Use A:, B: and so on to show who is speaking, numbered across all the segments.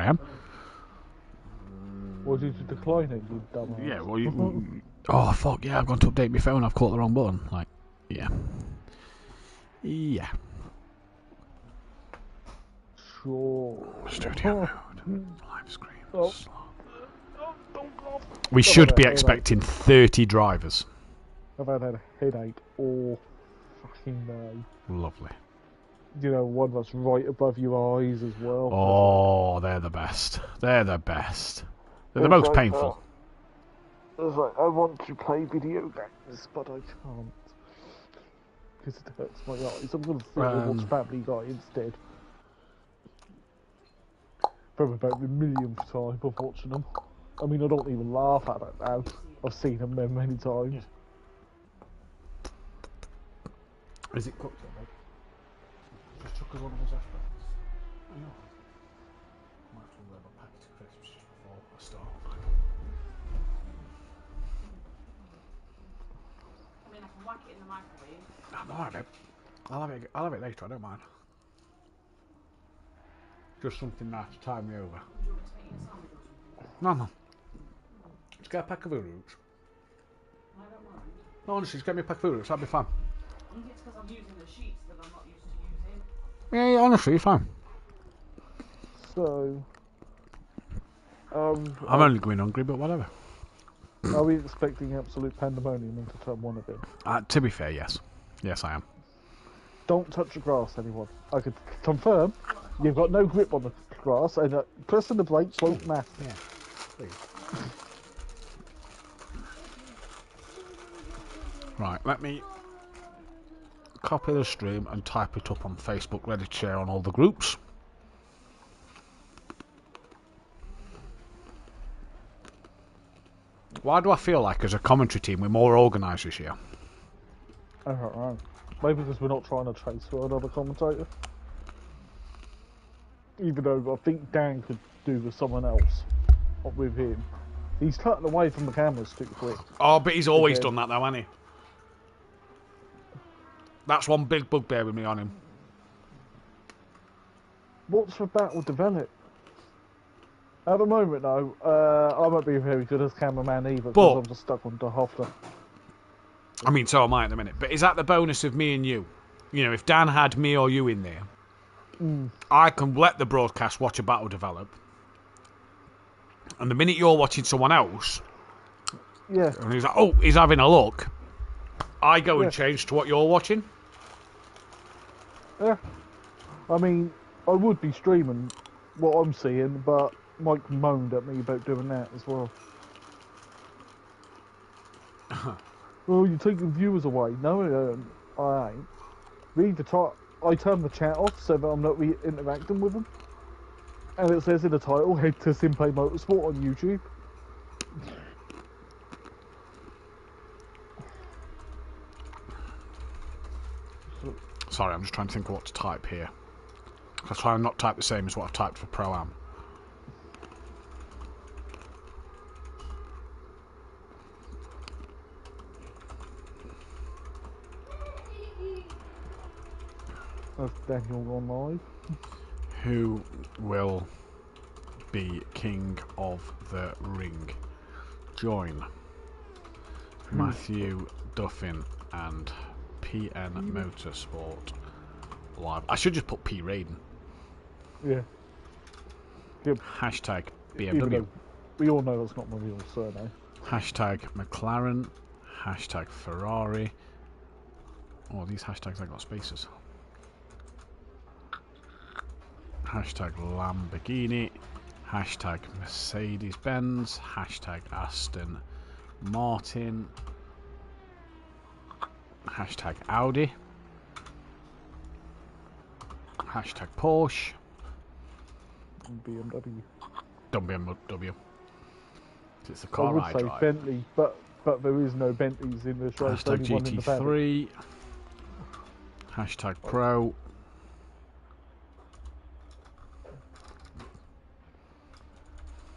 A: am.
B: Or did you decline it, you dumbass?
A: Yeah, well, you... Oh, fuck, yeah, I've gone to update my phone, I've caught the wrong button. Like, yeah. Yeah.
B: Sure.
A: Studio mode. Live screen.
B: Oh.
A: We should be expecting 30 drivers.
B: I've had a headache all fucking day.
A: Lovely.
B: You know, one that's right above your eyes as well.
A: Oh, they're the best. They're the best. They're the most painful.
B: It's like, I want to play video games, but I can't. Because it hurts my eyes. I'm going to sit and watch Family Guy instead. For about the millionth time of watching them. I mean, I don't even laugh at it now. I've seen them many times.
A: Yeah. Is it cooked yet, mate? Just chuck us one of those ash bricks. I know. Might have to grab a packet of crisps just before I start.
C: I mean, I can whack it in the microwave.
A: I'm alright, babe. I'll have it later, I don't mind. Just something nice to tie me over.
C: Do you want me to make you a sandwich or something?
A: No. Just get a pack of Uroots.
C: I don't mind.
A: No, honestly, just get me a pack of Uroots, that'll be fine.
C: I think it's because I'm using the sheets that I'm not used to using.
A: Yeah, honestly, it's fine.
B: So...
A: I'm only going hungry, but whatever.
B: Are we expecting absolute pandemonium into turn 1 again?
A: To be fair, yes. Yes, I am.
B: Don't touch the grass, anyone. I could confirm you've got no grip on the grass, and pressing the brakes won't matter.
A: Yeah, please. Right, let me copy the stream and type it up on Facebook, ready to share on all the groups. Why do I feel like, as a commentary team, we're more organised this year?
B: I don't know. Maybe because we're not trying to chase for another commentator. Even though I think Dan could do with someone else. Not with him. He's cutting away from the cameras too quick.
A: Oh, but he's always done that though, hasn't he? That's one big bugbear with me on him.
B: What's for battle develop? At the moment, though, I won't be very good as cameraman either, because I'm just stuck on the Hofler.
A: I mean, so am I at the minute. But is that the bonus of me and you? You know, if Dan had me or you in there, I can let the broadcast watch a battle develop. And the minute you're watching someone else, and he's like, oh, he's having a look, I go and change to what you're watching.
B: Yeah. I mean, I would be streaming what I'm seeing, but Mike moaned at me about doing that as well. Oh, you're taking viewers away. No, I ain't. Read the title. I turn the chat off so that I'm not interacting with them. And it says in the title, head to SimPlay Motorsport on YouTube.
A: Sorry, I'm just trying to think of what to type here. I try and not type the same as what I've typed for Pro-Am.
B: That's Daniel gone live.
A: Who will be king of the ring? Join Matthew Duffin and PN Motorsport live. I should just put P Raiden.
B: Yeah.
A: Hashtag BMW.
B: We all know that's not my real surname.
A: Hashtag McLaren. Hashtag Ferrari. Oh, these hashtags I got spaces. Hashtag Lamborghini. Hashtag Mercedes-Benz. Hashtag Aston Martin. Hashtag Audi. Hashtag Porsche.
B: BMW.
A: Don't BMW. It's the car I
B: would say
A: drive.
B: Bentley, but there is no Bentleys in the show.
A: Hashtag GT3. Hashtag Pro.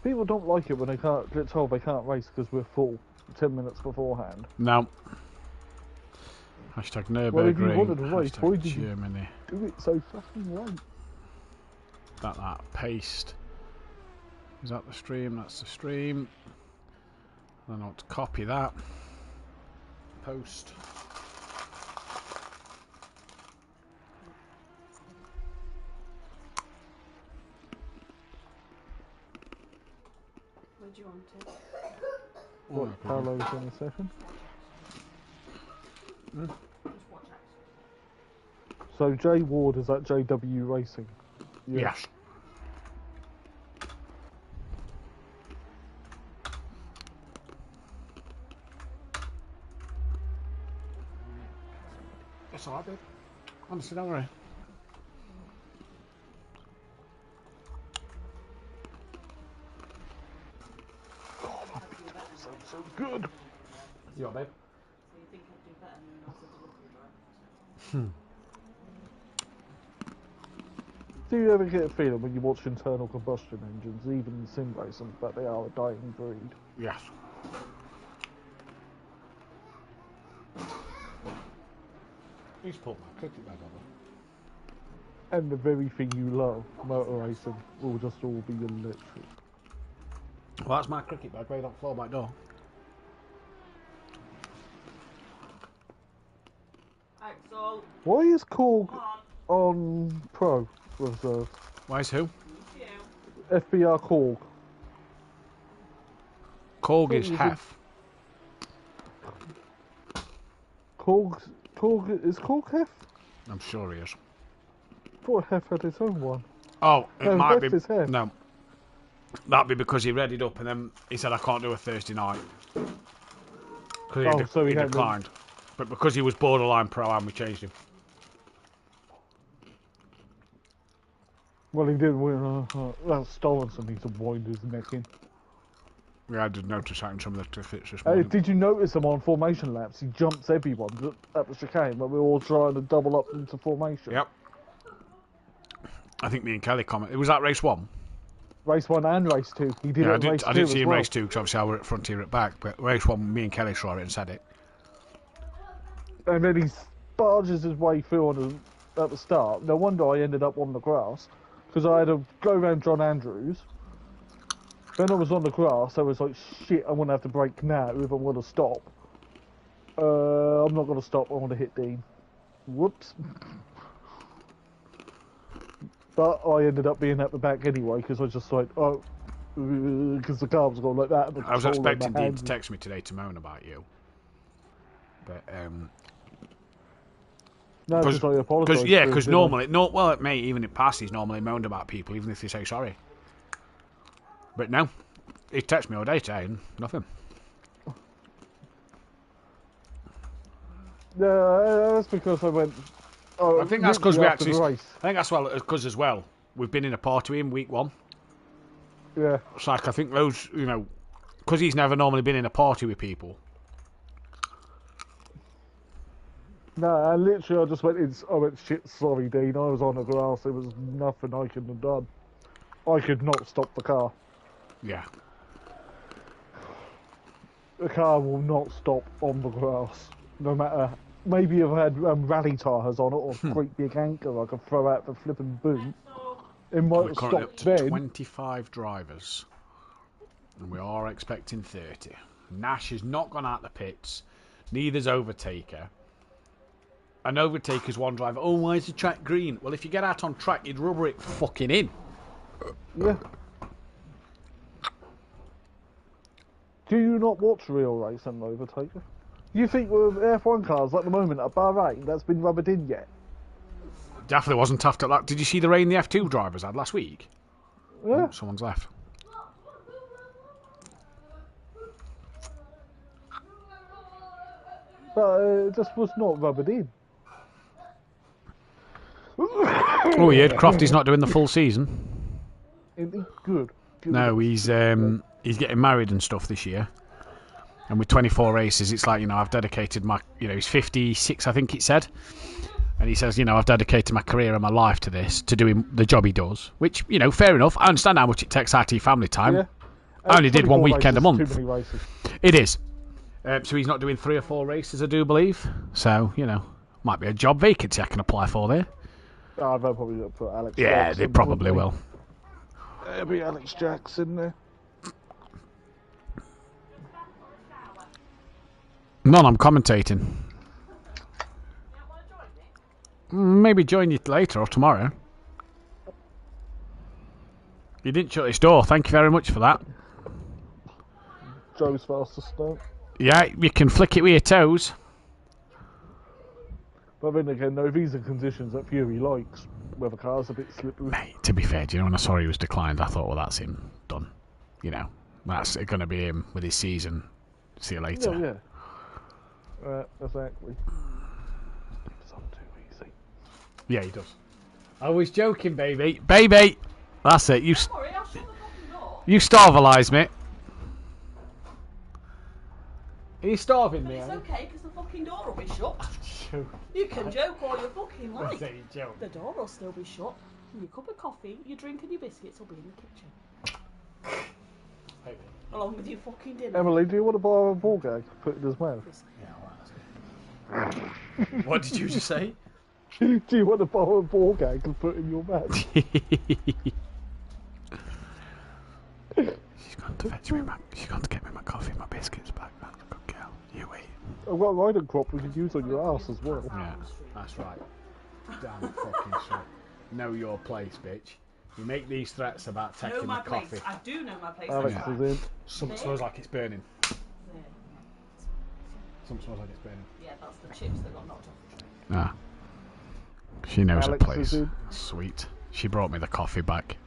B: People don't like it when they can't get told they can't race because we're full 10 minutes beforehand.
A: No. Hashtag Nürburgring.
B: Well, if you wanted to race, why did
A: Germany.
B: you do it so fucking late?
A: That. Paste. Is that the stream? That's the stream. Then I want to copy that. Post.
C: Where do you want it?
B: What, Carlo's in a second?
C: Just watch out.
B: So Jay Ward is at JW Racing. Yeah.
A: Yes. That's all right, babe. Honestly, don't worry.
B: So good.
A: You all right, babe?
C: So you think I'd do better than an Assetto corsa?
B: Do you ever get a feeling when you watch internal combustion engines, even in sim racing, that they are a dying breed?
A: Yes. He's put my cricket bag on.
B: And the very thing you love, motor racing, will just all be electric.
A: Well, that's my cricket bag right on the floor back door.
C: Axel,
B: Why is Korg
C: come on.
B: on Pro reserve?
A: Where's who?
C: You.
B: FBR Korg.
A: Korg is
B: Korg is
A: Hef.
B: Korg is Korg Hef?
A: I'm sure he is.
B: I thought Hef had his own one.
A: Oh, it
B: No,
A: might
B: Hef
A: be.
B: is Hef.
A: No. That'd be because he read it up and then he said, I can't do a Thursday night. Because
B: so
A: he
B: he had
A: declined. But because he was borderline pro-am, we changed him.
B: Well, he did win. Stolenson needs to wind his neck in.
A: Yeah, I did notice that in some of the tickets this morning.
B: Did you notice him on formation laps? He jumps everyone at the chicane when we're all trying to double up into formation.
A: Yep. I think me and Kelly commented. Was that race 1?
B: Race 1 and race 2. He did
A: Yeah,
B: it in race 2
A: I didn't
B: as
A: see him
B: well.
A: race 2 because obviously I were at front here at back. But race 1, me and Kelly saw it and said it.
B: And then he barges his way through at the start. No wonder I ended up on the grass, because I had to go around John Andrews. Then I was on the grass. I was like, shit, I'm going to have to brake now if I want to stop. I'm not going to stop. I want to hit Dean. Whoops. But I ended up being at the back anyway, because I was just like, oh, because the car was going like that. And
A: I was
B: control on
A: expecting
B: my
A: Dean
B: hands.
A: to text me today to moan about you. But,
B: No, because I apologised.
A: because normally, well, it may even in past he's normally moaned about people, even if they say sorry. But no, he texted me all day today and nothing.
B: No, that's because I went.
A: I think that's because we
B: after
A: actually.
B: the
A: I
B: race.
A: think that's because as well we've been in a party with him week 1.
B: Yeah.
A: It's like I think those, because he's never normally been in a party with people.
B: No, I literally, I just went, I went, shit, sorry, Dean, I was on the grass, there was nothing I could have done. I could not stop the car.
A: Yeah.
B: The car will not stop on the grass, no matter, maybe if I had rally tyres on it, or a great big anchor I could throw out the flipping boot, it might
A: We're
B: have
A: currently up
B: stopped
A: to
B: then.
A: 25 drivers, and we are expecting 30. Nash has not gone out the pits, neither's Overtaker. An Overtaker's one driver. Oh, why is the track green? Well, if you get out on track, you'd rubber it fucking in.
B: Yeah. Do you not watch real racing, Overtaker? You think with F1 cars at the moment at Bahrain, that's been rubbered in yet?
A: Definitely wasn't after that. Did you see the rain the F2 drivers had last week?
B: Yeah.
A: Oh, someone's left.
B: But it just was not rubbered in.
A: Oh, you heard Crofty's not doing the full season?
B: Good. Good.
A: No, he's getting married and stuff this year. And with 24 races, it's like, I've dedicated my, he's 56, I think it said. And he says, I've dedicated my career and my life to this, to doing the job he does. Which, fair enough. I understand how much it takes out of your family time.
B: Yeah.
A: I only did one
B: 24
A: weekend a
B: races,
A: month.
B: Too many races.
A: It is. So he's not doing 3 or 4 races, I do believe. So, might be a job vacancy I can apply for there.
B: Oh, they'll probably look for Alex.
A: Yeah,
B: Ross
A: they
B: and
A: probably will.
B: There'll be Alex Jackson there.
A: None, I'm commentating. Maybe join you later or tomorrow. You didn't shut his door. Thank you very much for that.
B: Joe's fastest start.
A: Yeah, you can flick it with your toes.
B: But then again, no visa conditions that Fury likes, where the car's a bit slippery.
A: Mate, to be fair, do you know when I saw he was declined, I thought, well, that's him. Done. You know, that's going to be him with his season. See you later.
B: Yeah, yeah. Exactly. It's not too easy.
A: Yeah, he does. I was joking, baby. Baby! That's it.
C: Don't worry, I'll shut the fucking door.
A: You starvalize me. Are you starving
C: But
A: me?
C: it's okay, because the fucking door will be shut.
A: Joke.
C: You can joke all you fucking
A: I
C: like.
A: say you joke.
C: The door will still be shut. And your cup of coffee, your drink and your biscuits will be in the kitchen.
A: Baby.
C: Along with your fucking dinner.
B: Emily, do you want to buy a ball gag to put in his mouth?
A: Yeah, all right. What did you just say?
B: Do you want to buy a ball gag to put in your mouth?
A: She's gone to fetch me she's gone to get me my coffee and my biscuits back. That's a good girl. You wait.
B: I've got a riding crop we could use on your ass as well.
A: Yeah, that's right. Damn fucking shit. Know your place, bitch. You make these threats about
C: Know
A: taking
C: my
A: my
C: place.
A: coffee.
C: I do know my place.
B: Alex
A: Yeah.
B: is in.
A: Something smells like it's burning.
C: There.
A: Something smells like it's burning.
C: Yeah, that's the chips that got knocked off the tray.
A: Ah. She knows
B: Alex
A: her place.
B: is in.
A: Sweet. She brought me the coffee back.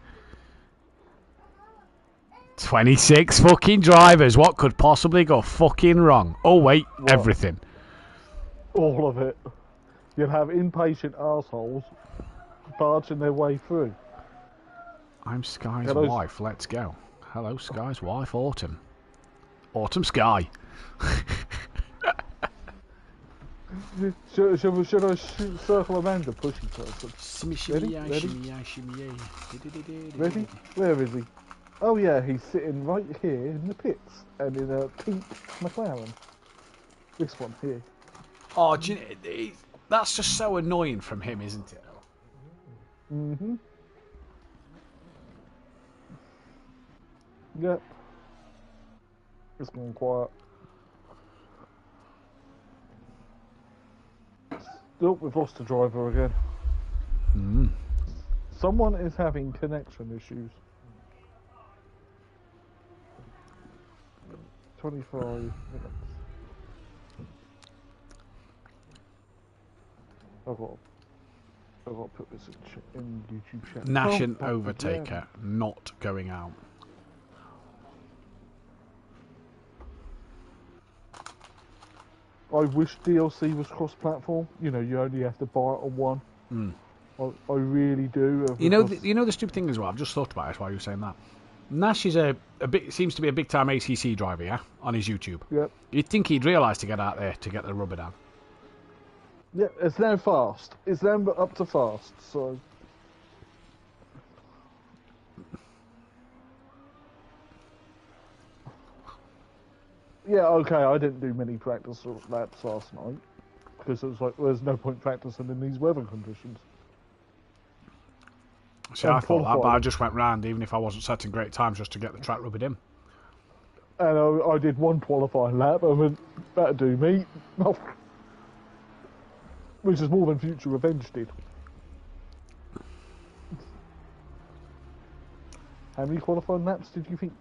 A: 26 fucking drivers. What could possibly go fucking wrong? Oh, wait.
B: What?
A: Everything.
B: All of it. You'll have impatient assholes barging their way through.
A: I'm Sky's
B: Hello.
A: wife. Let's go. Hello, Sky's wife, Autumn. Autumn Sky.
B: Should I circle around the pushy person?
A: Shimmy,
B: Ready?
A: shimmy,
B: Ready?
A: shimmy, shimmy.
B: Ready? Where is he? Oh yeah, he's sitting right here in the pits and in a pink McLaren. This one here.
A: Oh, do you know, that's just so annoying from him, isn't it?
B: Mm-hmm. Yep. It's gone quiet. Look, we've lost a driver again.
A: Mm.
B: Someone is having connection issues. 25 minutes. I've got to put this in YouTube chat.
A: Nash
B: Oh,
A: and
B: fuck,
A: Overtaker not going out.
B: I wish DLC was cross-platform. You know, you only have to buy it on one.
A: Mm.
B: I really do.
A: You know,
B: because-
A: you know the stupid thing as well. I've just thought about it while you were saying that. Nash is a bit seems to be a big time ACC driver, yeah, on his YouTube.
B: Yep.
A: You'd think he'd realise to get out there to get the rubber down.
B: Yeah, it's now fast. It's now up to fast. So. Yeah, okay. I didn't do many practice laps last night because it was like there's no point practicing in these weather conditions.
A: See, I thought that, but I
B: qualified.
A: just went round, even if I wasn't setting great times, just to get the track rubbered in.
B: And I did one qualifying lap. I went, that'll do me. Which is more than Future Revenge did. How many qualifying laps did you think?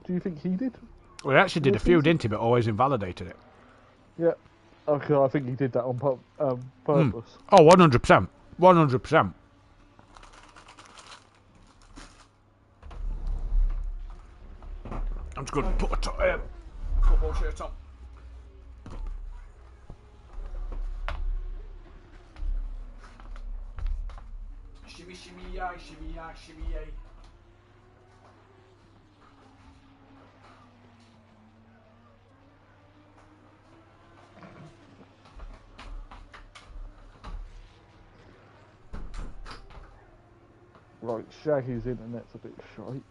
B: Do you think he did?
A: Well, he actually did a few, didn't he? But always invalidated it.
B: Yeah. Okay, I think he did that on purpose.
A: Oh, 100%. 100%. I'm just going to put a football shirt on. Shimmy, shimmy, yay, shimmy, yay, shimmy, yay.
B: Right, Shaggy's internet's a bit shite.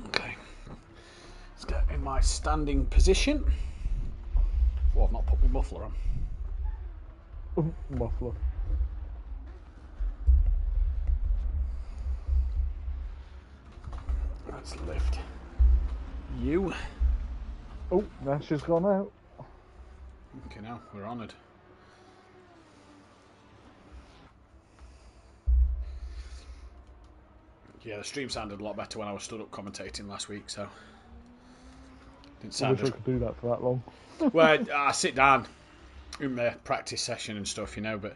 A: Okay. Let's get in my standing position. Whoa. muffler on.
B: Muffler.
A: Let's lift you.
B: Oh, Nash has gone out.
A: Okay, now we're honoured. Yeah, the stream sounded a lot better when I was stood up commentating last week, so didn't
B: I
A: sound
B: wish I could do that for that long.
A: well. I sit down in the practice session and stuff, you know, but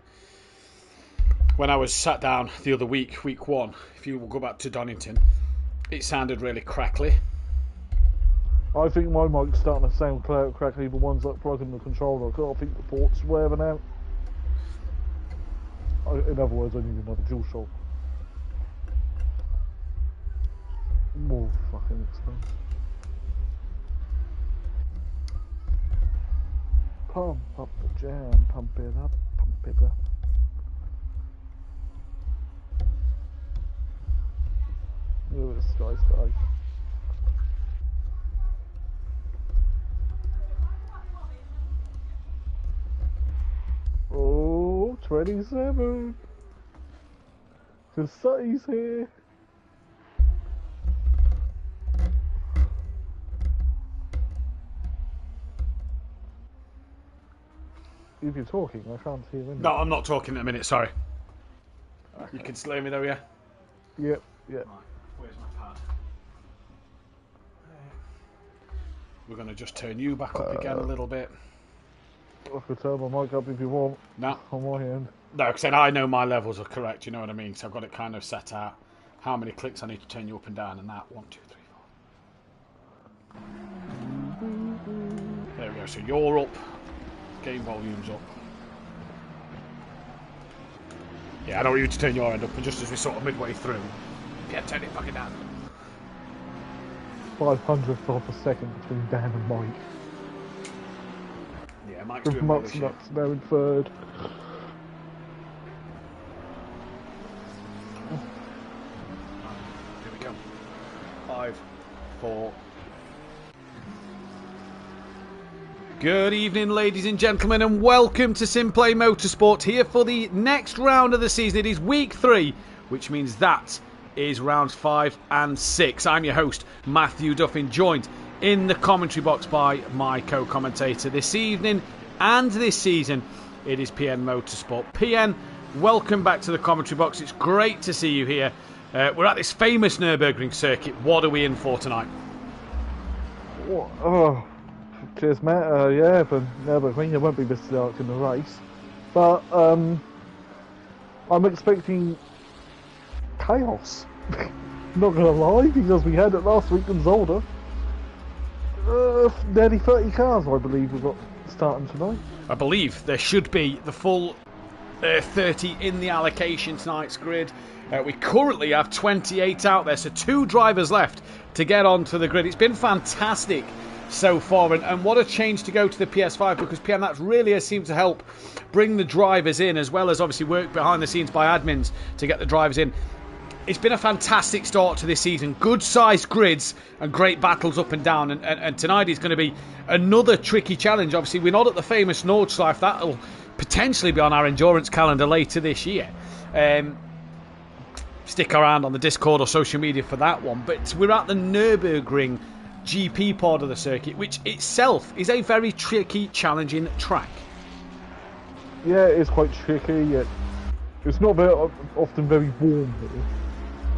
A: when I was sat down the other week, week 1, if you will go back to Donington, it sounded really crackly.
B: I think my mic's starting to sound crackly, the ones that plug in the controller. I think the port's wearing out. In other words, I need another dual shock. More fucking expensive. Pump up the jam, pump it up, pump it up. Look at this guy's. Oh, 27. Cassetti's here. If you're talking, I can't hear anything.
A: No, I'm not talking in a minute, sorry. You can slay me though, yeah?
B: Yep, yep.
A: Right, where's my pad? We're going to just turn you back up again a little bit.
B: I could turn my mic up if you want.
A: No.
B: On my end.
A: No, because then I know my levels are correct, you know what I mean? So I've got it kind of set out how many clicks I need to turn you up and down and that. 1, 2, 3, 4. There we go, so you're up. Game volume's up. Yeah, I don't want you to turn your end up, and just as we're sort of midway through, yeah, turn it fucking down.
B: 500th of a second between Dan and Mike.
A: Yeah, Mike's doing
B: Mutt's
A: shit.
B: nuts now in third.
A: Here we go. 5, 4. Good evening, ladies and gentlemen, and welcome to SimPlay Motorsport here for the next round of the season. It is week 3, which means that is rounds 5 and 6. I'm your host, Matthew Duffin, joined in the commentary box by my co-commentator this evening and this season. It is PN Motorsport. PN, welcome back to the commentary box. It's great to see you here. We're at this famous Nürburgring circuit. What are we in for tonight?
B: Oh, cheers, Matt. Yeah, but Nürburgring, there won't be this dark in the race. But I'm expecting chaos. Not gonna lie, because we had it last week in Zolder. Nearly 30 cars, I believe, we've got starting tonight.
A: I believe there should be the full 30 in the allocation tonight's grid. We currently have 28 out there, so 2 drivers left to get onto the grid. It's been fantastic so far, and what a change to go to the PS5, because PM, that's really has seemed to help bring the drivers in, as well as obviously work behind the scenes by admins to get the drivers in. It's been a fantastic start to this season. Good sized grids and great battles up and down. And tonight is going to be another tricky challenge. Obviously, we're not at the famous Nordschleife. That'll potentially be on our endurance calendar later this year. Stick around on the Discord or social media for that one. But we're at the Nürburgring GP part of the circuit, which itself is a very tricky, challenging track.
B: Yeah, it is quite tricky. It's not very often very warm here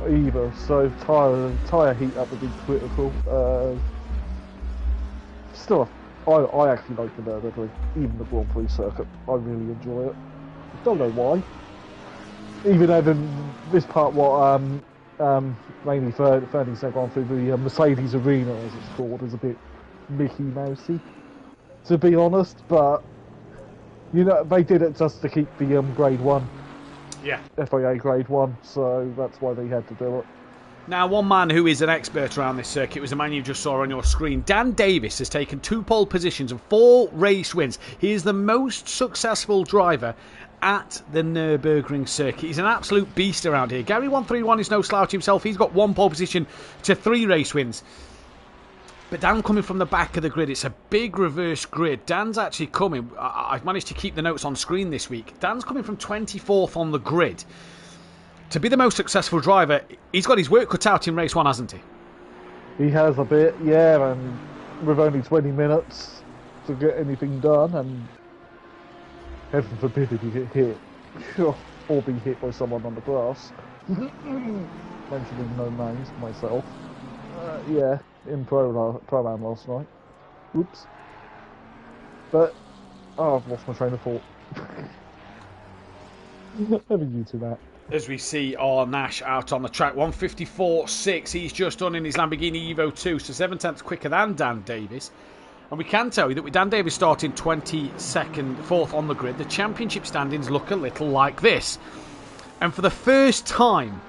B: either, so tyre heat up would be critical. Still, I actually like the Nürburgring, even the Grand Prix circuit. I really enjoy it. Don't know why. Even though this part, what mainly 30 Grand Prix, the Mercedes Arena, as it's called, is a bit Mickey Mousey, to be honest. But you know, they did it just to keep the Grade 1.
A: Yeah.
B: FIA Grade 1, so that's why they had to do it.
A: Now, one man who is an expert around this circuit was the man you just saw on your screen. Dan Davis has taken 2 pole positions and 4 race wins. He is the most successful driver at the Nürburgring circuit. He's an absolute beast around here. Gary131 is no slouch himself. He's got 1 pole position to 3 race wins. But Dan coming from the back of the grid, it's a big reverse grid. Dan's actually coming. I've managed to keep the notes on screen this week. Dan's coming from 24th on the grid. To be the most successful driver, he's got his work cut out in race 1, hasn't he?
B: He has a bit, yeah, and with only 20 minutes to get anything done, and heaven forbid if you get hit, or be hit by someone on the grass. Mentioning no names, myself. Yeah, in Pro-Am last night. Oops. But, I've lost my train of thought. Never you to that.
A: As we see our Nash out on the track, 154.6. He's just done in his Lamborghini Evo 2, so 7 tenths quicker than Dan Davis. And we can tell you that with Dan Davis starting 22nd, 4th on the grid, the championship standings look a little like this. And for the first time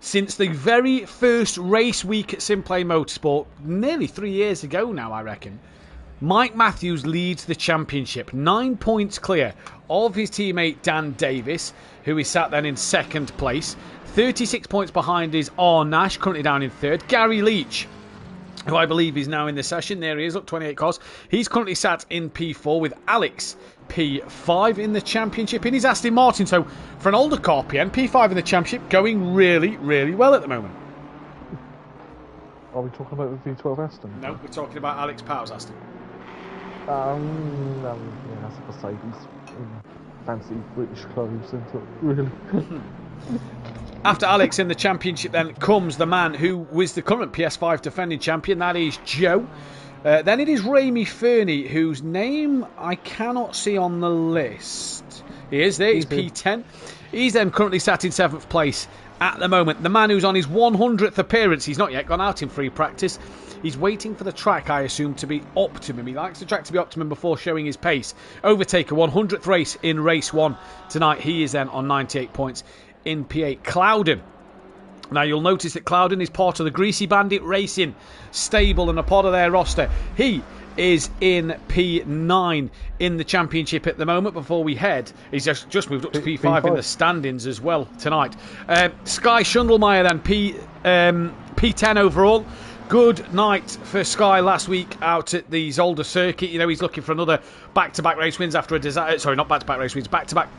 A: since the very first race week at SimPlay Motorsport, nearly 3 years ago now, I reckon, Mike Matthews leads the championship, 9 points clear of his teammate Dan Davis, who is sat then in 2nd place. 36 points behind is R. Nash, currently down in 3rd. Gary Leach, who I believe is now in the session. There he is, look, 28 cars. He's currently sat in P4 with Alex P5 in the championship in his Aston Martin. So for an older car PM, P5 in the championship, going really, really well at the moment.
B: Are we talking about the V12 Aston?
A: No, we're talking about Alex Powell's Aston.
B: Yeah, that's a Mercedes in fancy British clothes, isn't it? Really?
A: After Alex in the championship then comes the man who was the current PS5 defending champion, that is Joe. Then it is Ramy Fernie, whose name I cannot see on the list. He is there, he's P10. He's then currently sat in 7th place at the moment. The man who's on his 100th appearance, he's not yet gone out in free practice. He's waiting for the track, I assume, to be optimum. He likes the track to be optimum before showing his pace. Overtaker, 100th race in race 1 tonight. He is then on 98 points in P8. Clouden. Now you'll notice that Clouden is part of the Greasy Bandit Racing stable and a part of their roster. He is in P9 in the championship at the moment before we head. He's just moved up to P5 in the standings as well tonight. Sky Schundelmeyer then, P10 overall. Good night for Sky last week out at the Zolder circuit. You know, he's looking for another back-to-back race wins after a disaster. Sorry, not back-to-back race wins, back-to-back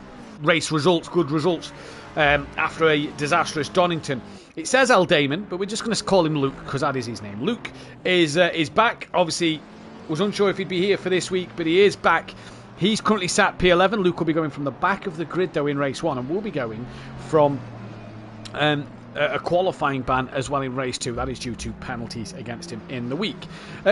A: race results, good results after a disastrous Donington. It says El Damon, but we're just going to call him Luke because that is his name. Luke is back. Obviously, was unsure if he'd be here for this week, but he is back. He's currently sat P11. Luke will be going from the back of the grid, though, in race 1, and will be going from a qualifying ban as well in race 2. That is due to penalties against him in the week.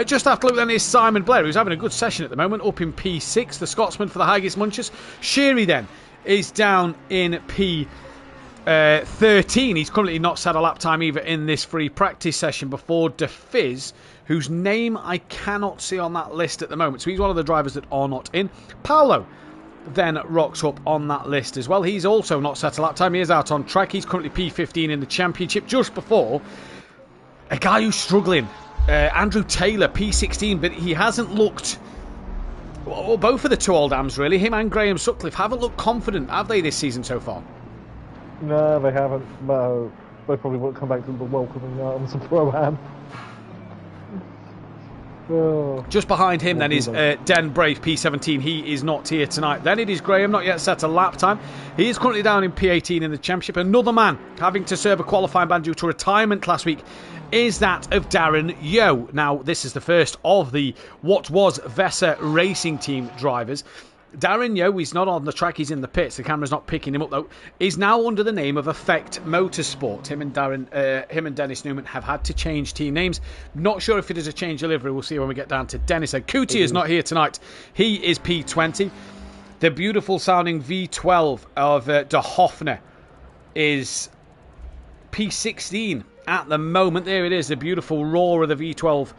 A: Just after Luke then is Simon Blair, who's having a good session at the moment, up in P6, the Scotsman for the Haggis Munchers. Sheary then is down in P13. He's currently not set a lap time either in this free practice session before DeFizz, whose name I cannot see on that list at the moment. So he's one of the drivers that are not in. Paolo then rocks up on that list as well. He's also not set a lap time. He is out on track. He's currently P15 in the championship, just before a guy who's struggling, Andrew Taylor, P16, but he hasn't looked... Well, both of the two old Ams, really. Him and Graham Sutcliffe haven't looked confident, have they, this season so far?
B: No, they haven't. No, they probably won't come back to the welcoming arms of Pro-Am. Oh.
A: Just behind him then is Den Brave, P17. He is not here tonight. Then it is Graham, not yet set a lap time. He is currently down in P18 in the championship. Another man having to serve a qualifying ban due to retirement last week is that of Darren Yeo. Now, this is the first of the what was Vesser Racing Team drivers. Darren Yeo, he's not on the track, he's in the pits. The camera's not picking him up though. Is now under the name of Effect Motorsport. Him and Dennis Newman have had to change team names. Not sure if it is a change of livery. We'll see when we get down to Dennis. Kuti is not here tonight. He is P20. The beautiful sounding V12 of De Hoffner is P16 at the moment. There it is, the beautiful roar of the V12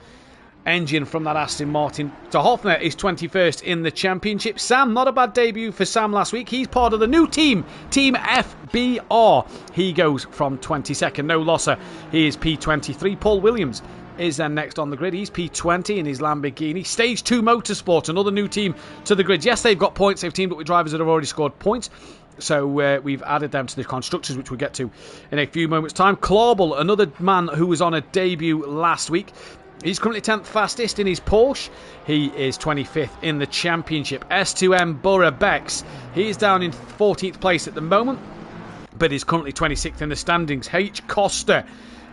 A: engine from that Aston Martin. De Hoffner is 21st in the championship. Sam, not a bad debut for Sam last week. He's part of the new team, Team FBR. He goes from 22nd, no losser. He is P23. Paul Williams is then next on the grid. He's P20 in his Lamborghini. Stage 2 Motorsport, another new team to the grid. Yes, they've got points. They've teamed up with drivers that have already scored points. So we've added them to the constructors, which we'll get to in a few moments' time. Clawball, another man who was on a debut last week. He's currently 10th fastest in his Porsche. He is 25th in the championship. S2M Borough Bex, he's down in 14th place at the moment, but is currently 26th in the standings. H. Costa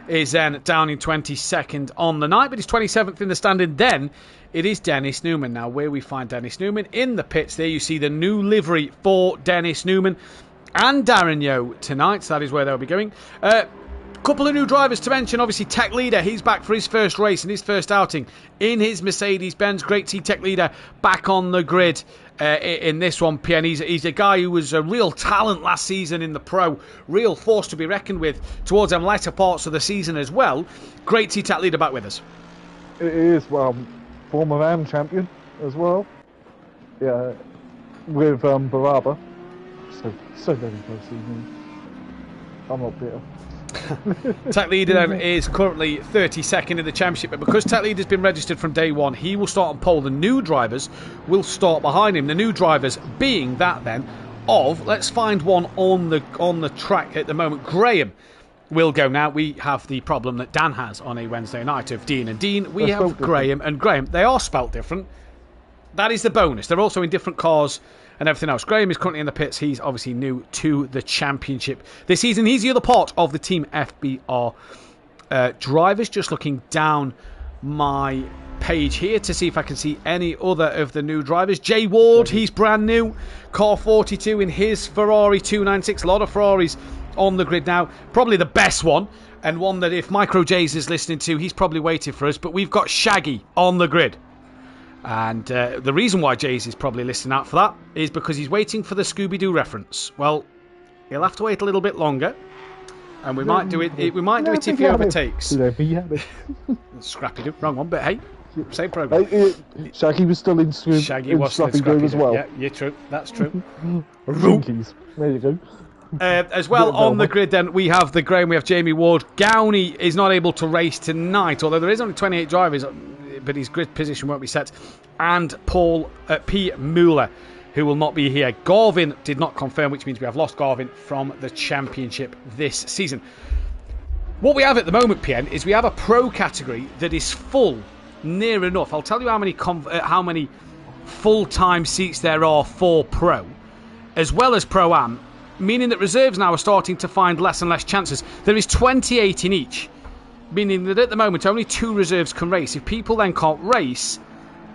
A: is then down in 22nd on the night, but he's 27th in the standing. Then it is Dennis Newman. Now, where we find Dennis Newman in the pits, there you see the new livery for Dennis Newman and Darren Yeo tonight. So that is where they'll be going. Couple of new drivers to mention. Obviously, Tech Leader, he's back for his first race and his first outing in his Mercedes-Benz. Great to see Tech Leader back on the grid in this one, PN. He's a guy who was a real talent last season in the Pro. Real force to be reckoned with towards them latter parts of the season as well. Great to see Tech Leader back with us.
B: It is, well, former RAM champion as well. Yeah, with Baraba. So very close evening. I'm not bitter.
A: Tech Leader then is currently 32nd in the championship, but because Tech Leader's been registered from day one, he will start on pole. The new drivers will start behind him. The new drivers being that then of, let's find one on the track at the moment. Graham will go now. We have the problem that Dan has on a Wednesday night of Dean and Dean. We have Graham and Graham. They are spelt different. That is the bonus. They're also in different cars and everything else. Graham is currently in the pits. He's obviously new to the championship this season. He's the other part of the Team FBR drivers. Just looking down my page here to see if I can see any other of the new drivers. Jay Ward, he's brand new. Car 42 in his Ferrari 296. A lot of Ferraris on the grid now. Probably the best one, and one that if Micro J's is listening to, he's probably waiting for us. But we've got Shaggy on the grid. And the reason why Jays is probably listening out for that is because he's waiting for the Scooby-Doo reference. Well, he'll have to wait a little bit longer, and we might do it. We might do it if he overtakes. Scrappy-Doo, wrong one, but hey, same program.
B: Shaggy was still in
A: Shaggy was still in Scrappy-Doo as well. Yeah, you're true. That's true.
B: Jinkies. There you go.
A: As well on the grid then we have the Graham, we have Jamie Ward. Gowney is not able to race tonight, although there is only 28 drivers, but his grid position won't be set. And Paul P. Mueller, who will not be here. Garvin did not confirm, which means we have lost Garvin from the championship this season. What we have at the moment, PN, is we have a pro category that is full, near enough. I'll tell you how many full-time seats there are for pro, as well as pro-am, meaning that reserves now are starting to find less and less chances. There is 28 in each, meaning that at the moment only 2 reserves can race. If people then can't race,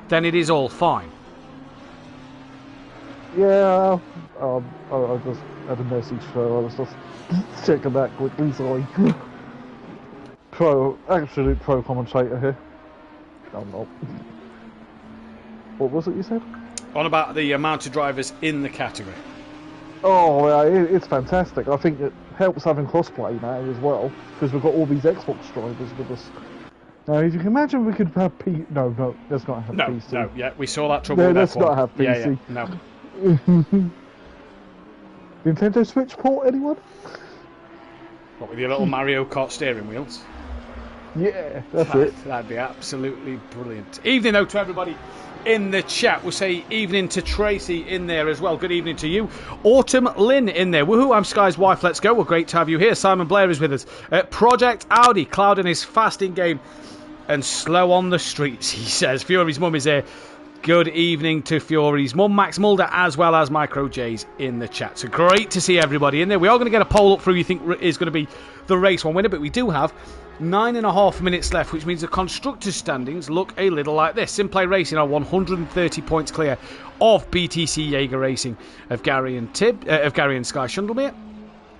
A: then it is all fine.
B: Yeah, I just had a message for I was just checking that quickly, sorry. Absolute pro commentator here. I'm not. What was it you said?
A: On about the amount of drivers in the category.
B: Oh, yeah, it's fantastic. I think it helps having crossplay now as well, because we've got all these Xbox drivers with us. Now, if you can imagine, we could have No, let's not have PC.
A: No, yeah, we saw that trouble.
B: No,
A: with
B: let's
A: F1.
B: not have PC.
A: Yeah, no.
B: Nintendo Switch port, anyone?
A: What, with your little Mario Kart steering wheels?
B: Yeah, that's it.
A: That'd be absolutely brilliant. Evening, though, to everybody in the chat. We'll say evening to Tracy in there as well. Good evening to you. Autumn Lynn in there. Woohoo, I'm Sky's wife. Let's go. Well, great to have you here. Simon Blair is with us. Project Audi. Cloud in his fasting game and slow on the streets, he says. Fury's mum is here. Good evening to Fury's mum. Max Mulder as well as Micro J's in the chat. So great to see everybody in there. We are going to get a poll up for who you think is going to be the race one winner, but we do have 9.5 minutes left, which means the constructors' standings look a little like this. SimPlay Racing are 130 points clear of BTC Jaeger Racing of Gary and Sky Shundlemere.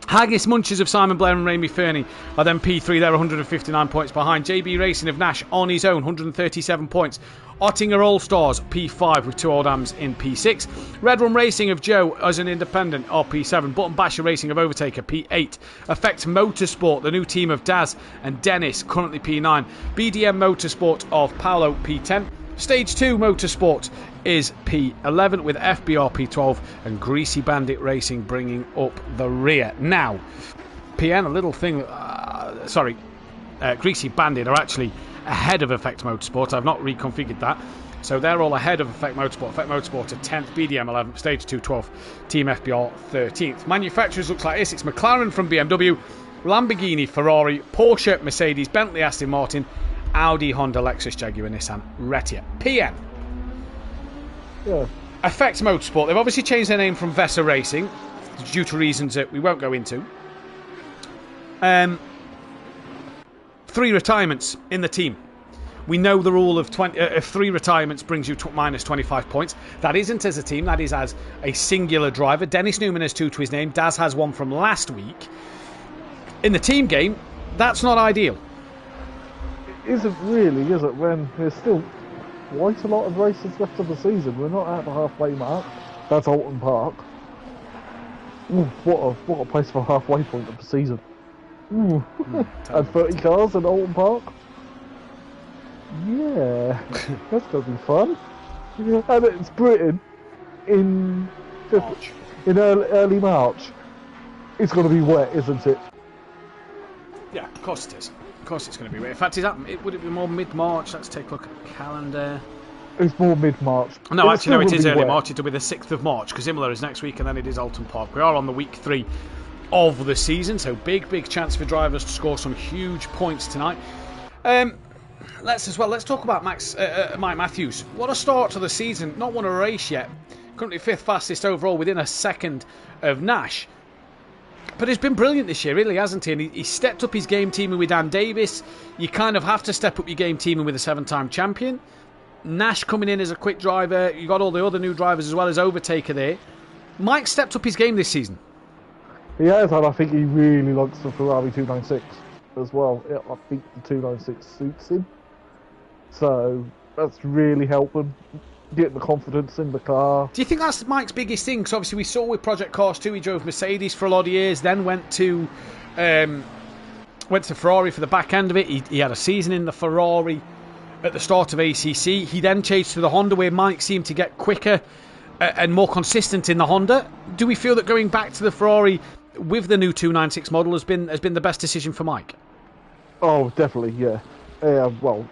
A: Haggis Munchers of Simon Blair and Ramey Fernie are then P3. They're 159 points behind. JB Racing of Nash on his own, 137 points. Ottinger All Stars P5 with 2 old Ams in P6. Red Rum Racing of Joe as an independent are P7. Button Basher Racing of Overtaker P8. Effect Motorsport, the new team of Daz and Dennis, currently P9. BDM Motorsport of Paolo P10. Stage 2 Motorsport is P11 with FBR P12 and Greasy Bandit Racing bringing up the rear. Now, PN, a little thing... Greasy Bandit are actually ahead of Effect Motorsport. I've not reconfigured that. So they're all ahead of Effect Motorsport. Effect Motorsport are 10th, BDM 11th, Stage 2 12th, Team FBR 13th. Manufacturers looks like this. It's McLaren from BMW, Lamborghini, Ferrari, Porsche, Mercedes, Bentley, Aston Martin, Audi, Honda, Lexus, Jaguar, Nissan, Retia. PN.
B: Yeah.
A: Effect Motorsport. They've obviously changed their name from Vesa Racing due to reasons that we won't go into. 3 retirements in the team. We know the rule of 3 retirements brings you minus 25 points. That isn't as a team, that is as a singular driver. Dennis Newman has 2 to his name. Daz has 1 from last week. In the team game, that's not ideal.
B: It isn't really, is it? When there's still quite a lot of races left of the season. We're not at the halfway mark. That's Alton Park. Ooh, what a place for a halfway point of the season. Ooh. And 30 cars in Alton Park. Yeah, that's gonna be fun. And it's Britain in
A: March.
B: In early March. It's gonna be wet, isn't it?
A: Yeah, of course it is. Of course it's going to be wet. In fact, would it be more mid-March? Let's take a look at the calendar.
B: It's more mid-March.
A: No, actually, no, it is early March. It'll be the 6th of March, because Imola is next week, and then it is Alton Park. We are on the week 3 of the season, so big chance for drivers to score some huge points tonight. Let's talk about Mike Matthews. What a start to the season. Not won a race yet. Currently 5th fastest overall, within a second of Nash. But he's been brilliant this year, really, hasn't he? And he stepped up his game teaming with Dan Davis. You kind of have to step up your game teaming with a 7-time champion. Nash coming in as a quick driver. You got all the other new drivers as well as Overtaker there. Mike stepped up his game this season.
B: He has, and I think he really likes the Ferrari 296 as well. I think the 296 suits him. So that's really helping. Getting the confidence in the car.
A: Do you think that's Mike's biggest thing? Because obviously we saw with Project Cars 2, he drove Mercedes for a lot of years, then went to Ferrari for the back end of it. He had a season in the Ferrari at the start of ACC. He then changed to the Honda, where Mike seemed to get quicker and more consistent in the Honda. Do we feel that going back to the Ferrari with the new 296 model has been the best decision for Mike?
B: Oh, definitely, yeah. Well,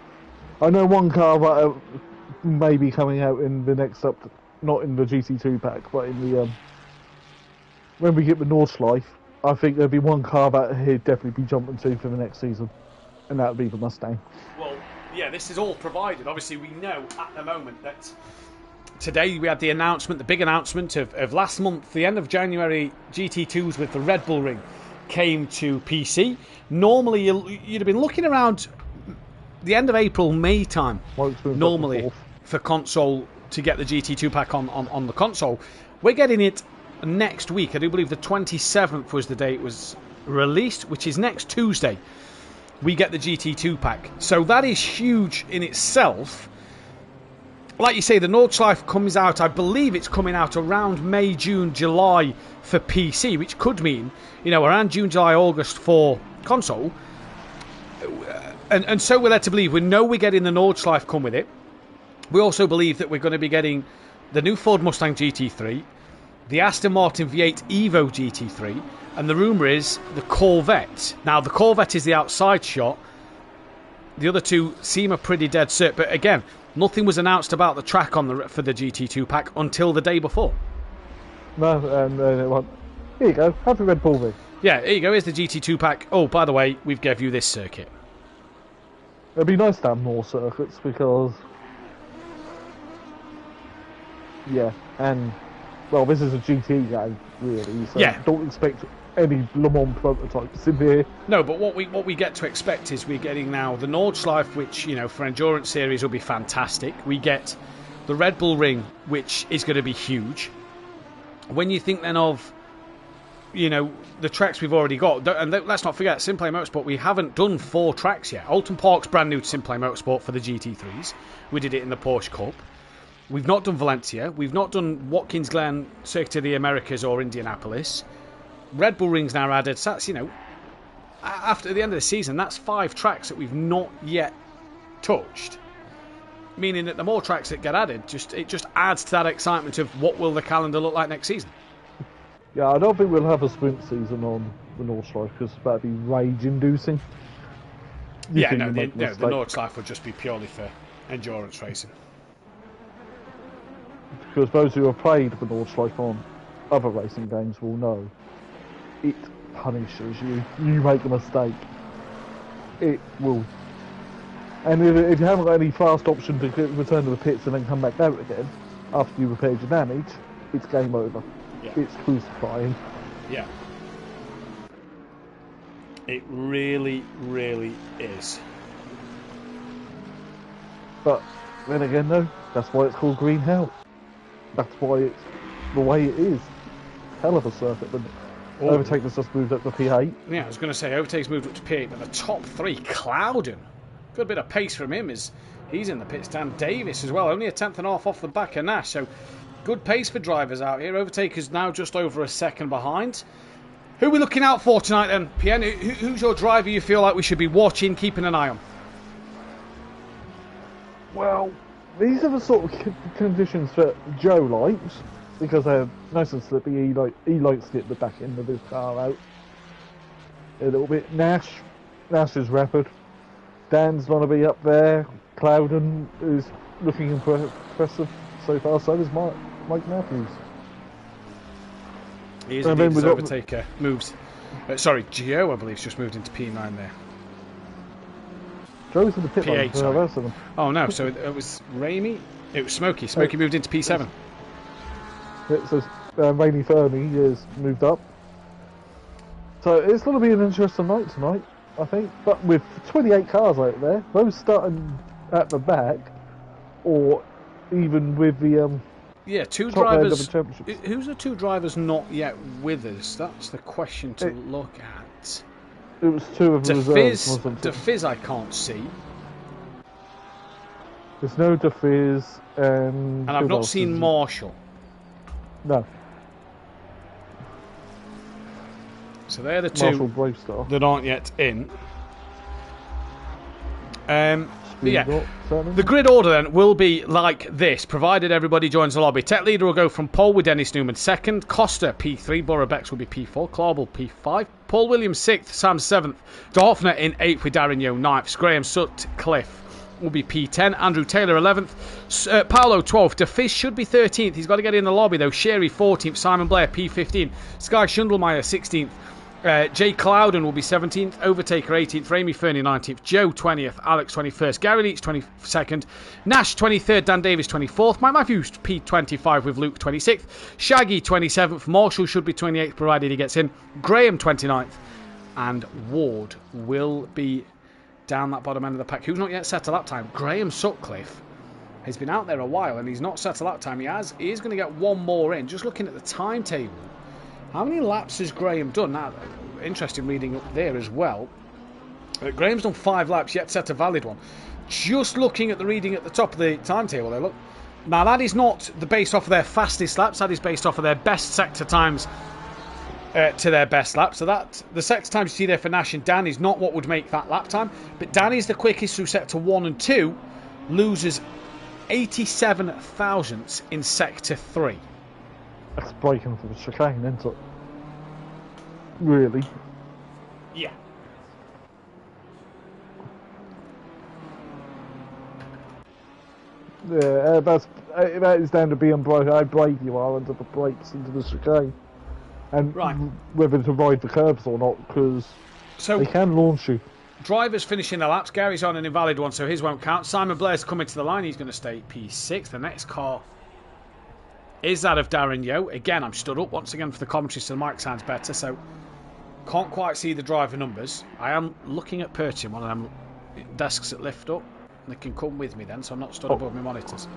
B: I know one car that may be coming out in the next not in the GT2 pack, but in the when we get the Nordschleife, I think there'll be one car that he'd definitely be jumping to for the next season, and that would be the Mustang.
A: Well, yeah, this is all provided. Obviously, we know at the moment that today we had the announcement, the big announcement of last month, the end of January, GT2s with the Red Bull Ring came to PC. Normally, you'd have been looking around the end of April, May time, normally, for console to get the GT2 pack on the console. We're getting it next week. I do believe the 27th was the day it was released, which is next Tuesday. We get the GT2 pack. So that is huge in itself. Like you say, the Nordschleife comes out, I believe it's coming out around May, June, July for PC, which could mean, around June, July, August for console. And so we're led to believe. We know we're getting the Nordschleife come with it. We also believe that we're going to be getting the new Ford Mustang GT3, the Aston Martin V8 Evo GT3, and the rumour is the Corvette. Now, the Corvette is the outside shot. The other two seem a pretty dead cert. But again, nothing was announced about the track for the GT2 pack until the day before.
B: No, here you go. Happy Red Bull Ring.
A: Yeah, here you go. Here's the GT2 pack. Oh, by the way, we've gave you this circuit.
B: It'd be nice to have more circuits because, yeah, and well, this is a GT game, really. So
A: yeah.
B: Don't expect any Le Mans prototypes in here.
A: No, but what we get to expect is we're getting now the Nordschleife, which for Endurance Series will be fantastic. We get the Red Bull Ring, which is going to be huge. When you think then of the tracks we've already got, and let's not forget SimPlay Motorsport, we haven't done 4 tracks yet. Alton Park's brand new to SimPlay Motorsport for the GT3s. We did it in the Porsche Cup. We've not done Valencia. We've not done Watkins Glen, Circuit of the Americas or Indianapolis. Red Bull Ring's now added. So that's, after the end of the season, that's 5 tracks that we've not yet touched. Meaning that the more tracks that get added, it just adds to that excitement of what will the calendar look like next season.
B: Yeah, I don't think we'll have a sprint season on the Nordschleife because that'd be rage-inducing.
A: The Nordschleife would just be purely for endurance racing.
B: Because those who have played the Nordschleife on other racing games will know it punishes you. You make a mistake, it will And if you haven't got any fast option to return to the pits and then come back out again after you repaired your damage, it's game over.
A: Yeah.
B: It's crucifying.
A: Yeah. It really, really is.
B: But then again, though, that's why it's called Green Hell. That's why it's the way it is. Hell of a circuit, but Overtake has just moved up to P8.
A: Yeah, I was going to say, Overtake's moved up to P8, but the top three, Clouden. Good bit of pace from him as he's in the pits. Dan Davis as well, only a tenth and a half off the back of Nash, so good pace for drivers out here. Overtake is now just over a second behind. Who are we looking out for tonight then, PN? Who's your driver you feel like we should be watching, keeping an eye on?
B: Well, these are the sort of conditions that Joe likes, because they're nice and slippy. He likes to get the back end of his car out a little bit. Nash is rapid. Dan's going to be up there. Clouden is looking impressive so far. So is Mike Matthews.
A: He is indeed, his Overtaker moves. Sorry, Gio, I believe, just moved into P9 there.
B: Joe's in the pit lane
A: P8,
B: for the rest of them.
A: Oh no, so it was Ramey? It was Smokey. Smokey moved into P7.
B: Yeah, so Rainy Fernie has moved up. So it's going to be an interesting night tonight, I think. But with 28 cars out there, those starting at the back, or even with the
A: yeah, two
B: top end of
A: drivers.
B: the championship.
A: Who's the two drivers not yet with us? That's the question to look at.
B: It was two of the reserves, wasn't it?
A: DeFizz I can't see.
B: There's no DeFizz
A: and I've not seen Marshall.
B: No.
A: So they're the two that aren't yet in. Yeah, the grid order then will be like this, provided everybody joins the lobby. Tech leader will go from Paul with Dennis Newman second, Costa P3, Borough Bex will be P4, Clarball P5, Paul Williams 6th, Sam 7th, Dorfner in 8th with Darren Yo 9th, Graham Sutcliffe will be P10, Andrew Taylor 11th, Paolo 12th, DeFizz should be 13th, he's got to get in the lobby though, Sherry 14th, Simon Blair P15, Sky Schundelmeyer 16th, Jay Clouden will be 17th, Overtaker 18th, Ramey Fernie 19th, Joe 20th, Alex 21st, Gary Leach 22nd, Nash 23rd, Dan Davis 24th, Mike Matthews P25 with Luke 26th, Shaggy 27th, Marshall should be 28th provided he gets in, Graham 29th, and Ward will be down that bottom end of the pack. Who's not yet set a lap time? Graham Sutcliffe has been out there a while and he's not set a lap time. He is going to get one more in. Just looking at the timetable, how many laps has Graham done? Now, interesting reading up there as well. Graham's done 5 laps, yet set a valid one. Just looking at the reading at the top of the timetable there, look. Now, that is not based off of their fastest laps. That is based off of their best sector times to their best lap. So that the sector times you see there for Nash and Dan is not what would make that lap time. But Dan is the quickest through sector 1 and 2, loses 87 thousandths in sector 3.
B: That's breaking for the chicane, isn't it? Really?
A: Yeah.
B: Yeah, that is down to being how brave you are under the brakes into the chicane. And whether to ride the curbs or not, because they can launch you.
A: Drivers finishing their laps. Gary's on an invalid one, so his won't count. Simon Blair's coming to the line. He's going to stay P6. The next car is that of Darren Yo. Again, I'm stood up once again for the commentary, so the mic sounds better. So, can't quite see the driver numbers. I am looking at purchasing one of them desks that lift up. They can come with me then, so I'm not stood above my monitors.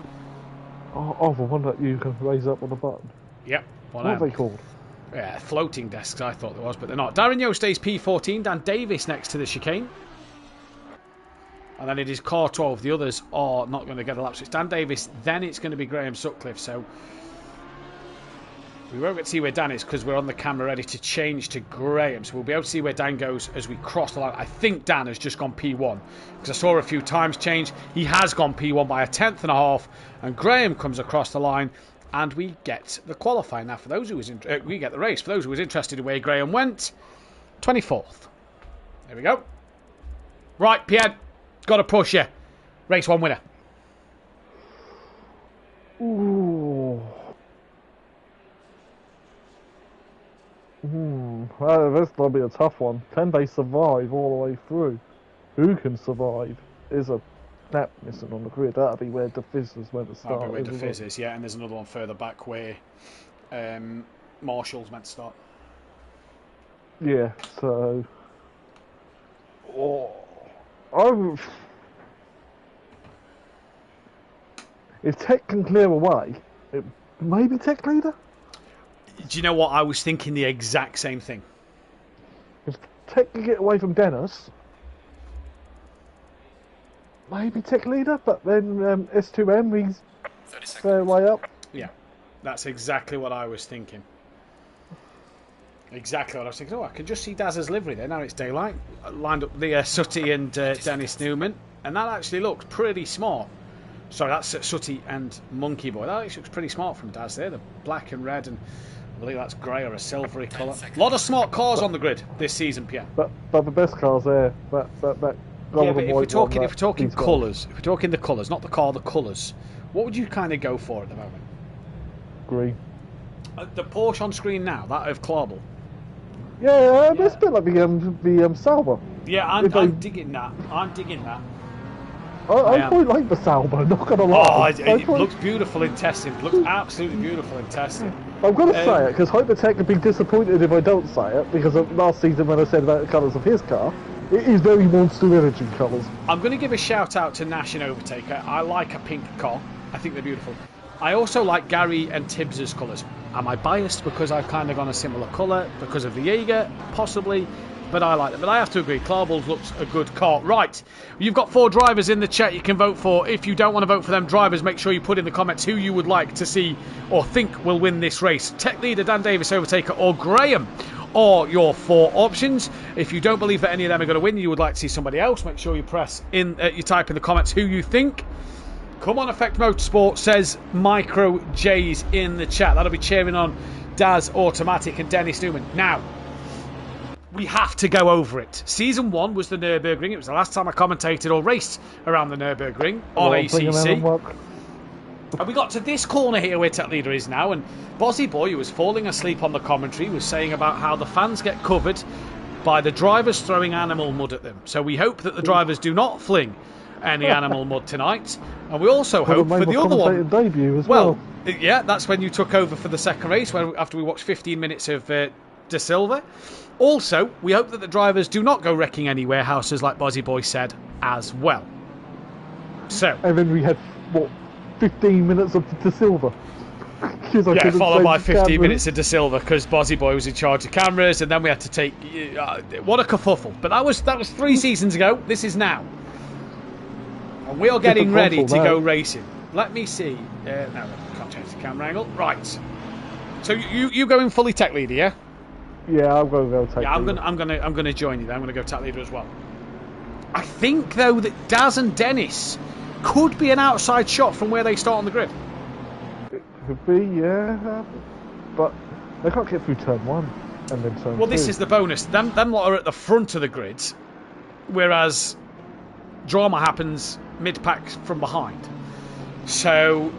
B: Oh, the one that you can raise up on the button.
A: Yep.
B: What are they called?
A: Yeah, floating desks, I thought there was, but they're not. Darren Yo stays P14. Dan Davis next to the chicane. And then it is car 12. The others are not going to get a lap. So it's Dan Davis. Then it's going to be Graham Sutcliffe. So we won't get to see where Dan is because we're on the camera ready to change to Graham. So we'll be able to see where Dan goes as we cross the line. I think Dan has just gone P1 because I saw a few times change. He has gone P1 by a tenth and a half. And Graham comes across the line. And we get the qualifying. Now, for those who was we get the race. For those who was interested in where Graham went, 24th. There we go. Right, Pierre, got to push you. Race 1 winner.
B: Ooh. Well, this will be a tough one. Can they survive all the way through? Who can survive is a snap missing on the grid. That'll be where the Fizz was meant to start.
A: That'll be where the Fizz is, yeah, and there's another one further back where Marshall's meant to start.
B: Yeah, so... If Tech can clear away, maybe Tech leader?
A: Do you know what? I was thinking the exact same thing.
B: If Tech can get away from Dennis, maybe Tech leader, but then S2M, he's fair way up.
A: Yeah, that's exactly what I was thinking. Exactly what I was thinking. Oh, I can just see Daz's livery there. Now it's daylight. Lined up the Sutty and Dennis Newman. And that actually looks pretty smart. Sorry, that's Sutty and Monkey Boy. That actually looks pretty smart from Daz there. The black and red, and I believe that's grey or a silvery colour. A lot of smart cars on the grid this season, Pierre.
B: But the best cars there, that
A: yeah, but if we're talking colours, if we're talking the colours, not the car, the colours, what would you kind of go for at the moment?
B: Green.
A: The Porsche on screen now, that of Clarbel.
B: Yeah, it's a bit like the Sauber.
A: Yeah, I'm digging that. I'm digging that.
B: I quite like the Sauber, not gonna lie.
A: It looks beautiful in testing. It looks absolutely beautiful in testing.
B: I'm gonna say it because Hypertech would be disappointed if I don't say it, because of last season when I said about the colours of his car, it is very Monster Energy colours.
A: I'm going to give a shout out to Nash and Overtaker. I like a pink car. I think they're beautiful. I also like Gary and Tibbs's colours. Am I biased because I've kind of gone a similar colour because of the Jaeger? Possibly. But I like them. But I have to agree, Clarbels looks a good car. Right, you've got 4 drivers in the chat you can vote for. If you don't want to vote for them drivers, make sure you put in the comments who you would like to see or think will win this race. Tech leader Dan Davis, Overtaker, or Graham are your 4 options. If you don't believe that any of them are going to win, you would like to see somebody else, make sure you you type in the comments who you think. Come on, Effect Motorsport, says Micro J's in the chat. That'll be cheering on Daz Automatic and Dennis Newman. Now, we have to go over it. Season 1 was the Nürburgring. It was the last time I commentated or raced around the Nürburgring on ACC. And we got to this corner here where Tech Leader is now, and Bozzy Boy, who was falling asleep on the commentary, was saying about how the fans get covered by the drivers throwing animal mud at them. So we hope that the drivers do not fling any animal mud tonight. And we also hope for the other one.
B: Debut as well.
A: Yeah, that's when you took over for the second race, after we watched 15 minutes of De Silva. Also, we hope that the drivers do not go wrecking any warehouses, like Bozzy Boy said, as well. So,
B: and then we had, 15 minutes of De Silva?
A: Yeah, followed by 15 minutes of De Silva, because Bozzy Boy was in charge of cameras, and then we had to take... what a kerfuffle. But that was 3 seasons ago. This is now. And we are getting ready to go racing. Let me see. No, can't change the camera angle. Right. So you going fully Tech leader, yeah?
B: Yeah, I'm going to go Tech leader.
A: I'm gonna join you there. I'm gonna go Tech leader as well. I think though that Daz and Dennis could be an outside shot from where they start on the grid.
B: It could be, yeah, but they can't get through turn 1 and then turn 2.
A: Well, this is the bonus. Them lot are at the front of the grid, whereas drama happens mid-pack from behind. So,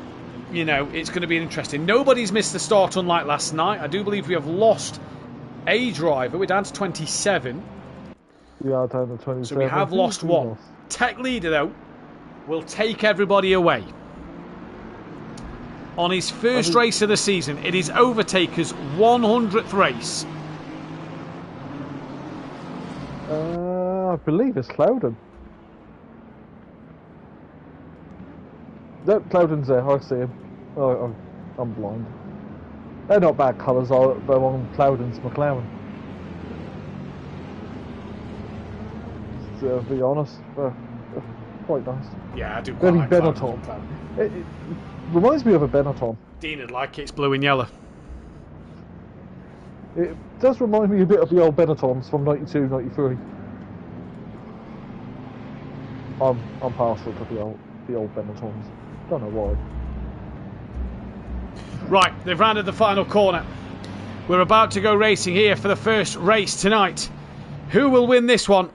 A: it's going to be interesting. Nobody's missed the start, unlike last night. I do believe we have lost a driver. We're down to 27.
B: We are down to 27.
A: So we have lost one. Tech leader, though, will take everybody away. On his first race of the season, it is Overtaker's 100th race.
B: I believe it's Clouden. No, Clouden's there. I see him. Oh, I'm blind. They're not bad colours, though, on Clouden's McLaren. To be honest, quite nice.
A: Yeah, I do quite
B: very
A: like
B: Benetton. It reminds me of a Benetton.
A: Dean would like it. It's blue and yellow.
B: It does remind me a bit of the old Benettons from 92, 93. I'm partial to the old Benettons. Don't know why.
A: Right, they've rounded the final corner. We're about to go racing here for the first race tonight. Who will win this one?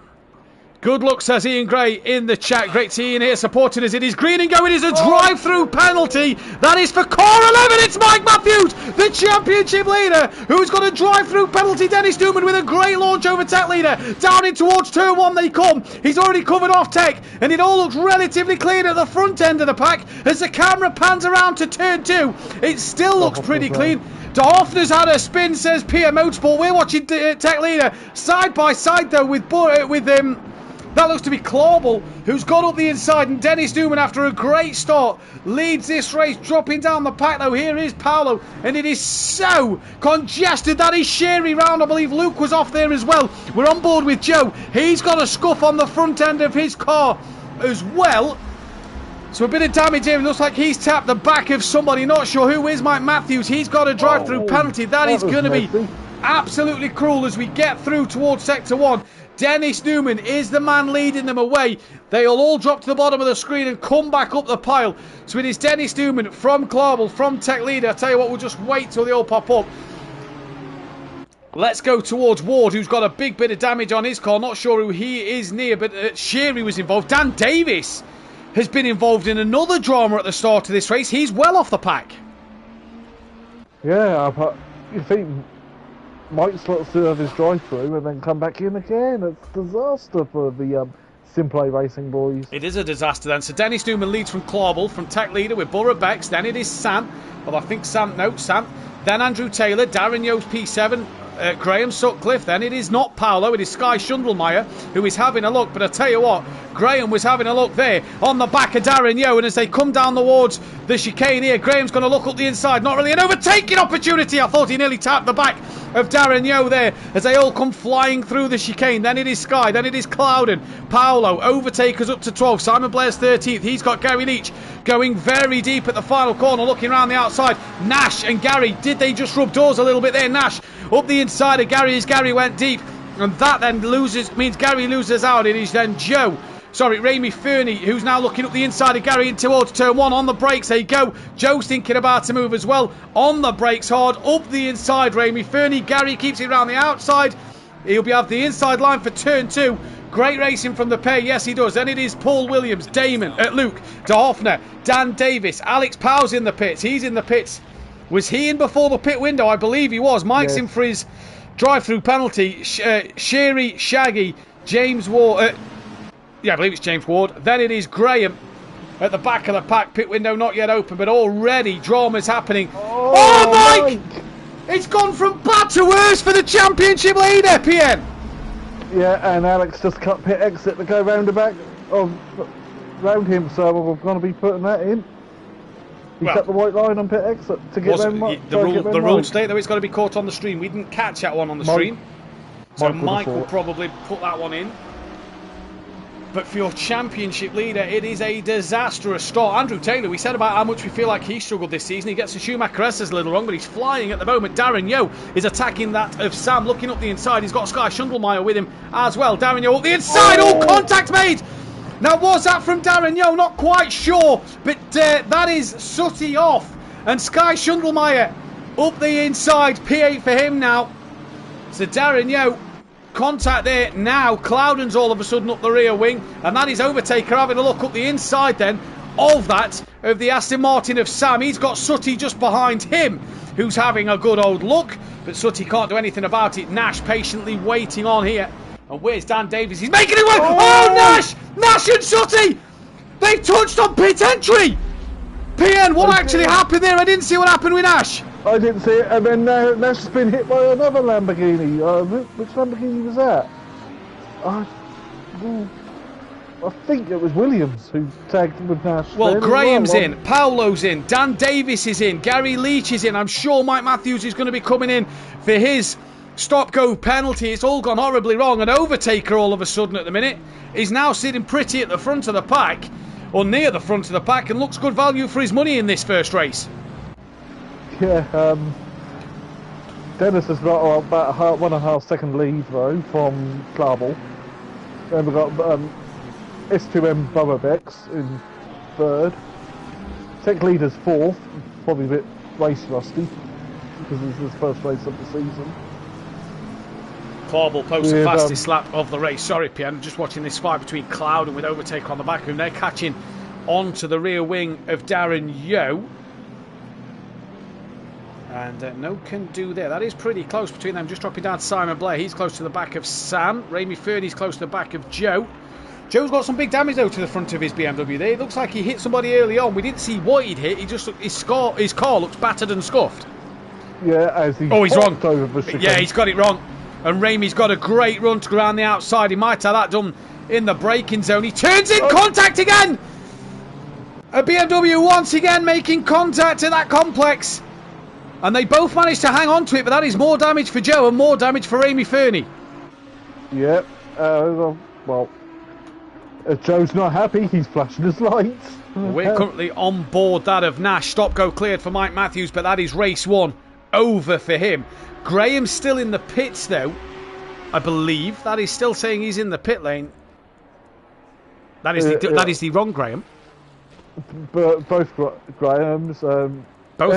A: Good luck, says Ian Gray in the chat. Great to see Ian here supporting us. It is green and going. It is a drive-through penalty. That is for core 11. It's Mike Matthews, the championship leader, who's got a drive-through penalty. Dennis Newman with a great launch over Tech Leader. Down in towards turn 1 they come. He's already covered off Tech, and it all looks relatively clean at the front end of the pack. As the camera pans around to turn 2, it still looks pretty clean. De Hoffner's had a spin, says PM Motorsport. We're watching Tech Leader side by side though with that looks to be Clawball, who's got up the inside, and Dennis Newman, after a great start, leads this race, dropping down the pack though. Here is Paolo, and it is so congested. That is Sherry round. I believe Luke was off there as well. We're on board with Joe. He's got a scuff on the front end of his car as well. So a bit of damage here. It looks like he's tapped the back of somebody. Not sure who is Mike Matthews. He's got a drive-through penalty. That is going to be absolutely cruel as we get through towards Sector 1. Dennis Newman is the man leading them away. They'll all drop to the bottom of the screen and come back up the pile. So it is Dennis Newman from Clawball, from Tech Leader. I tell you what, we'll just wait till they all pop up. Let's go towards Ward, who's got a big bit of damage on his car. Not sure who he is near, but Sherry was involved. Dan Davis has been involved in another drama at the start of this race. He's well off the pack.
B: Yeah, but you think Mike's got to have his drive-through and then come back in again. It's a disaster for the SimPlay Racing boys.
A: It is a disaster then. So Dennis Newman leads from Clawball, from Tech Leader with Borough Bex. Then it is Sam. Well, I think Sam. Then Andrew Taylor, Darren Yost P7, Graham Sutcliffe. Then it is not Paolo, it is Sky Shundlemeyer who is having a look. But I tell you what, Graham was having a look there on the back of Darren Yo. And as they come down towards the chicane here, Graham's going to look up the inside. Not really an overtaking opportunity. I thought he nearly tapped the back of Darren Yo there as they all come flying through the chicane. Then it is Sky, then it is Clouden, Paolo, overtakers up to 12, Simon Blair's 13th. He's got Gary Leach going very deep at the final corner, looking around the outside. Nash and Gary, did they just rub doors a little bit there? Nash up the inside of Gary as Gary went deep, and that then means Gary loses out. It is then Ramie Fernie, who's now looking up the inside of Gary in towards turn 1. On the brakes, there you go. Joe's thinking about to move as well. On the brakes hard, up the inside, Ramie Fernie. Gary keeps it around the outside. He'll be off the inside line for turn 2. Great racing from the pair, yes he does. Then it is Paul Williams, Luke, De Hoffner, Dan Davis, Alex Powell's in the pits. He's in the pits. Was he in before the pit window? I believe he was. Mike's in for his drive-through penalty. Sherry, Shaggy, James Ward. I believe it's James Ward. Then it is Graham at the back of the pack. Pit window not yet open, but already drama's happening. Oh Mike! It's gone from bad to worse for the championship leader, PN.
B: Yeah, and Alex just cut pit exit to go round the back round him, so we're going to be putting that in. He cut the white line on pit exit to get them.
A: The rules state though it's got to be caught on the stream. We didn't catch that one on the stream, so Mike will probably put that one in. But for your championship leader, it is a disastrous start. Andrew Taylor, we said about how much we feel like he struggled this season. He gets the Schumacher S's a little wrong, but he's flying at the moment. Darren Yo is attacking that of Sam, looking up the inside. He's got Sky Shundlemeyer with him as well. Darren Yo up the inside. Contact made. Now, was that from Darren Yo? Not quite sure, but that is Sutty off. And Sky Shundlemeyer up the inside. P8 for him now. So Darren Yo, contact there now. Clouden's all of a sudden up the rear wing, and that is Overtaker having a look up the inside then of the Aston Martin of Sam. He's got Sutty just behind him, who's having a good old look, but Sutty can't do anything about it. Nash patiently waiting on here. And where's Dan Davis? He's making it work. Nash and Sutty, they've touched on pit entry. PN, what actually happened there? I didn't see what happened with Nash.
B: I didn't see it, and then Nash has been hit by another Lamborghini. Which Lamborghini was that? I think it was Williams who tagged with Nash.
A: Well, Graham's in, Paolo's in, Dan Davis is in, Gary Leach is in. I'm sure Mike Matthews is going to be coming in for his stop-go penalty. It's all gone horribly wrong. An Overtaker all of a sudden at the minute is now sitting pretty at the front of the pack, or near the front of the pack, and looks good value for his money in this first race.
B: Yeah, Dennis has got about a 1.5 second lead though from Clawball. Then we've got S2M Boabex in third. Tech leader's fourth, probably a bit race rusty because it's his first race of the season.
A: Clauble posts the fastest lap of the race. Sorry, Pierre, I'm just watching this fight between Cloud and with Overtaker on the back of him. They're catching onto the rear wing of Darren Yeo. And no can do there. That is pretty close between them. Just dropping down to Simon Blair. He's close to the back of Sam. Raimi Fernie's close to the back of Joe. Joe's got some big damage though to the front of his BMW there. It looks like he hit somebody early on. We didn't see what he'd hit. He just his car looks battered and scuffed.
B: Yeah, as he
A: he's wrong.
B: Yeah,
A: he's got it wrong. And Raimi's got a great run to go around the outside. He might have that done in the braking zone. He turns in contact again. A BMW once again making contact at that complex. And they both managed to hang on to it, but that is more damage for Joe and more damage for Raimi Fernie.
B: Yep. Well, if Joe's not happy, he's flashing his lights.
A: We're currently on board that of Nash. Stop-go cleared for Mike Matthews, but that is race one over for him. Graham's still in the pits, though, I believe. That is still saying he's in the pit lane. That is the wrong Graham.
B: But both Grahams.
A: Both.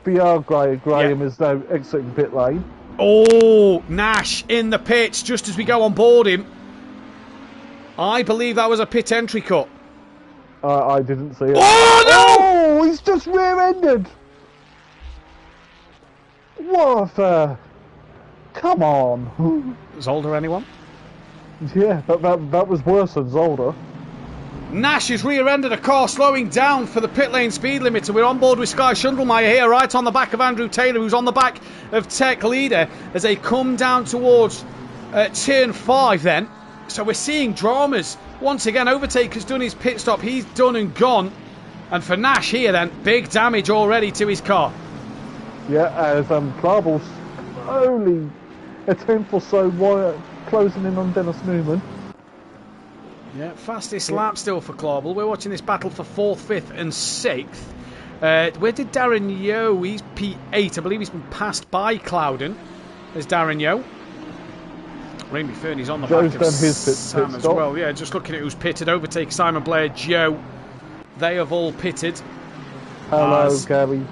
B: FBR Graham is now exiting pit lane.
A: Oh, Nash in the pits just as we go on board him. I believe that was a pit entry cut.
B: I didn't see it.
A: Oh, no!
B: Oh, he's just rear-ended. What? Come on.
A: Zolder, anyone?
B: Yeah, that was worse than Zolder.
A: Nash has rear-ended a car, slowing down for the pit lane speed limiter. We're on board with Sky Shundlemeyer here, right on the back of Andrew Taylor, who's on the back of Tech Leader as they come down towards turn 5 then. So we're seeing dramas. Once again, Overtaker's done his pit stop. He's done and gone. And for Nash here then, big damage already to his car.
B: Yeah, as Clarble's only a tenth or so wire closing in on Dennis Newman.
A: Yeah, fastest lap still for Clauble. We're watching this battle for 4th, 5th and 6th. Where did Darren Yeo? He's P8. I believe he's been passed by Clouden. There's Darren Yeo. Raimi Fernie's on the
B: Joe's
A: back of
B: done his
A: Sam
B: pit
A: as
B: stop.
A: well. Yeah, just looking at who's pitted. Overtake Simon Blair, Joe. They have all pitted.
B: Hello, Gary.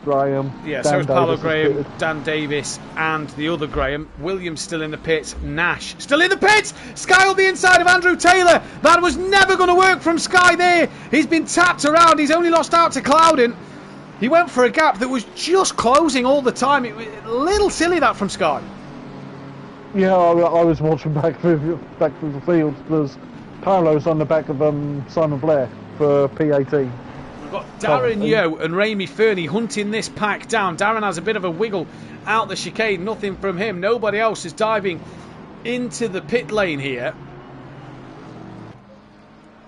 B: Graham.
A: Yeah,
B: Dan
A: so is Paolo
B: Davis
A: Graham,
B: pitted.
A: Dan Davis, and the other Graham. Williams still in the pits. Nash still in the pits. Sky on the inside of Andrew Taylor. That was never going to work from Sky there. He's been tapped around. He's only lost out to Clouden. He went for a gap that was just closing all the time. It was a little silly that from Sky.
B: Yeah, I was watching back through the field because Paolo's on the back of Simon Blair for P18.
A: We've got Darren Yeo and Raimi Fernie hunting this pack down. Darren has a bit of a wiggle out the chicane. Nothing from him. Nobody else is diving into the pit lane here.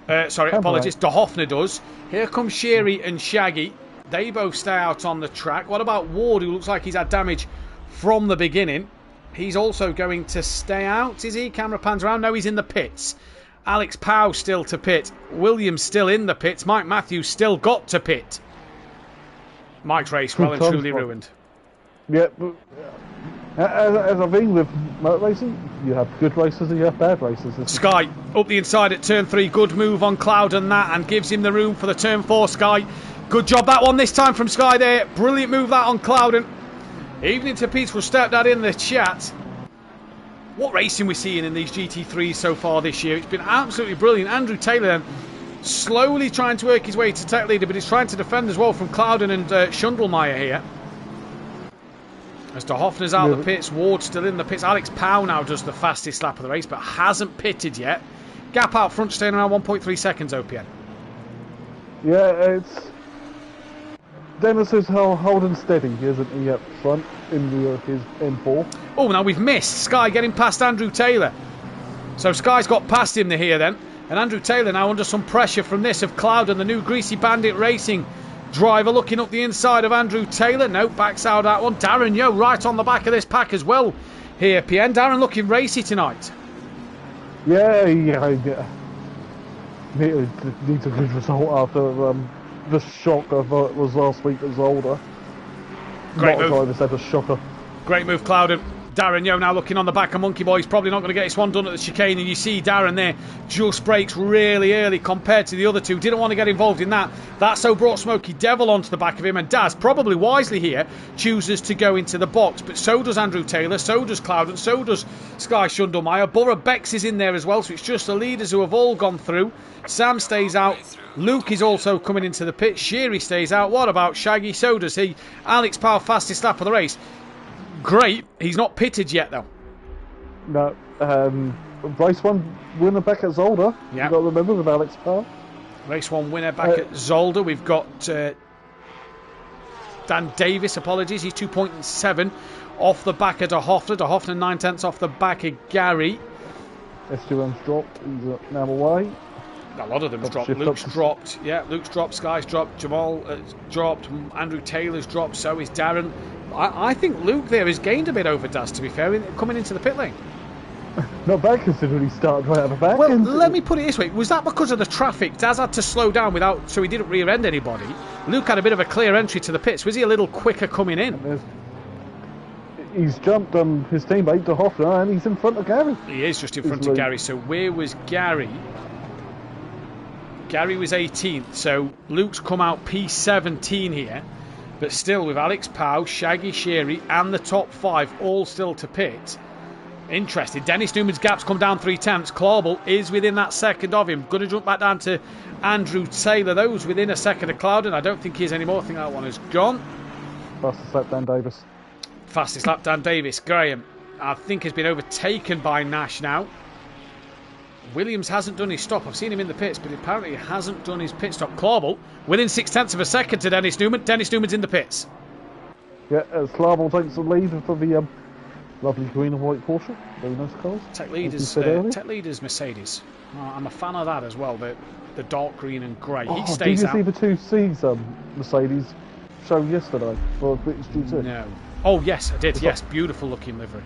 A: Apologies. De Hoffner does. Here comes Sherry and Shaggy. They both stay out on the track. What about Ward, who looks like he's had damage from the beginning? He's also going to stay out, is he? Camera pans around. No, he's in the pits. Alex Powell still to pit. Williams still in the pits. Mike Matthews still got to pit. Mike's race well and truly ruined.
B: Yeah, but as I've been with motor racing, you have good races and you have bad races.
A: Sky up the inside at turn 3. Good move on Cloud and that, and gives him the room for the turn 4. Sky, good job that one this time from Sky there. Brilliant move that on Clouden. Evening to Pete will step that in the chat. What racing we're seeing in these GT3s so far this year. It's been absolutely brilliant. Andrew Taylor then slowly trying to work his way to tech leader, but he's trying to defend as well from Clouden and Shundlemeyer here. As De Hoffner's out of the pits, Ward still in the pits. Alex Powell now does the fastest lap of the race, but hasn't pitted yet. Gap out front, staying around 1.3 seconds, OPN.
B: Yeah, it's... Dennis is holding steady, isn't he, up front in his M4?
A: Oh, now we've missed Sky getting past Andrew Taylor. So Sky's got past him here then. And Andrew Taylor now under some pressure from this of Cloud and the new Greasy Bandit Racing driver looking up the inside of Andrew Taylor. No, backs out that one. Darren Yeo right on the back of this pack as well here, PN. Darren looking racy tonight.
B: Yeah. Needs a good result after the shock of what was last week at Zolder.
A: Great move.
B: Drivers had a shocker.
A: Great move, Clouden. Darren Yo now looking on the back of Monkey Boy. He's probably not going to get this one done at the chicane, and you see Darren there just brakes really early compared to the other two. Didn't want to get involved in that. That so brought Smokey Devil onto the back of him, and Daz, probably wisely here, chooses to go into the box. But so does Andrew Taylor, so does Cloud, and so does Sky Shundlemeyer. Borough Bex is in there as well, so it's just the leaders who have all gone through. Sam stays out. Luke is also coming into the pit. Sheary stays out. What about Shaggy? So does he. Alex Powell, fastest lap of the race. Great. He's not pitted yet, though.
B: No. Race 1 winner back at Zolder.
A: Yeah.
B: You've got to remember with Alex Powell.
A: Race 1 winner back at Zolder. We've got Dan Davis, apologies. He's 2.7 off the back of De Hoffner. De Hoffner 9/10 off the back of Gary.
B: S2M's dropped. He's now away.
A: A lot of them's dropped.
B: Shift
A: Luke's
B: up.
A: dropped. Yeah, Luke's dropped. Sky's dropped. Jamal dropped. Andrew Taylor's dropped. So is Darren. I think Luke there has gained a bit over Daz, to be fair, coming into the pit lane.
B: Not bad considering he started right at the back.
A: Well, let me put it this way. Was that because of the traffic? Daz had to slow down so he didn't rear-end anybody. Luke had a bit of a clear entry to the pits. Was he a little quicker coming in?
B: He's jumped his teammate De Hoffner, and he's in front of Gary.
A: He is just in front of Gary. So where was Gary? Gary was 18th, so Luke's come out P17 here. But still, with Alex Powell, Shaggy Sheary, and the top 5 all still to pit. Interesting. Dennis Newman's gap's come down 3/10. Clawball is within that second of him. Going to jump back down to Andrew Taylor. Those within a second of Clouden. I don't think he is anymore. I think that one is gone.
B: Fastest lap, Dan Davis.
A: Fastest lap, Dan Davis. Graham, I think, has been overtaken by Nash now. Williams hasn't done his stop. I've seen him in the pits, but apparently he hasn't done his pit stop. Clawball within 0.6 of a second to Dennis Newman. Dennis Newman's in the pits.
B: Yeah, as Clawball takes the lead for the lovely green and white Porsche. Very nice cars.
A: Tech leaders Mercedes. I'm a fan of that as well. The dark green and grey. He stays out.
B: Did you see the 2Cs Mercedes show yesterday for British GT?
A: No. Oh yes, I did. Yes, beautiful looking livery.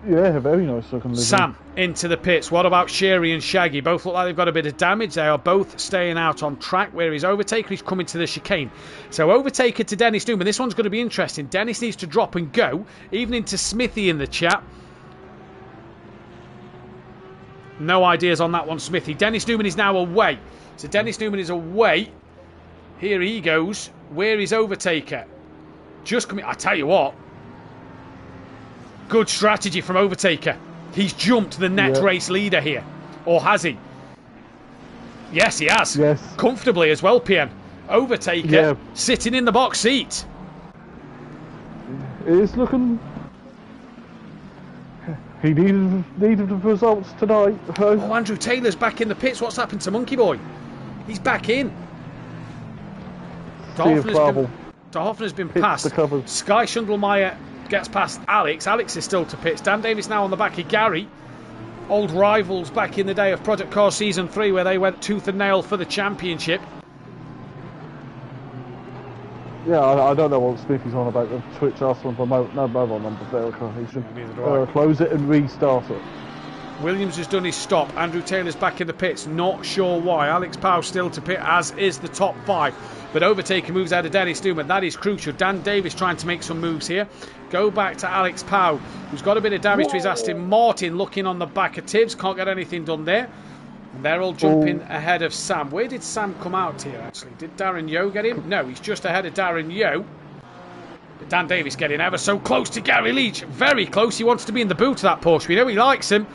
B: Yeah, very nice looking livery.
A: Sam into the pits. What about Sheary and Shaggy? Both look like they've got a bit of damage. They are both staying out on track. Where is Overtaker? He's coming to the chicane. So Overtaker to Dennis Newman. This one's going to be interesting. Dennis needs to drop and go. Evening to Smithy in the chat. No ideas on that one, Smithy. Dennis Newman is now away. So Dennis Newman is away. Here he goes. Where is Overtaker? Just coming. I tell you what. Good strategy from Overtaker. He's jumped the net race leader here. Or has he? Yes, he has.
B: Yes.
A: Comfortably as well, PM. Overtaker sitting in the box seat.
B: It is looking... He needed the results tonight.
A: Oh, Andrew Taylor's back in the pits. What's happened to Monkey Boy? He's back in. De Hoffner's been passed. Sky Shundlemeyer gets past Alex. Alex is still to pits. Dan Davis now on the back of Gary. Old rivals back in the day of Project Cars Season 3 where they went tooth and nail for the championship.
B: Yeah, I don't know what Smithy's on about. The Twitch asked for no mobile number verification. Close it and restart it.
A: Williams has done his stop. Andrew Taylor's back in the pits. Not sure why. Alex Powell still to pit, as is the top 5. But Overtaker moves out of Dennis Newman. That is crucial. Dan Davis trying to make some moves here. Go back to Alex Powell, who's got a bit of damage to his Aston Martin. Looking on the back of Tibbs. Can't get anything done there. And they're all jumping ahead of Sam. Where did Sam come out here, actually? Did Darren Yo get him? No, he's just ahead of Darren Yo. But Dan Davis getting ever so close to Gary Leach. Very close. He wants to be in the boot of that Porsche. We know he likes him.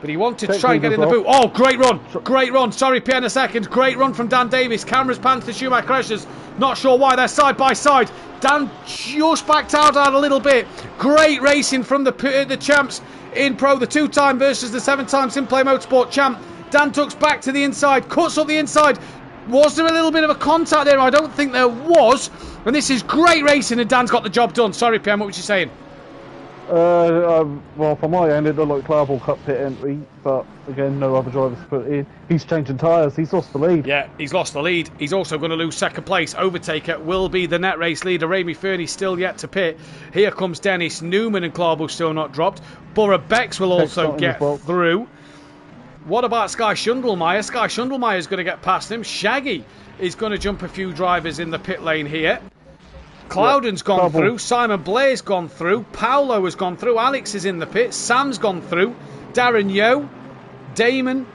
A: But he wanted to try and get in the boot. Oh, great run. Great run. Sorry, Pierre, a second. Great run from Dan Davis. Cameras pan to the Schumacher crashes. Not sure why. They're side by side. Dan just backed out a little bit. Great racing from the champs in Pro. The 2-time versus the 7-time SimPlay Motorsport champ. Dan tucks back to the inside. Cuts up the inside. Was there a little bit of a contact there? I don't think there was. And this is great racing and Dan's got the job done. Sorry, Pierre, what was you saying?
B: Well, from my end, it looked like Clawball cut pit entry, but again, no other drivers put in. He's changing tyres. He's lost the lead.
A: Yeah, he's lost the lead. He's also going to lose second place. Overtaker will be the net race leader. Ramey Fernie still yet to pit. Here comes Dennis Newman and Clawball still not dropped. Borough Bex will also get through. What about Sky Shundlemeyer? Sky Shundlemeyer is going to get past him. Shaggy is going to jump a few drivers in the pit lane here. Cloudon's gone
B: Double.
A: through. Simon Blair's gone through. Paolo has gone through. Alex is in the pit. Sam's gone through. Darren Yeo, Damon,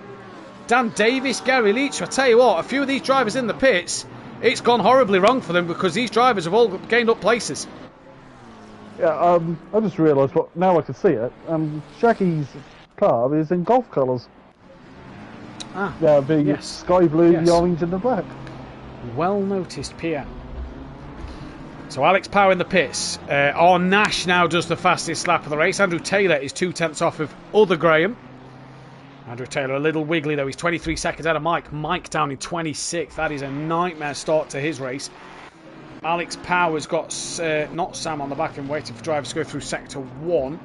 A: Dan Davis, Gary Leach. I tell you what, a few of these drivers in the pits, it's gone horribly wrong for them because these drivers have all gained up places.
B: Yeah, I just realised what now I can see it. Shaggy's car is in golf colours.
A: Ah,
B: Yeah, the
A: yes.
B: sky blue,
A: Yes.
B: the orange, and the black.
A: Well noticed, PM. So Alex Power in the pits. Our Nash now does the fastest lap of the race. Andrew Taylor is 2/10 off of other Graham. Andrew Taylor a little wiggly though. He's 23 seconds out of Mike. Mike down in 26th. That is a nightmare start to his race. Alex Power's got not Sam on the back and waiting for drivers to go through sector 1.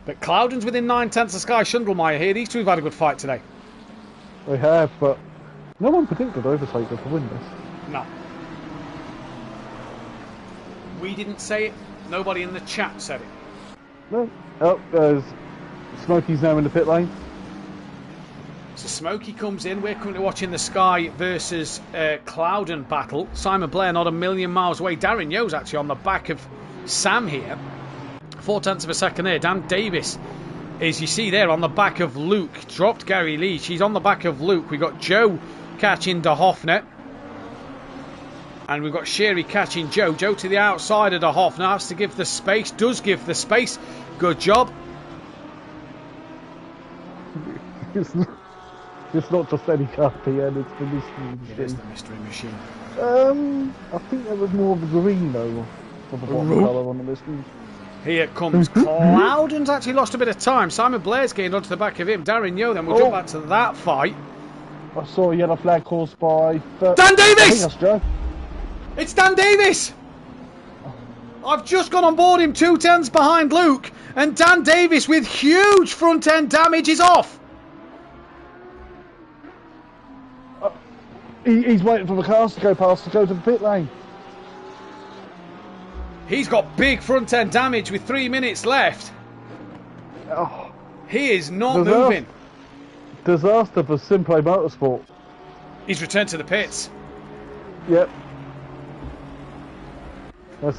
A: But Cloudon's within 9/10 of Sky Shundlemeyer here. These two have had a good fight today.
B: They have, but no one predicted Overtaker to win this.
A: No. We didn't say it. Nobody in the chat said it.
B: No. Oh, there's Smokey's now in the pit lane.
A: So Smokey comes in. We're currently watching the Sky versus Cloudon battle. Simon Blair not a million miles away. Darren Yeo's actually on the back of Sam here. 0.4 of a second there. Dan Davis is, you see there, on the back of Luke. Dropped Gary Leach. He's on the back of Luke. We've got Joe catching De Hoffner. And we've got Sherry catching Joe. Joe to the outside of De Hoffner. Has to give the space. Does give the space. Good job.
B: It's not just any car, PN, it's the mystery machine.
A: It is the mystery machine.
B: I think there was more of a green though, for the bottom colour on the mystery.
A: Here comes Cloudon's actually lost a bit of time. Simon Blair's gained onto the back of him. Darren Yeo then. We'll jump back to that fight.
B: I saw a yellow flag caused by...
A: Dan
B: I think
A: Davis!
B: that's Joe.
A: It's Dan Davis! I've just gone on board him 2/10 behind Luke, and Dan Davis with huge front end damage is off.
B: He's waiting for the cars to go past to go to the pit lane.
A: He's got big front end damage with 3 minutes left.
B: Oh,
A: He is not moving.
B: disaster for SimPlay Motorsport.
A: He's returned to the pits.
B: Yep.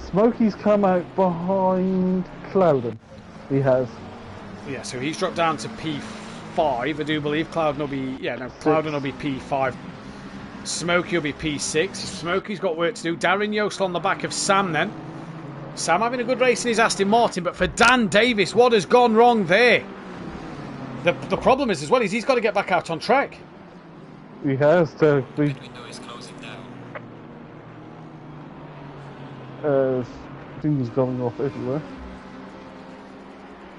B: Smokey's come out behind Cloudon. He has.
A: Yeah, so he's dropped down to P5, I do believe. Cloudon will be... Yeah, no, Cloudon will be P5. Smokey will be P6. Smokey's got work to do. Darren Yost on the back of Sam then. Sam having a good race in his Aston Martin, but for Dan Davis, what has gone wrong there? The problem is as well is he's got to get back out on track.
B: He has to be... things going off everywhere.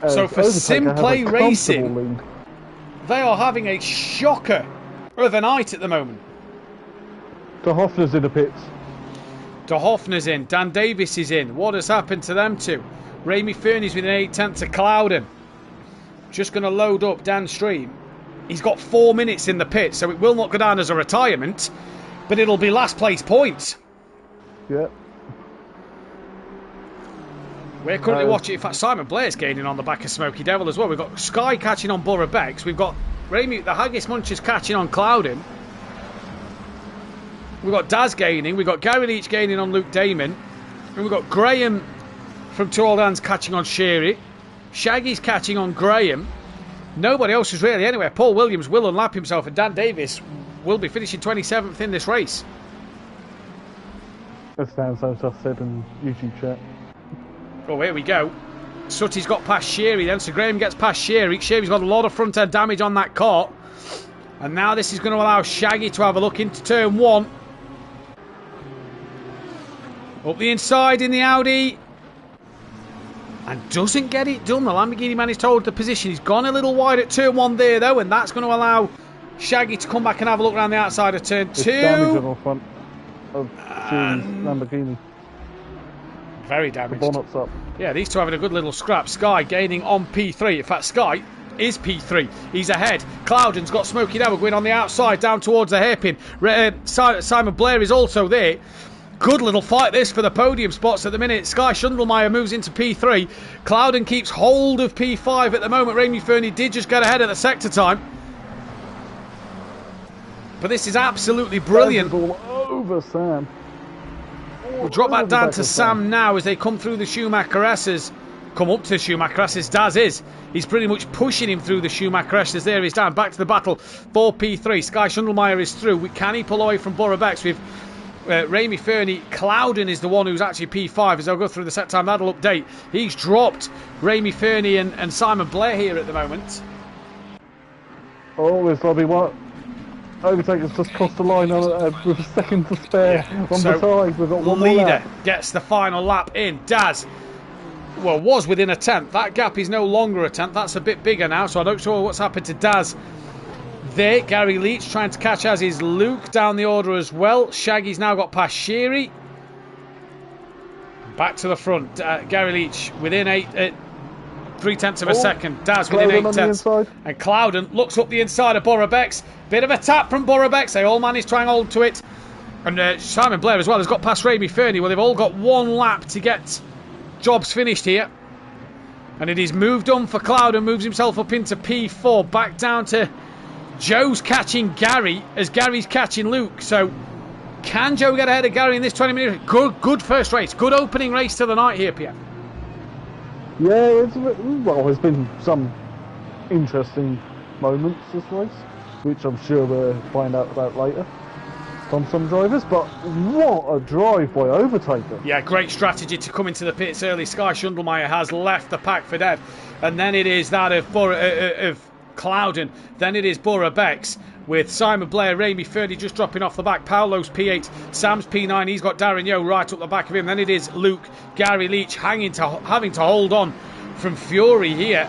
A: So for SimPlay Racing,
B: lead.
A: they are having a shocker of a night at the moment.
B: De Hoffner's in the pits.
A: De Hoffner's in, Dan Davis is in. What has happened to them two? Ramy Fernie's with an 8/10 to Cloudon. Just going to load up downstream. He's got 4 minutes in the pit, so it will not go down as a retirement, but it'll be last place points.
B: Yeah.
A: We're currently watching. In fact, Simon Blair's gaining on the back of Smoky Devil as well. We've got Sky catching on Borough Becks. We've got Ramy, the Haggis Munchers, catching on Cloudon. We've got Daz gaining. We've got Gary Leach gaining on Luke Damon. And we've got Graham from Two Old Hands catching on Sherry. Shaggy's catching on Graham. Nobody else is really anywhere. Paul Williams will unlap himself, and Dan Davis will be finishing 27th in this race.
B: That sounds as I said in YouTube chat.
A: Oh, here we go. Sutty's got past Sherry then, so Graham gets past Sherry. Sherry's got a lot of front end damage on that car. And now this is going to allow Shaggy to have a look into turn 1. Up the inside in the Audi. And doesn't get it done. The Lamborghini man is told the position. He's gone a little wide at turn 1 there, though, and that's going to allow Shaggy to come back and have a look around the outside of turn 2.
B: Damage on the front of Sherry's Lamborghini.
A: Very damaged.
B: The bonnet's up.
A: Yeah, these two having a good little scrap. Sky gaining on P3. In fact, Sky is P3. He's ahead. Cloudon's got Smoky Devil going on the outside down towards the hairpin. Simon Blair is also there. Good little fight this for the podium spots at the minute. Sky Shundlemeyer moves into P3. Cloudon keeps hold of P5 at the moment. Ramy Fernie did just get ahead at the sector time. But this is absolutely brilliant.
B: All over Sam.
A: We'll drop that down to Sam now as they come through the Schumacher S's. Come up to the Schumacher S's. Daz is. He's pretty much pushing him through the Schumacher S's. There he's down. Back to the battle for P3. Sky Schundelmeyer is through. Can he pull away from Borough Bex with Ramy Fernie? Clouden is the one who's actually P5 as they'll go through the set time. That'll update. He's dropped Ramy Fernie and Simon Blair here at the moment.
B: Oh, it's Robbie Watt. Overtaker's just crossed the line with a second to spare on the side. We've got one more lap.
A: Gets the final lap in. Daz, well, was within a tenth. That gap is no longer a tenth. That's a bit bigger now, so I don't know what's happened to Daz there. Gary Leach trying to catch, as is Luke down the order as well. Shaggy's now got past Sheary. Back to the front. Gary Leach within 3/10 of a second. Daz within 8/10. And Clouden looks up the inside of Borough Bex. Bit of a tap from Borough Bex. They all managed to try and hold to it. And Simon Blair as well has got past Ramy Fernie. Well, they've all got one lap to get jobs finished here. And it is moved on for Clouden. Moves himself up into P4. Back down to Joe's catching Gary as Gary's catching Luke. So can Joe get ahead of Gary in this 20 minutes? Good first race. Good opening race to the night here, Pierre.
B: Yeah, there's been some interesting moments this race, which I'm sure we'll find out about later from some drivers, but what a drive by Overtaker.
A: Yeah, great strategy to come into the pits early. Sky Schundelmeyer has left the pack for dead, and then it is that of Clouden, then it is Borough Bex with Simon Blair, Ramy Fernie just dropping off the back. Paolo's P8, Sam's P9, he's got Darren Yeo right up the back of him. Then it is Luke, Gary Leach having to hold on from Fury here.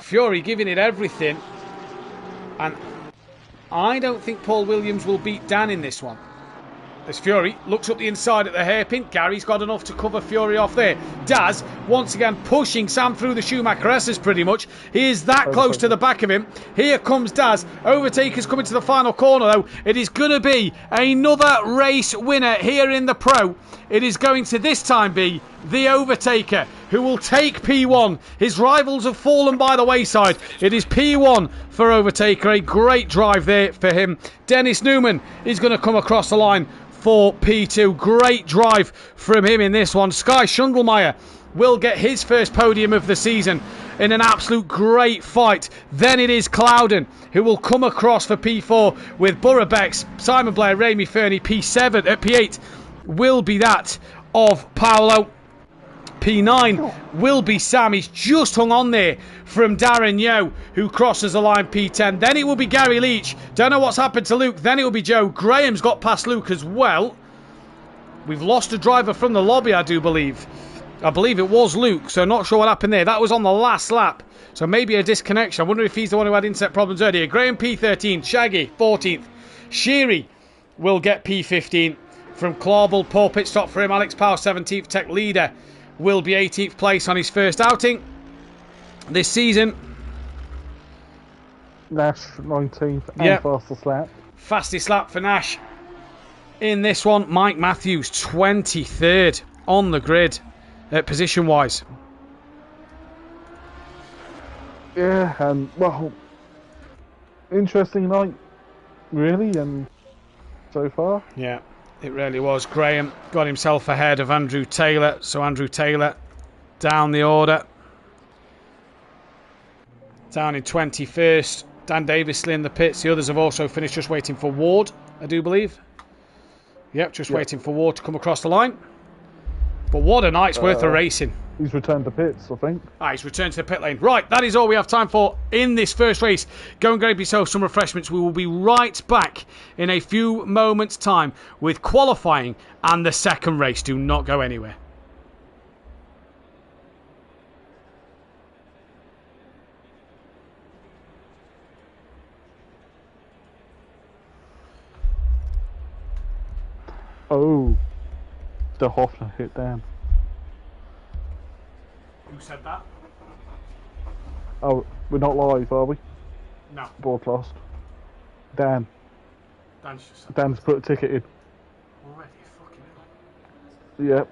A: Fury giving it everything, and I don't think Paul Williams will beat Dan in this one. As Fury looks up the inside at the hairpin, Gary's got enough to cover Fury off there. Daz once again pushing Sam through the Schumacher S's pretty much. He is that close to the back of him. Here comes Daz. Overtaker's coming to the final corner though. It is going to be another race winner here in the Pro. It is going to this time be the Overtaker, who will take P1. His rivals have fallen by the wayside. It is P1 for Overtaker. A great drive there for him. Dennis Newman is going to come across the line for P2. Great drive from him in this one. Sky Schundelmeyer will get his first podium of the season in an absolute great fight. Then it is Clouden who will come across for P4 with Borough Bex, Simon Blair, Ramy Fernie. P7 at P8 will be that of Paolo. P9 will be Sam. He's just hung on there from Darren Yeo, who crosses the line. P10. Then it will be Gary Leach. Don't know what's happened to Luke. Then it will be Joe. Graham's got past Luke as well. We've lost a driver from the lobby, I do believe. I believe it was Luke, so not sure what happened there. That was on the last lap, so maybe a disconnection. I wonder if he's the one who had inset problems earlier. Graham P13. Shaggy 14th. Sheary will get P15 from Clawball. Poor pit stop for him. Alex Power 17th. Tech leader will be 18th place on his first outing this season.
B: Nash 19th and fastest lap.
A: Fastest lap for Nash in this one. Mike Matthews 23rd on the grid position wise.
B: Yeah, and well, interesting night really, and so far.
A: Yeah, it really was. Graham got himself ahead of Andrew Taylor. So Andrew Taylor down the order. Down in 21st. Dan Davis in the pits. The others have also finished, just waiting for Ward, I do believe. Yep, just waiting for Ward to come across the line. But what a night's worth of racing.
B: He's returned to pits, I think.
A: He's returned to the pit lane. Right, that is all we have time for in this first race. Go and grab yourself some refreshments. We will be right back in a few moments' time with qualifying and the second race. Do not go anywhere.
B: Oh, the Hoffner hit Dan.
A: Who said that?
B: Oh, we're not live, are we?
A: No.
B: Broadcast. Dan.
A: Dan's
B: put a ticket in.
A: Already, fucking hell.
B: Yep.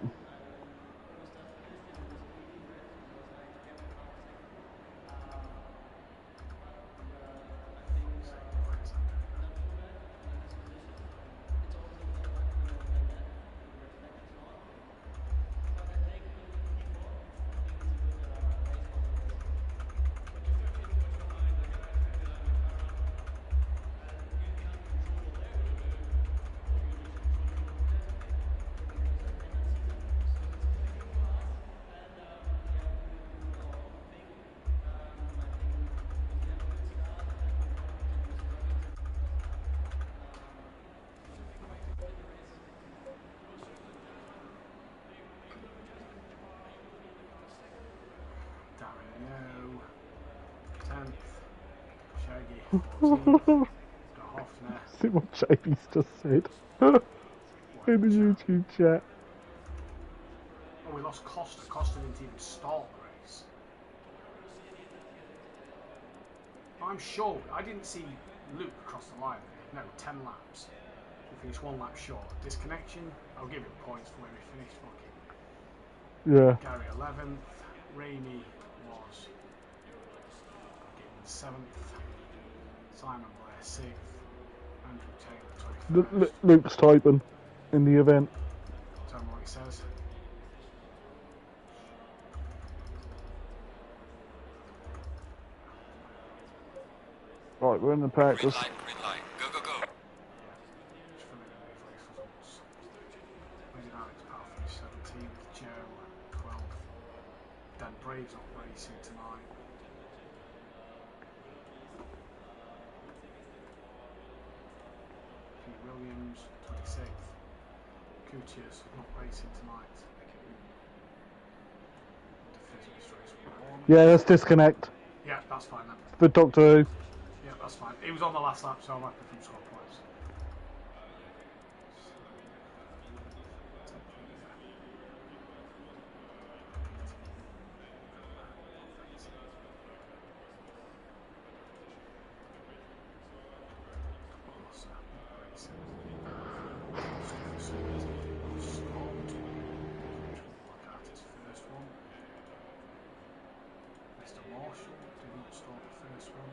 A: 10th. Shaggy 14th. Got Hoffner.
B: See what JB's just said in the YouTube chat.
A: Oh, we lost Costa. Costa didn't even start the race. I'm sure I didn't see Luke across the line. No, 10 laps. We finished 1 lap short. Disconnection. I'll give him points for where we finished. Fucking.
B: Yeah.
A: Gary 11th. Rainey was 7th. Simon Blair 6th. Andrew Taylor 21st.
B: Luke's typing in the event.
A: Tell me what he says.
B: Right, we're in the practice.
D: Green light. Go, go, go.
A: Just filling in these race results. We did Alex Parfish 17th. Joe 12th. Dan Brave's not racing tonight. Pete Williams 26th. Kutias not racing tonight.
B: Yeah, let's disconnect.
A: Yeah, that's fine then.
B: For Doctor Who.
A: Yeah, that's fine. He was on the last lap, so I'm happy for him to score points. Mr. Marshall did not start the first one.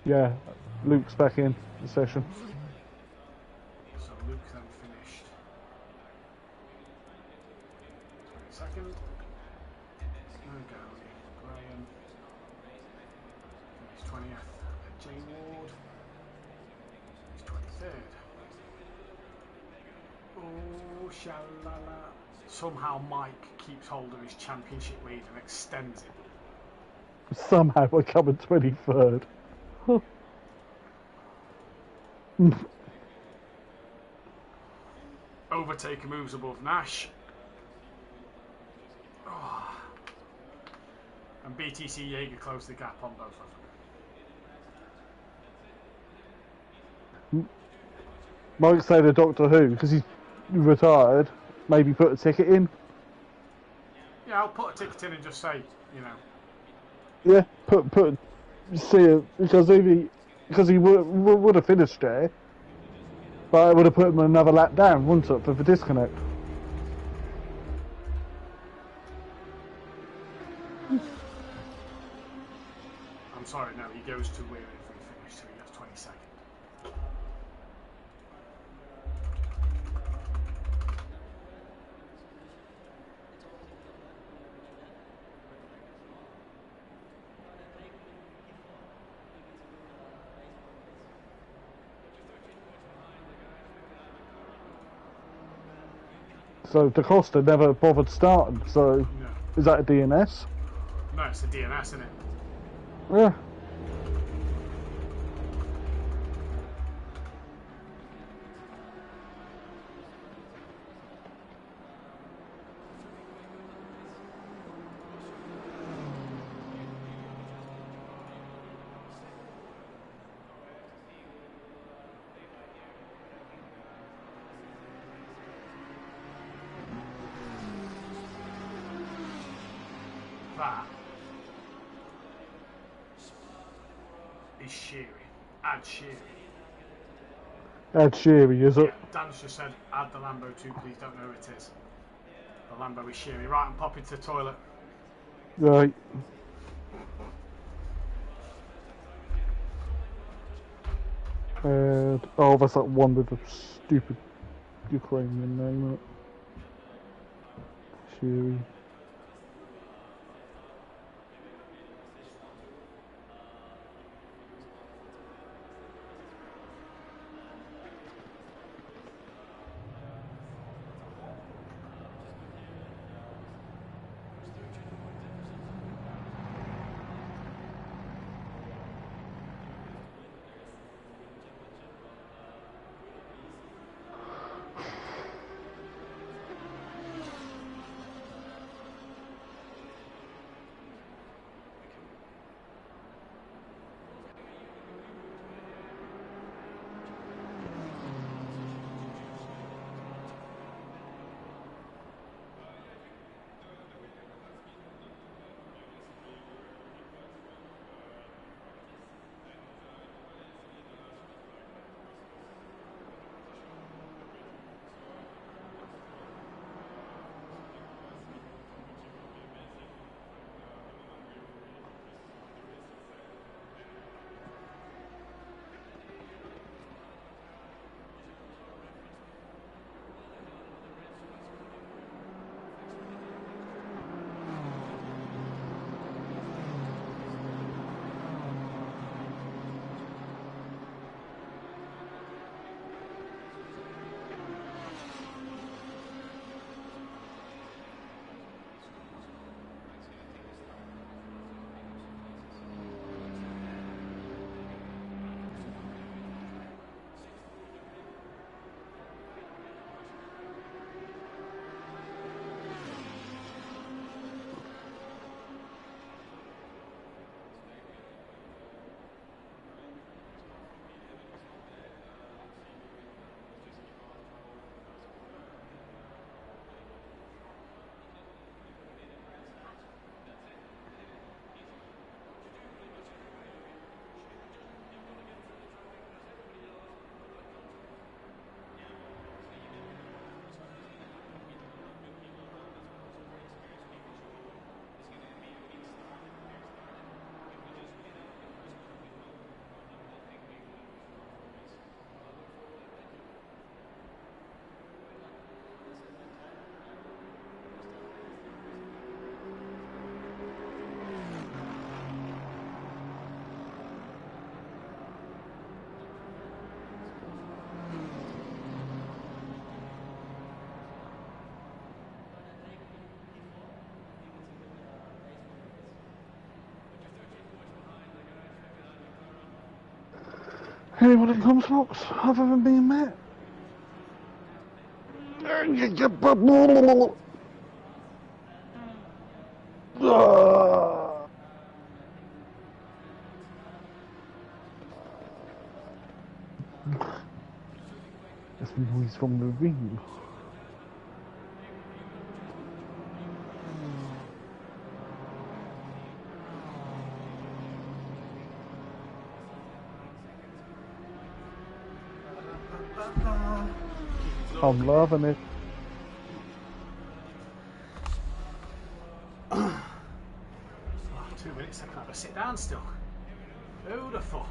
B: Yeah, Luke's back in the session.
A: So Luke then finished 22nd. Gary Graham finished 20th. Jay Ward is 23rd. Oh, shalala. Somehow Mike keeps hold of his championship lead and extends it.
B: Somehow we're coming 23rd.
A: Overtaker moves above Nash. Oh. And BTC Jaeger closed the gap on both of them.
B: Mike said to Doctor Who, because he's retired, maybe put a ticket in.
A: Yeah, I'll put a ticket in and just say, you know.
B: Yeah, see it, because he would have finished there, but it would have put him another lap down, wouldn't it, for the disconnect.
A: I'm sorry, no, he goes to where if we finish, so he gets 22nd.
B: So Da Costa never bothered starting, so
A: No.
B: is that a DNS?
A: No, it's the DNS, isn't it?
B: Yeah.
A: That is Sheary. Add Sheary.
B: Ed Sheery, is
A: Yeah,
B: it?
A: Dan's just said, add the Lambo too, please. Don't know who it is. The Lambo is Sheary. Right, I'm popping to the toilet.
B: Right. And, oh, that's that one with the stupid Ukrainian name in it. Sheery. Anyone that comes Fox, other than being Matt. That's the noise from the ring. I'm loving it.
A: Oh, 2 minutes, I can't have a sit down still. Beautiful.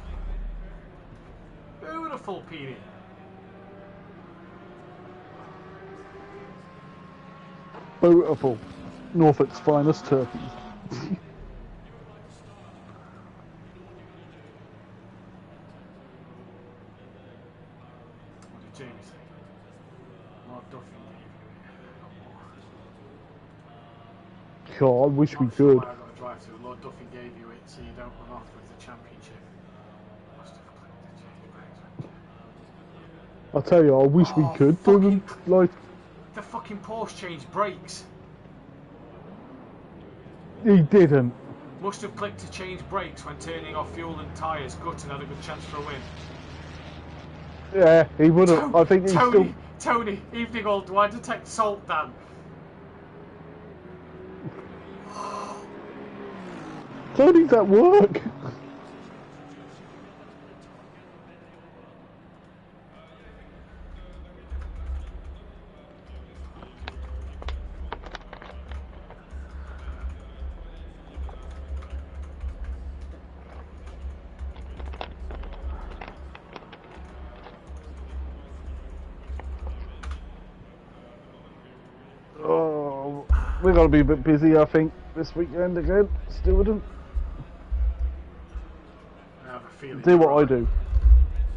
A: Beautiful, Petey.
B: Beautiful. Norfolk's finest turkey.
A: What did Jamie say? Lord Duffy gave you it.
B: God, I wish we
A: Not sure
B: could.
A: why I got to drive through. Lord Duffy gave you it so you don't run off with the championship. Must have clicked the change brakes.
B: I tell you, I wish we could do them. Like,
A: The fucking Porsche changed brakes.
B: he didn't.
A: Must have clicked to change brakes when turning off fuel and tyres. Good and had a good chance for a win.
B: Yeah, he wouldn't. I think he's still.
A: Tony, evening old. Do I detect salt, Dan?
B: Tony's at work. Oh, we're gonna be a bit busy, I think, this weekend again. Still with them.
A: I have a feeling.
B: Do what I do.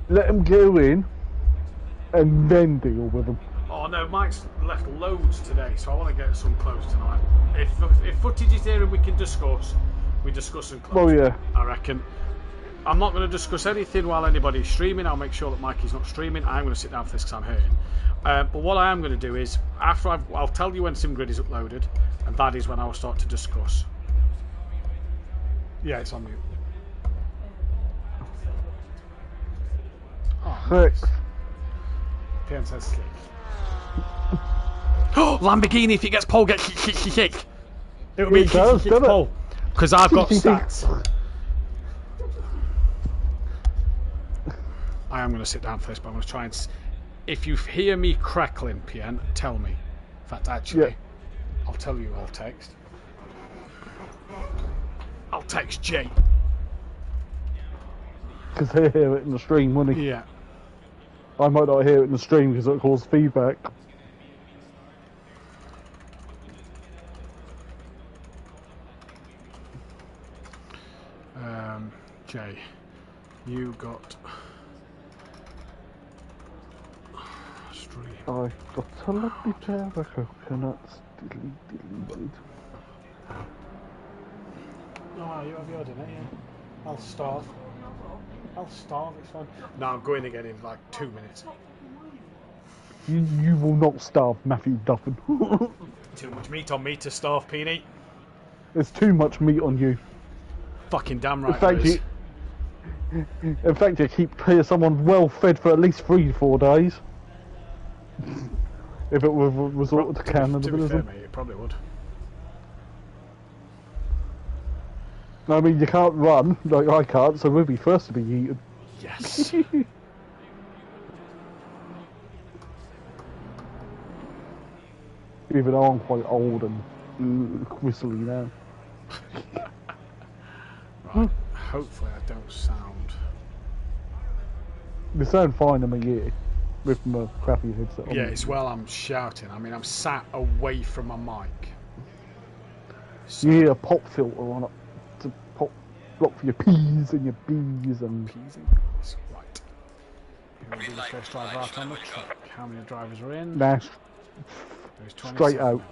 B: Let them go in, and then deal with them.
A: Oh no, Mike's left loads today, so I want to get some close tonight. If footage is there and we can discuss, we discuss and close.
B: Well, yeah.
A: I reckon. I'm not going to discuss anything while anybody's streaming. I'll make sure that Mikey's not streaming. I'm going to sit down for this because I'm hurting. But what I am going to do is, after I'll tell you when SimGrid is uploaded, and that is when I will start to discuss. Yeah, it's on mute. Oh, nice. PM says slick. Oh, Lamborghini, if he gets pole, get kick. It'll be kick pole. Because I've got stats. I am going to sit down for this, but I'm going to try and... If you hear me crackling, Pian, tell me. In fact, actually, yeah. I'll tell you I'll text. I'll text Jay.
B: Because he'll hear it in the stream, won't he?
A: Yeah.
B: I might not hear it in the stream because it'll cause feedback.
A: Jay, you got... Stream.
B: I got a lovely pair of coconuts. Diddly.
A: Oh, you have your dinner, yeah. I'll starve. It's fine. No, I'm going again in like 2 minutes.
B: You will not starve, Matthew Duffin.
A: Too much meat on me to starve, Peony.
B: There's too much meat on you.
A: Fucking damn right.
B: In fact, you keep someone well fed for at least 3 to 4 days. If it were resorted to cannibalism.
A: To be fair, mate, it probably would.
B: I mean, you can't run, like I can't, so we'll be first to be eaten.
A: Yes.
B: Even though I'm quite old and whistly now.
A: Right. Hopefully I don't sound...
B: You sound fine in my ear with my crappy headset on.
A: Yeah, it's well I'm shouting. I mean, I'm sat away from my mic. So...
B: You hear a pop filter on it to pop block for your P's and your B's and...
A: P's and B's, right. Who will be the first driver out on the track? How many drivers are in?
B: Nah, straight out.
A: Now.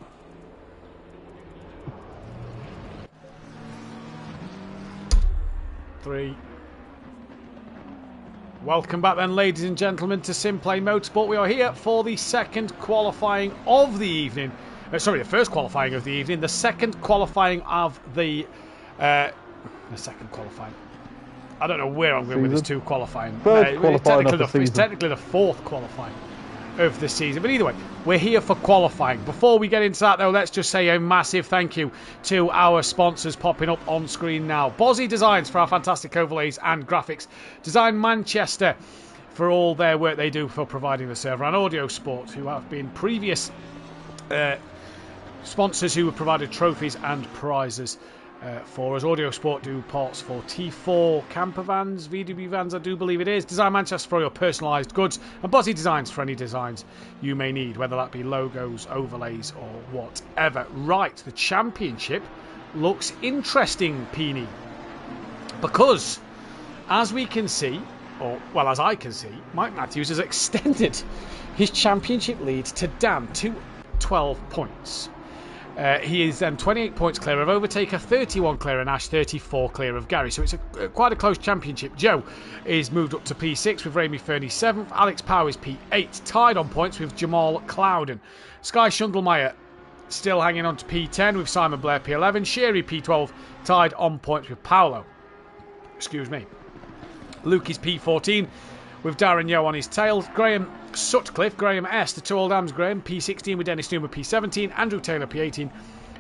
A: 3, Welcome back then, ladies and gentlemen, to SimPlay Motorsport. We are here for the second qualifying of the evening. The first qualifying of the evening. The second qualifying of the second qualifying. I don't know where I'm going with this two qualifying. It's technically the fourth qualifying of the season. But either way, we're here for qualifying. Before we get into that, though, let's just say a massive thank you to our sponsors popping up on screen now. Bozzy Designs for our fantastic overlays and graphics. Design Manchester for all their work they do for providing the server. And Audio Sport, who have been previous sponsors who have provided trophies and prizes for us. Audio Sport do parts for T4 camper vans, VW vans, I do believe it is. Design Manchester for your personalised goods, and Bozzy Designs for any designs you may need, whether that be logos, overlays, or whatever. Right, the championship looks interesting, Peony, because as we can see, as I can see, Mike Matthews has extended his championship lead to Dan to 12 points. He is then 28 points clear of Overtaker, 31 clear of Nash, 34 clear of Gary. So it's quite a close championship. Joe is moved up to P6 with Ramy Fernie 7th. Alex Power is P8, tied on points with Jamal Clouden. Sky Shundelmeyer still hanging on to P10 with Simon Blair P11. Sherry P12, tied on points with Paolo. Excuse me. Luke is P14 with Darren Yo on his tail. Graham Sutcliffe, Graham S, the two old Ams Graham, P16 with Dennis Newman, P17, Andrew Taylor, P18,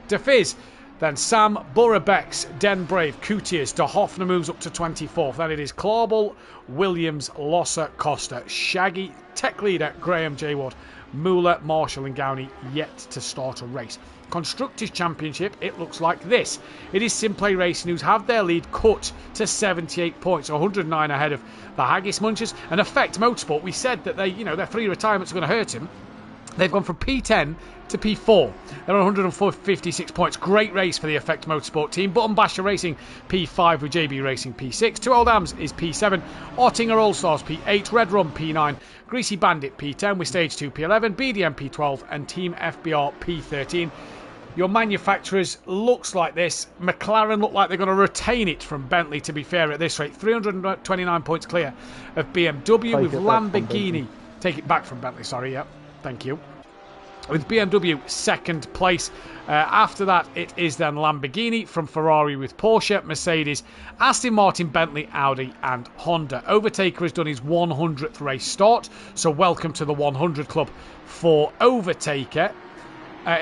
A: DeFizz, then Sam, Burrabex, Den Brave, Coutiers, De Hoffner moves up to 24th, then it is Clawball, Williams, Losser, Costa, Shaggy, Tech Leader, Graham J. Ward, Muller, Marshall and Gowney yet to start a race. Constructors' Championship, it looks like this. It is SimPlay Racing who's have their lead cut to 78 points, 109 ahead of the Haggis Munchers. And Effect Motorsport, we said that their 3 retirements are going to hurt him. They've gone from P10 to P4. They're on 156 points. Great race for the Effect Motorsport team. Button Basher Racing P5 with JB Racing P6. Two Old Ams is P7. Ottinger All Stars P8. Red Rum P9. Greasy Bandit P10 with Stage 2 P11. BDM P12 and Team FBR P13. Your manufacturers looks like this. McLaren look like they're going to retain it from Bentley, to be fair, at this rate. 329 points clear of BMW with Lamborghini. Take it back from Bentley, sorry, yep. Thank you. With BMW second place. After that, it is then Lamborghini from Ferrari with Porsche, Mercedes, Aston Martin, Bentley, Audi and Honda. Overtaker has done his 100th race start. So welcome to the 100 club for Overtaker.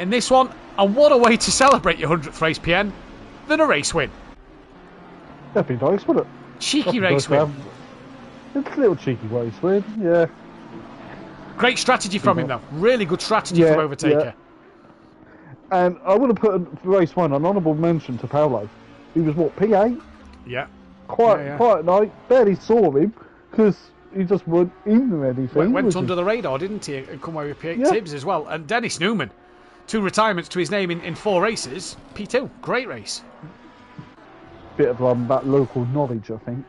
A: In this one, and what a way to celebrate your 100th race, PN, than a race win.
B: That'd be nice, wouldn't it?
A: Cheeky race win.
B: It's a little cheeky race win, yeah.
A: Great strategy from him, though. Really good strategy from Overtaker.
B: Yeah. And I would have put race 1 an honourable mention to Paolo. He was, P8?
A: Yeah.
B: Quiet night. Barely saw him, because he just wasn't in anything.
A: Went under the radar, didn't he? And come away with P8 Tibbs as well. And Dennis Newman. 2 retirements to his name in 4 races. P2, great race.
B: Bit of that local knowledge, I think.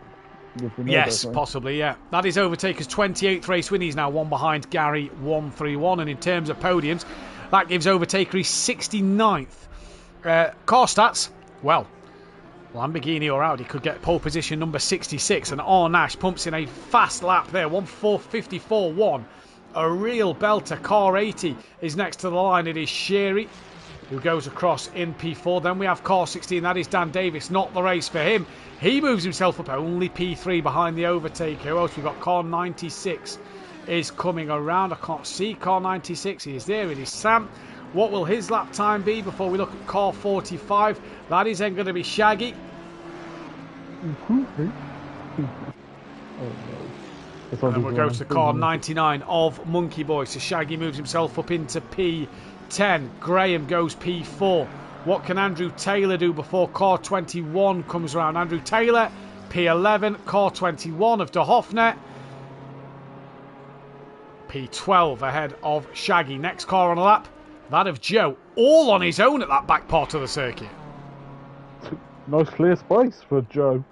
A: Yes, possibly, yeah. That is Overtaker's 28th race win. He's now one behind Gary 131. And in terms of podiums, that gives Overtaker his 69th. Car stats, well, Lamborghini or Audi could get pole position number 66. And Nash pumps in a fast lap there, 1:4:54.1. A real belter. Car 80 is next to the line. It is Sherry who goes across in P4. Then we have car 16. That is Dan Davis. Not the race for him. He moves himself up only P3 behind the Overtaker. Who else? We've got car 96 is coming around. I can't see car 96. He is there. It is Sam. What will his lap time be before we look at car 45? That is then going to be Shaggy. And then we'll go to the car 99 of Monkey Boy. So Shaggy moves himself up into P10. Graham goes P4. What can Andrew Taylor do before car 21 comes around? Andrew Taylor, P11. Car 21 of De Hoffner. P12 ahead of Shaggy. Next car on a lap, that of Joe. All on his own at that back part of the circuit.
B: Nice clear space for Joe.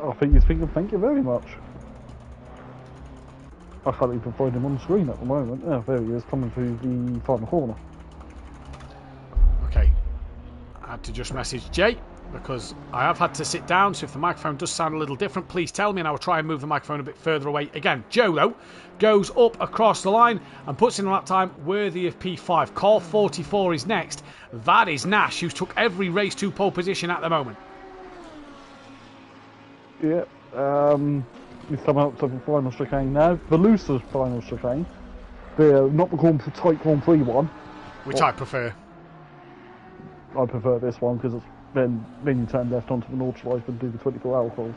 B: I think he's thinking, thank you very much. I can't even find him on the screen at the moment. Yeah, there he is, coming through the final corner.
A: Okay. I had to just message Jay. because I have had to sit down, so if the microphone does sound a little different, please tell me and I will try and move the microphone a bit further away. Again, Joe, though, goes up across the line and puts in a lap time worthy of P5. Car 44 is next. That is Nash, who's took every race to pole position at the moment.
B: Yeah, he's coming up to the final chicane now. The loser final chicane. Not the tight Grand Prix one.
A: Which I prefer.
B: I prefer this one because it's then you turn left onto the North Drive and do the 24-hour calls.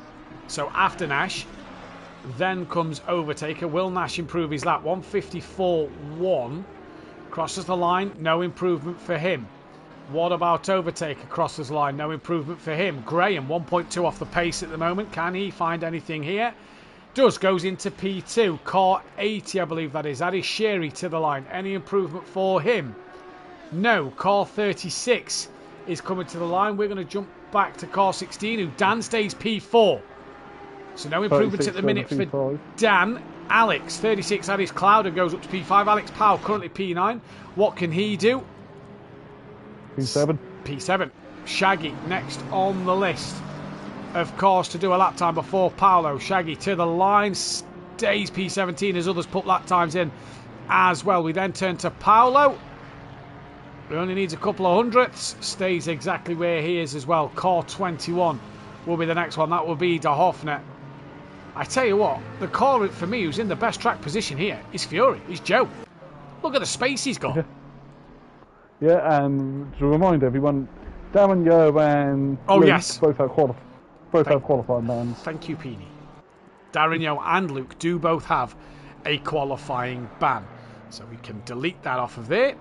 A: So after Nash, then comes Overtaker. Will Nash improve his lap? 154.1. Crosses the line, no improvement for him. What about Overtaker? Crosses the line, no improvement for him. Graham, 1.2 off the pace at the moment. Can he find anything here? Does, goes into P2. Car 80, I believe that is. That is Sherry to the line. Any improvement for him? No. Car 36 is coming to the line. We're going to jump back to car 16, who Dan stays P4. So no improvements at the minute for Dan. Alex, 36, that is Cloud, and goes up to P5. Alex Powell, currently P9. What can he do?
B: P7.
A: P7. Shaggy, next on the list. Of course, to do a lap time before Paolo. Shaggy to the line, stays P17 as others put lap times in as well. We then turn to Paolo. He only needs a couple of hundredths. Stays exactly where he is as well. Car 21 will be the next one. That will be De Hoffner. I tell you what, the car for me who's in the best track position here is Fury. Is Joe. Look at the space he's got.
B: Yeah, and to remind everyone, Darren Yo and Luke
A: yes,
B: both have qualifying bans.
A: Thank you, Peony. Darren Yo and Luke do both have a qualifying ban. So we can delete that off of there.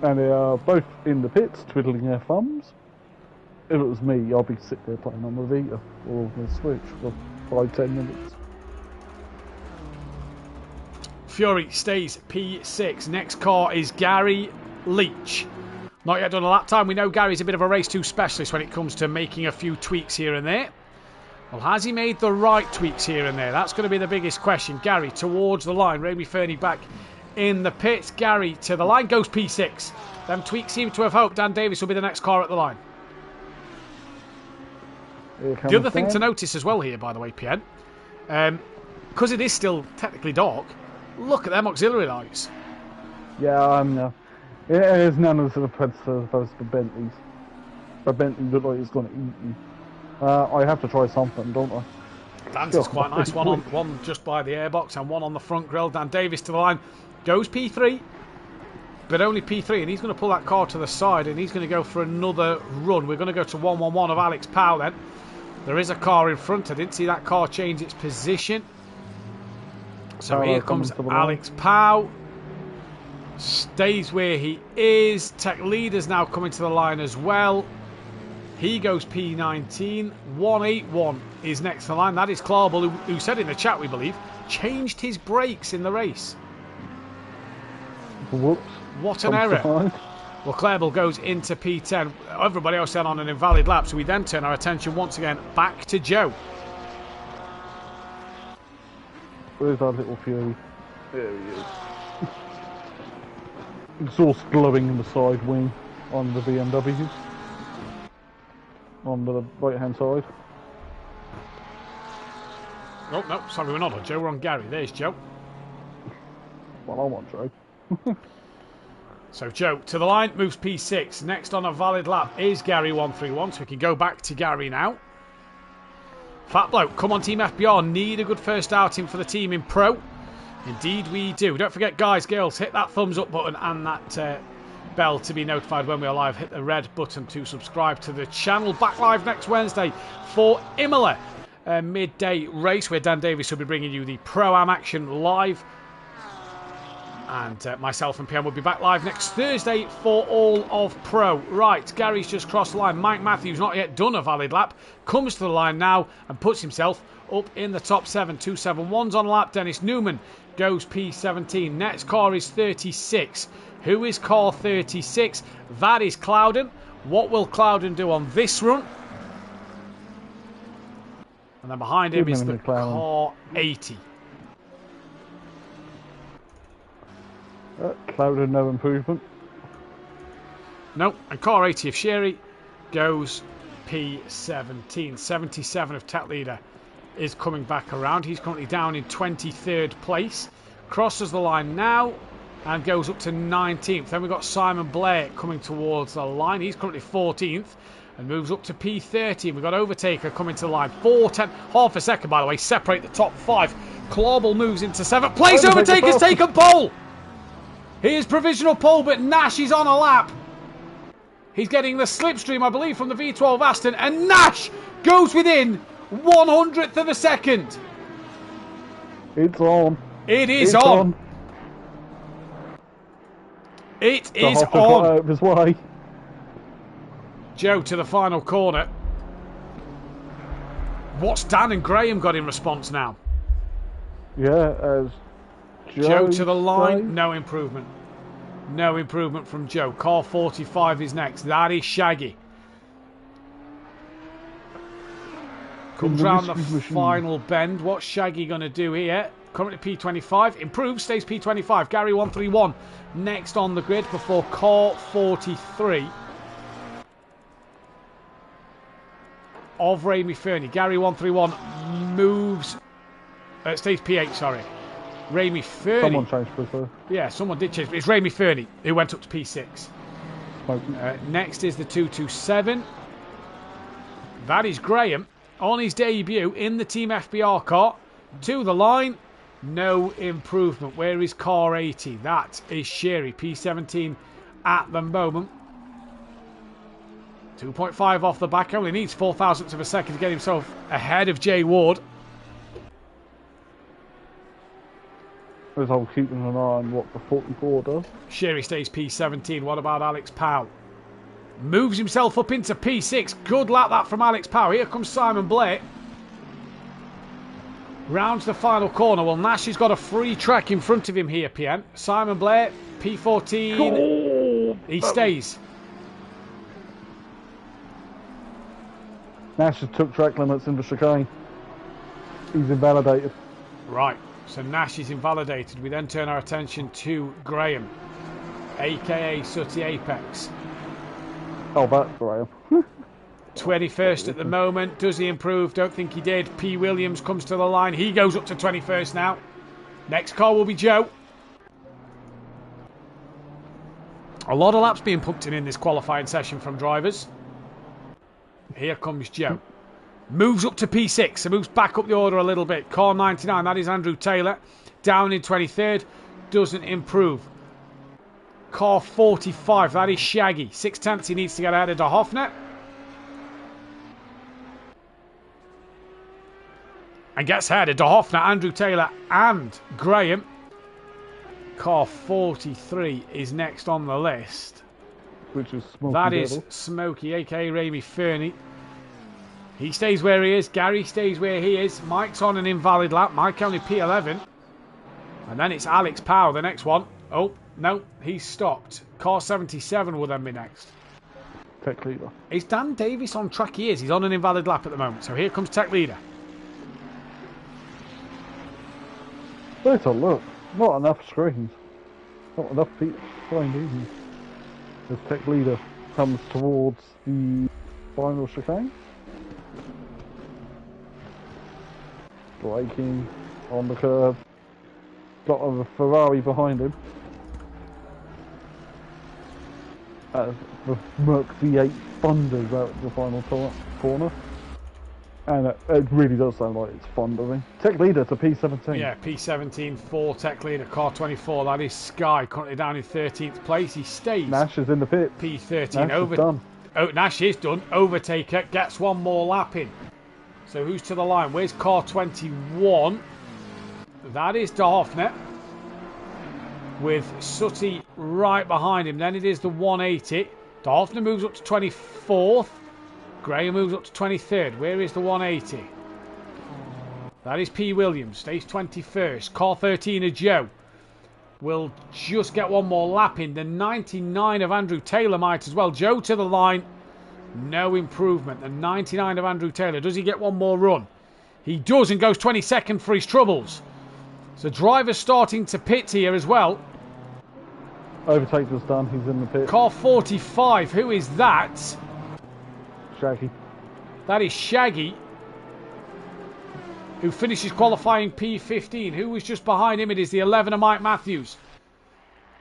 B: And they are both in the pits, twiddling their thumbs. If it was me, I'd be sitting there playing on the Vita or the Switch for 5-10 minutes.
A: Fury stays P6. Next car is Gary Leach. Not yet done a lap time. We know Gary's a bit of a race 2 specialist when it comes to making a few tweaks here and there. Well, has he made the right tweaks here and there? That's going to be the biggest question. Gary towards the line. Remy Fernie back in the pits. Gary to the line, goes P6. Them tweaks seem to have helped. Dan Davis will be the next car at the line. The other thing to notice as well here, by the way, PN, because it is still technically dark, look at them auxiliary lights.
B: Yeah, I know. It is none of the predecessors of the Bentleys. The Bentley look like it's going to eat me. I have to try something, don't I?
A: Dan's is quite nice. One just by the airbox and one on the front grille. Dan Davis to the line. Goes P3, but only P3, and he's going to pull that car to the side and he's going to go for another run. We're going to go to 111 of Alex Powell then. There is a car in front. I didn't see that car change its position. So here comes Alex Powell. Stays where he is. Tech Leader's now coming to the line as well. He goes P19. 181 is next to the line. That is Clarble, who said in the chat, we believe, changed his brakes in the race.
B: Whoops.
A: What an error. Well, Clarble goes into P10. Everybody else then on an invalid lap, so we then turn our attention once again back to Joe.
B: Where's our little Fury? There he is. Exhaust glowing in the side wing on the BMW. On the right hand side.
A: Oh, no, sorry, we're not on Joe, we're on Gary. There's Joe.
B: Well, I want Joe.
A: So Joe to the line, moves P6. Next on a valid lap is Gary 131, so we can go back to Gary now. Fat bloke, come on Team FBR, need a good first outing for the team in Pro. Indeed we do. Don't forget, guys, girls, hit that thumbs up button and that bell to be notified when we are live. Hit the red button to subscribe to the channel. Back live next Wednesday for Imola midday race, where Dan Davis will be bringing you the Pro-Am action live. And myself and PM will be back live next Thursday for all of Pro. Right, Gary's just crossed the line. Mike Matthews, not yet done a valid lap, comes to the line now and puts himself up in the top 7. 271's on lap. Dennis Newman goes P17. Next car is 36. Who is car 36? That is Clouden. What will Clouden do on this run? And then behind him is the car 80.
B: Clouden, no improvement.
A: No, and car 80 of Sherry goes P17. 77 of Tech Leader is coming back around. He's currently down in 23rd place. Crosses the line now and goes up to 19th. Then we've got Simon Blair coming towards the line. He's currently 14th and moves up to P30. We've got Overtaker coming to the line. 4:10, half a second, by the way, separate the top 5. Clawball moves into 7th place. Overtaker's taken pole. Here's provisional pole, but Nash is on a lap. He's getting the slipstream, I believe, from the V12 Aston, and Nash goes within 100th of a second.
B: It's on.
A: It is on. It is on.
B: Out of his way.
A: Joe to the final corner. What's Dan and Graham got in response now?
B: Yeah, as
A: Joe to the line. No improvement. No improvement from Joe. Car 45 is next. That is Shaggy. Comes round the final bend. What's Shaggy going to do here? Currently P25. Improves. Stays P25. Gary 131 next on the grid before car 43 of Ramey Fernie. Gary 131 moves. Stays P8, sorry. Ramey Fernie.
B: Someone changed for.
A: Yeah, someone did change. It's Ramey Fernie who went up to P6. Next is the 227. That is Graham on his debut in the Team FBR car. To the line. No improvement. Where is car 80? That is Sherry. P17 at the moment. 2.5 off the back. Only needs 4,000ths of a second to get himself ahead of Jay Ward.
B: As I'm keeping an eye on what the 44 does.
A: Sherry stays P17. What about Alex Powell? Moves himself up into P6. Good lap that from Alex Powell. Here comes Simon Blair. Rounds the final corner. Well, Nash has got a free track in front of him here, PN. Simon Blair, P14. Oh, he stays.
B: Nash has took track limits in the chicane. He's invalidated.
A: Right. So Nash is invalidated. We then turn our attention to Graham, aka Sooty Apex.
B: Oh, that's Graham.
A: 21st at the moment. Does he improve? Don't think he did. P. Williams comes to the line. He goes up to 21st now. Next car will be Joe. A lot of laps being pumped in this qualifying session from drivers. Here comes Joe. Moves up to P6. So moves back up the order a little bit. Car 99. That is Andrew Taylor. Down in 23rd. Doesn't improve. Car 45. That is Shaggy. 6/10 he needs to get ahead of De Hoffner. And gets ahead of De Hoffner, Andrew Taylor and Graham. Car 43 is next on the list.
B: Which is Smokey.
A: That is Smokey, aka Ramey Fernie. He stays where he is. Gary stays where he is. Mike's on an invalid lap. Mike only P11. And then it's Alex Powell, the next one. Oh, no, he's stopped. Car 77 will then be next.
B: Tech Leader.
A: Is Dan Davis on track? He is. He's on an invalid lap at the moment. So here comes Tech Leader.
B: Better look. Not enough screens. Not enough people flying easy. The Tech Leader comes towards the final chicane. Braking on the curve. Got a Ferrari behind him. As the Merc V8 thunders out the final corner. And it really does sound like it's thundering. Tech Leader to P17.
A: Yeah, P17 for Tech Leader, car 24. That is Sky, currently down in 13th place. He stays.
B: Nash is in the pit.
A: P13
B: Nash is done.
A: Oh, Nash is done. Overtaker gets one more lap in. So who's to the line? Where's car 21? That is De Hoffner. With Sooty right behind him. Then it is the 180. De Hoffner moves up to 24th. Graham moves up to 23rd. Where is the 180? That is P. Williams. Stays 21st. Car 13 of Joe. Will just get one more lap in. The 99 of Andrew Taylor might as well. Joe to the line. No improvement. The 99 of Andrew Taylor. Does he get one more run? He does and goes 22nd for his troubles. So drivers starting to pit here as well.
B: Overtaker's done. He's in the pit.
A: Car 45. Who is that?
B: Shaggy.
A: That is Shaggy, who finishes qualifying P15. Who was just behind him? It is the 11 of Mike Matthews.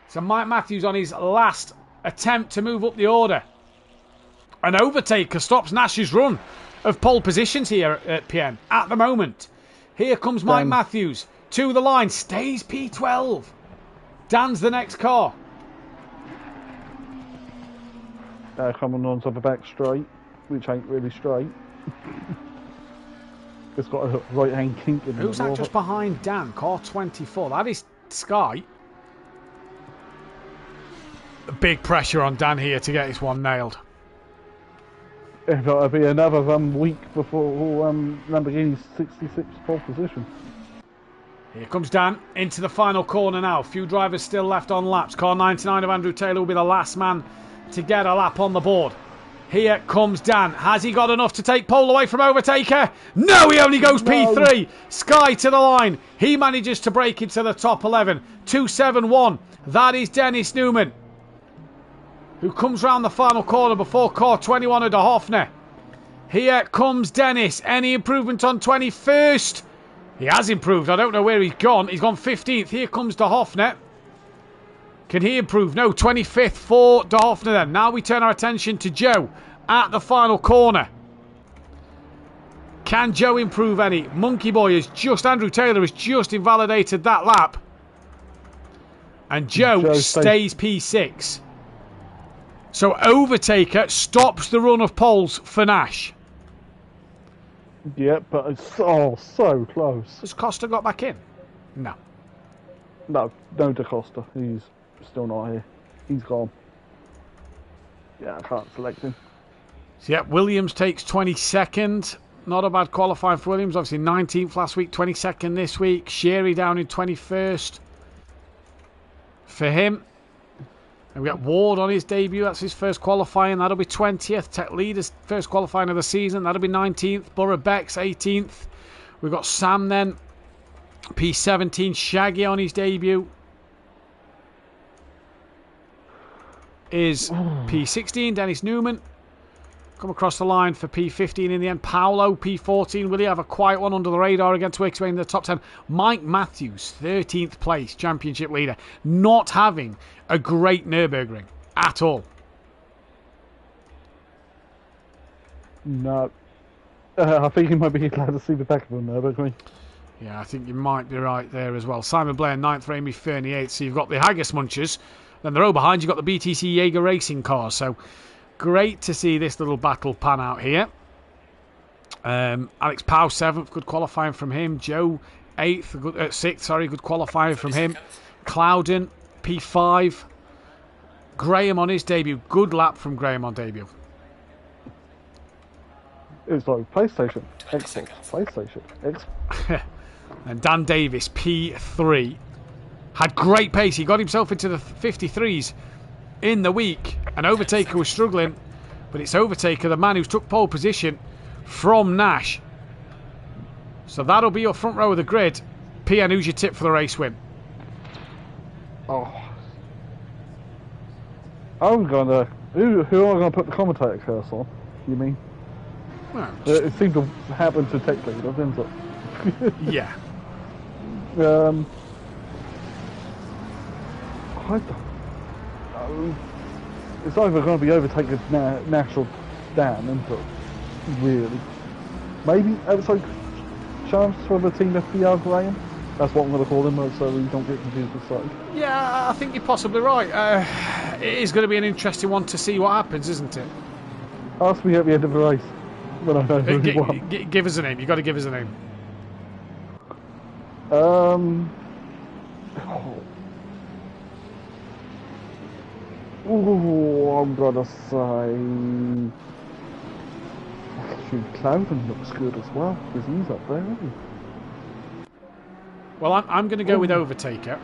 A: So Mike Matthews on his last attempt to move up the order. An overtaker stops Nash's run of pole positions here at PN at the moment. Here comes Mike Matthews to the line. Stays P12. Dan's the next car.
B: Coming onto the back straight, which ain't really straight. It's got a right hand kink in the
A: Who's that just behind Dan? Car 24. That is Sky. Big pressure on Dan here to get this one nailed.
B: It'll be another week before Lamborghini's 66th pole position.
A: Here comes Dan into the final corner now. Few drivers still left on laps. Car 99 of Andrew Taylor will be the last man to get a lap on the board. Here comes Dan. Has he got enough to take pole away from Overtaker? No, he only goes P3. Sky to the line. He manages to break into the top 11. 271. That is Dennis Newman, who comes round the final corner before car 21 of De Hoffner. Here comes Dennis. Any improvement on 21st? He has improved. I don't know where he's gone. He's gone 15th. Here comes De Hoffner. Can he improve? No, 25th for De Hoffner then. Now we turn our attention to Joe at the final corner. Can Joe improve any? Monkey Boy Andrew Taylor has just invalidated that lap. And Joe stays P6. So Overtaker stops the run of poles for Nash.
B: Yeah, but it's so close.
A: Has Costa got back in? No.
B: No Da Costa. He's still not here. He's gone. Yeah, I can't select him.
A: So yeah, Williams takes 22nd. Not a bad qualifying for Williams. Obviously 19th last week, 22nd this week. Sherry down in 21st for him. And we got Ward on his debut. That's his first qualifying. That'll be 20th. Tech Leader's first qualifying of the season. That'll be 19th. Borough Beck's 18th. We've got Sam then. P17. Shaggy on his debut is P16. Dennis Newman. Come across the line for P15 in the end. Paolo, P14. Will he have a quiet one under the radar again to make his way in the top 10? Mike Matthews, 13th place, championship leader. Not having a great Nürburgring at all.
B: No. I think he might be glad to see the back of a Nürburgring.
A: Yeah, I think you might be right there as well. Simon Blair, 9th for Amy Fernie, 8th. So you've got the Haggis Munchers. Then the row behind, you've got the BTC Jaeger Racing cars. So great to see this little battle pan out here. Alex Pow, 7th. Good qualifying from him. Joe, 8th. 6th, sorry. Good qualifying from him. Clouden, P5. Graham on his debut. Good lap from Graham on debut.
B: It's like PlayStation. PlayStation.
A: And Dan Davis, P3. Had great pace. He got himself into the 53s in the week. And Overtaker was struggling. But it's Overtaker, the man who's took pole position from Nash. So that'll be your front row of the grid. PN, who's your tip for the race win?
B: Oh. I'm gonna... Who am I gonna put the commentator curse on? You mean?
A: Well,
B: It seemed to happen to Tech Leader, didn't it?
A: yeah.
B: I don't know. It's either going to be Overtaker's Nash or Dan, isn't it? Really. Maybe outside chance for the team FBR Graham? That's what I'm going to call him, so we don't get confused with side.
A: Yeah, I think you're possibly right. It is going to be an interesting one to see what happens, isn't it?
B: Ask me at the end of the race. When I know who he won.
A: Give us a name. You've got to give us a name.
B: I'm gonna say... Actually, Clouden looks good as well, because he's up there, isn't he?
A: Well, I'm going to go with Overtaker.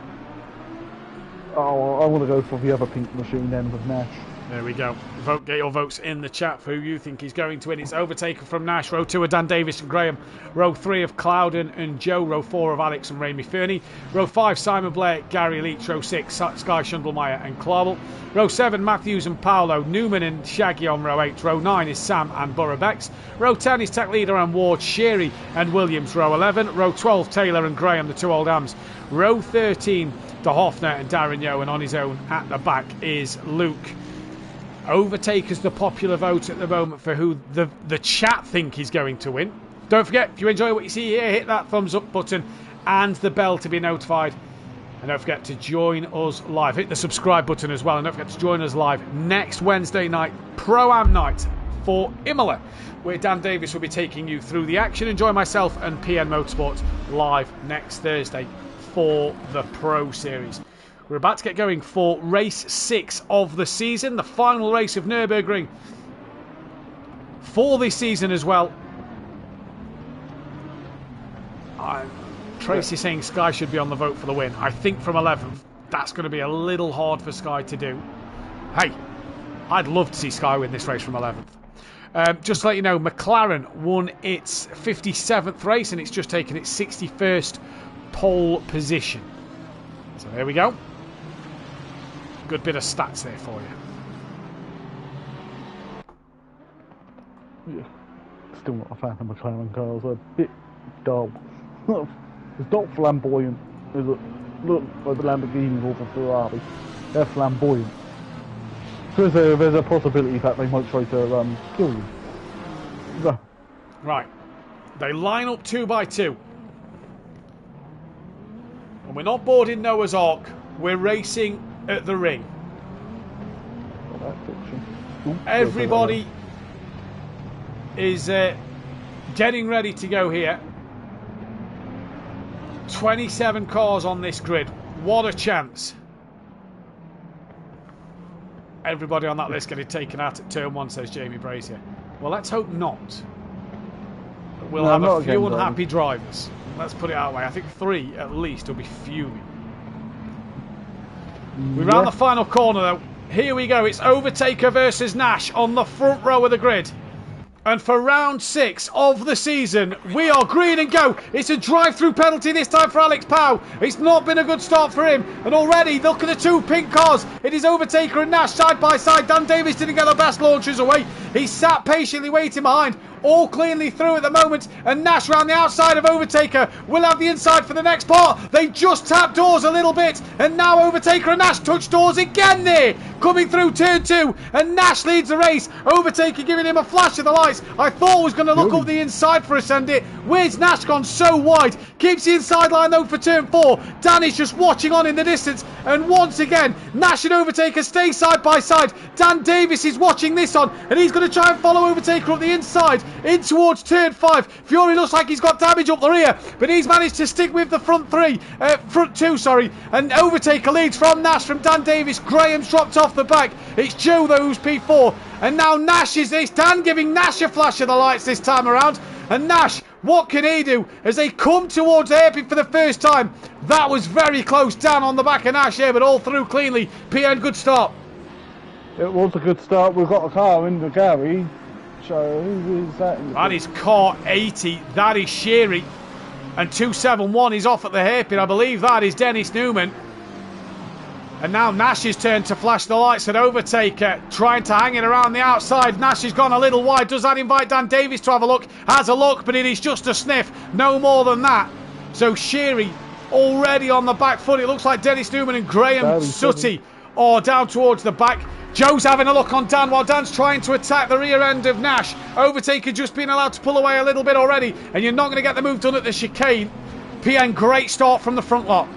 B: Oh, I want to go for the other pink machine then with Nash.
A: There we go. Vote, get your votes in the chat for who you think is going to win. It's Overtaker from Nash. Row 2 of Dan Davis and Graham. Row 3 of Clouden and Joe. Row 4 of Alex and Raimi Fernie. Row 5, Simon Blair, Gary Leach. Row 6, Sky Shundlemeyer and Clavel. Row 7, Matthews and Paolo. Newman and Shaggy on row 8. Row 9 is Sam and Burrabex. Row 10 is Tech Leader and Ward, Sherry and Williams. Row 11. Row 12, Taylor and Graham, the 2 old hams. Row 13, De Hoffner and Darren Yo. And on his own at the back is Luke. Overtaker's the popular vote at the moment for who the chat think is going to win. Don't forget, if you enjoy what you see here, hit that thumbs up button and the bell to be notified. And don't forget to join us live. Hit the subscribe button as well. And don't forget to join us live next Wednesday night, Pro-Am night for Imola, where Dan Davis will be taking you through the action. Enjoy myself and PN Motorsport live next Thursday for the Pro Series. We're about to get going for race 6 of the season, the final race of Nürburgring for this season as well. Tracy's saying Sky should be on the vote for the win. I think from 11th, that's going to be a little hard for Sky to do. Hey, I'd love to see Sky win this race from 11th. Just to let you know, McLaren won its 57th race and it's just taken its 61st pole position. So there we go. Good bit of stats there for
B: you. Yeah. Still not a fan of McLaren cars. A bit dull. It's not flamboyant. It look like the Lamborghini or the Ferrari. They're flamboyant. So there's a possibility that they might try to kill you.
A: Right. They line up 2 by 2. And we're not boarding Noah's Ark. We're racing at the ring. Everybody is getting ready to go here. 27 cars on this grid. What a chance. Everybody on that list getting taken out at turn 1, says Jamie Brazier. Well, let's hope not. But we'll have a few unhappy drivers. Let's put it that way. I think 3 at least will be fuming. We're around the final corner though. Here we go. It's Overtaker versus Nash on the front row of the grid. And for round 6 of the season, we are green and go. It's a drive-through penalty this time for Alex Powell. It's not been a good start for him. And already, look at the 2 pink cars. It is Overtaker and Nash side by side. Dan Davis didn't get the best launchers away. He sat patiently waiting behind. All cleanly through at the moment. And Nash round the outside of Overtaker will have the inside for the next part. They just tapped doors a little bit. And now Overtaker and Nash touch doors again there. Coming through turn 2. And Nash leads the race. Overtaker giving him a flash of the lights. I thought was going to look up the inside for a send it. Where's Nash gone so wide? Keeps the inside line though for turn 4. Danny's just watching on in the distance. And once again, Nash and Overtaker stay side by side. Dan Davis is watching this on. And he's going to try and follow Overtaker up the inside. In towards turn 5. Fury looks like he's got damage up the rear. But he's managed to stick with the front 2, sorry. And Overtaker leads from Nash, from Dan Davis. Graham's dropped off the back. It's Joe though who's P4. And now Nash is this. Dan giving Nash a flash of the lights this time around. And Nash, what can he do as they come towards hairpin for the first time? That was very close. Dan on the back of Nash here, but all through cleanly. PN, good start.
B: It was a good start. We've got a car in the garage. So who is that?
A: That is car 80. That is Sherry. And 271 is off at the hairpin. I believe that is Dennis Newman. And now Nash's turn to flash the lights at Overtaker, trying to hang it around the outside. Nash has gone a little wide. Does that invite Dan Davis to have a look? Has a look, but it is just a sniff. No more than that. So Sherry already on the back foot. It looks like Dennis Newman and Graham Sutty are down towards the back. Joe's having a look on Dan while Dan's trying to attack the rear end of Nash. Overtaker just being allowed to pull away a little bit already, and you're not going to get the move done at the chicane. PN, great start from the front lot.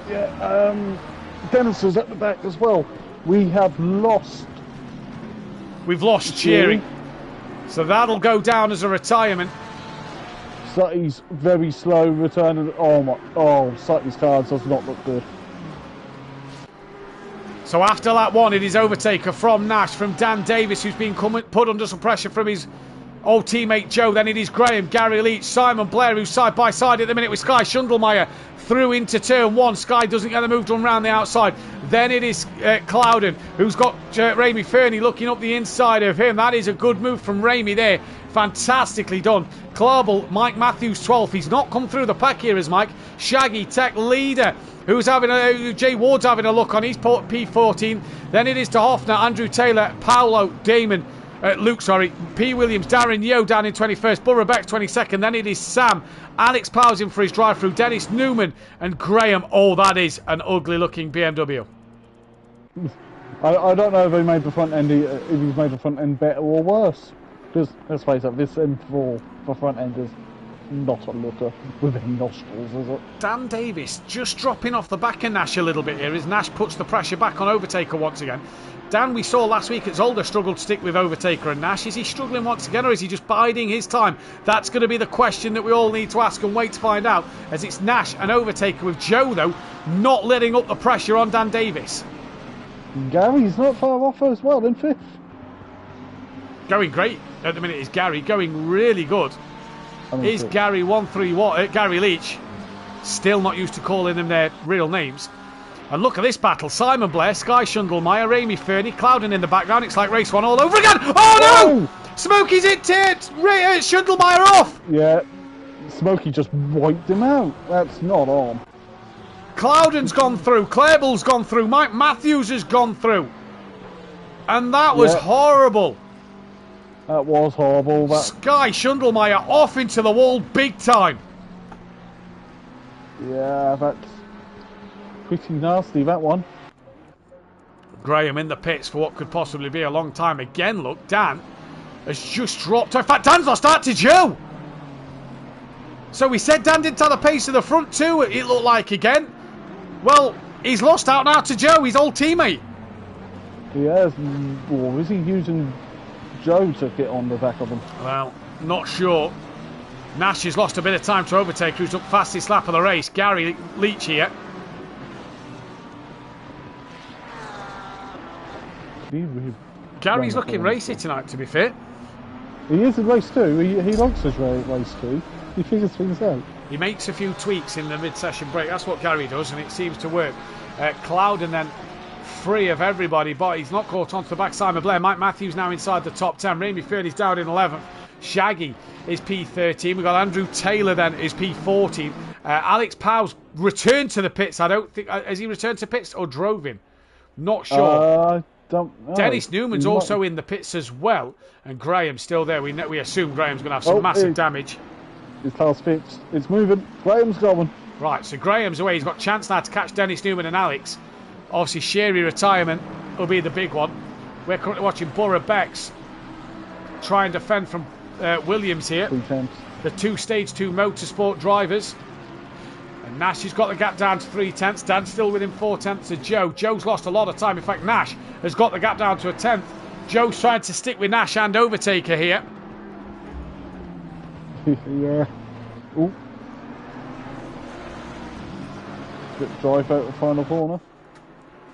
B: Yeah, Dennis was at the back as well. We've lost
A: Cheery. So that'll go down as a retirement.
B: Sutty's very slow returning. Sutty's car does not look good.
A: So after lap 1, it is Overtaker from Nash, from Dan Davis, who's been put under some pressure from his old teammate Joe. Then it is Graham, Gary Leach, Simon Blair, who's side by side at the minute with Sky Schundelmeyer through into turn 1. Sky doesn't get the move done round the outside. Then it is Clouden, who's got Ramey Fernie looking up the inside of him. That is a good move from Ramey there. Fantastically done. Clarbel, Mike Matthews 12th. He's not come through the pack here as Mike. Shaggy, Tech Leader, who's having Jay Ward's having a look on. He's P14. Then it is to Hoffner, Andrew Taylor, Paolo, Damon, P. Williams, Darren Yo down in 21st, Burra Beck 22nd. Then it is Sam, Alex Powers in for his drive through, Dennis Newman and Graham. Oh, that is an ugly looking BMW.
B: I don't know if he made the front end, if he's made the front end better or worse. Because let's face it, this M4 for front end is not a looker with any nostrils, is it?
A: Dan Davis just dropping off the back of Nash a little bit here as Nash puts the pressure back on Overtaker once again. Dan, we saw last week at Zolder struggled to stick with Overtaker and Nash. Is he struggling once again, or is he just biding his time? That's going to be the question that we all need to ask and wait to find out, as it's Nash and Overtaker, with Joe, though, not letting up the pressure on Dan Davis.
B: Gary's not far off as well in 5th.
A: Going great at the minute is Gary, going really good. Is Gary 131, Gary Leach, still not used to calling them their real names. And look at this battle. Simon Blair, Sky Schundelmeyer, Ramey Fernie, Clouden in the background. It's like race 1 all over again. Oh no! Smokey's hit Schundelmeyer off.
B: Yeah, Smokey just wiped him out. That's not on.
A: Clouden's gone through, Clarebell's gone through, Mike Matthews has gone through. And that was horrible.
B: That was horrible.
A: Sky Schundelmeyer off into the wall big time.
B: Yeah, that's pretty nasty, that one.
A: Graham in the pits for what could possibly be a long time again. Look, Dan has just dropped. In fact, Dan's lost out to Joe. So we said Dan didn't have the pace of the front too, it looked like again. Well, he's lost out now to Joe, his old teammate.
B: Yes, or is he using Joe to get on the back of him?
A: Well, not sure. Nash has lost a bit of time to Overtaker, who's up fastest lap of the race. Gary Leach here. Gary's looking racy tonight, to be fair.
B: He is in race 2. He likes his race 2. He figures things out.
A: He makes a few tweaks in the mid-session break. That's what Gary does, and it seems to work. Clouden then free of everybody, but he's not caught onto the back. Simon Blair, Mike Matthews now inside the top 10. Ramey Fernie's down in 11th. Shaggy is P13. We've got Andrew Taylor then is P14. Alex Powell's returned to the pits. I don't think... has he returned to pits or drove in? Not sure.
B: Don't know.
A: Dennis Newman's also in the pits as well. And Graham's still there. We assume Graham's going to have some massive damage.
B: His car's fixed. It's moving. Graham's going.
A: Right, so Graham's away. He's got a chance now to catch Dennis Newman and Alex. Obviously, Sherry retirement will be the big one. We're currently watching Burra Becks try and defend from Williams here. The two Stage 2 Motorsport drivers. And Nash has got the gap down to 3/10. Dan's still within 4/10 of Joe. Joe's lost a lot of time. In fact, Nash has got the gap down to a 10th. Joe's trying to stick with Nash and Overtaker here.
B: Yeah. Ooh. Good drive out the final corner.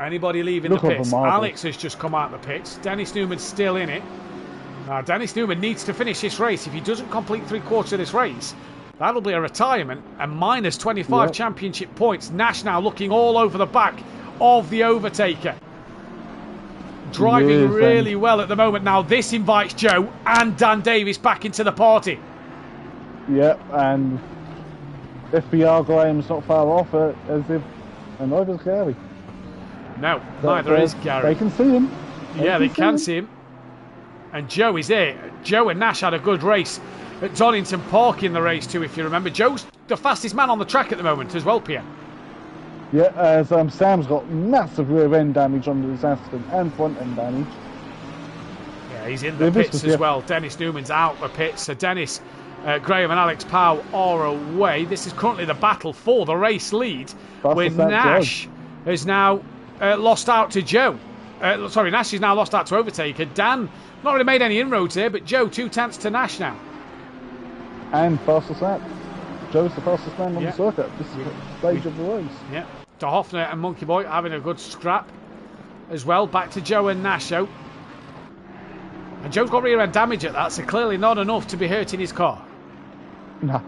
A: Anybody leaving the pits? Alex has just come out of the pits. Dennis Newman's still in it. Now, Dennis Newman needs to finish this race. If he doesn't complete 3/4 of this race, that'll be a retirement and minus 25 championship points. Nash now looking all over the back of the Overtaker. Driving really well at the moment. Now, this invites Joe and Dan Davis back into the party.
B: Yep, and FBR Graham's not far off as if, and neither's Gary.
A: No, neither is Gary.
B: They can see him.
A: They can see him. And Joe is there. Joe and Nash had a good race at Donington Park in the race too, if you remember. Joe's the fastest man on the track at the moment as well, Pierre.
B: Yeah, as Sam's got massive rear end damage on his Aston and front end damage.
A: Yeah, he's in the pits as well. Dennis Newman's out the pits. So Dennis, Graham and Alex Powell are away. This is currently the battle for the race lead, where Nash has now lost out to Joe. Nash is now lost out to Overtaker. Dan not really made any inroads there, but Joe 2/10 to Nash now.
B: And fastest lap. Joe's the fastest man on the circuit. This is the stage of the race.
A: Yeah. De Hoffner and Monkey Boy having a good scrap as well. Back to Joe and Nash out. And Joe's got rear end damage at that, so clearly not enough to be hurting his car.
B: Nah.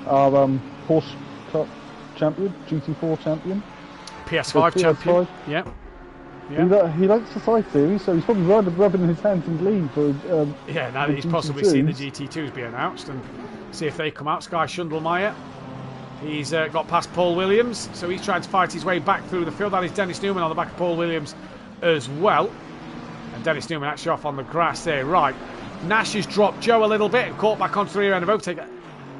B: Our Porsche Cup champion, GT4 champion.
A: PS5 champion. Yep.
B: He likes the side series, so he's probably rubbing his hands in glee for.
A: Yeah, now that he's possibly seen the GT2s be announced and see if they come out. Sky Schundelmeyer, he's got past Paul Williams, so he's trying to fight his way back through the field. That is Dennis Newman on the back of Paul Williams as well. And Dennis Newman actually off on the grass there. Right, Nash has dropped Joe a little bit and caught back onto the rear end of overtaker.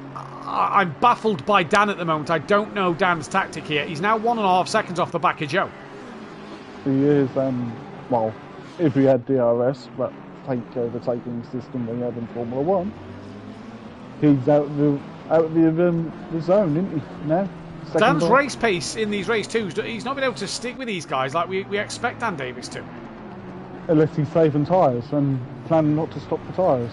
A: I'm baffled by Dan at the moment. I don't know Dan's tactic here. He's now 1.5 seconds off the back of Joe.
B: He is, well, if we had DRS, that fake overtaking system they had in Formula 1, he's out of the zone, isn't he, now?
A: Dan's race pace in these race twos, he's not been able to stick with these guys like we expect Dan Davis to.
B: Unless he's saving tyres and planning not to stop the tyres.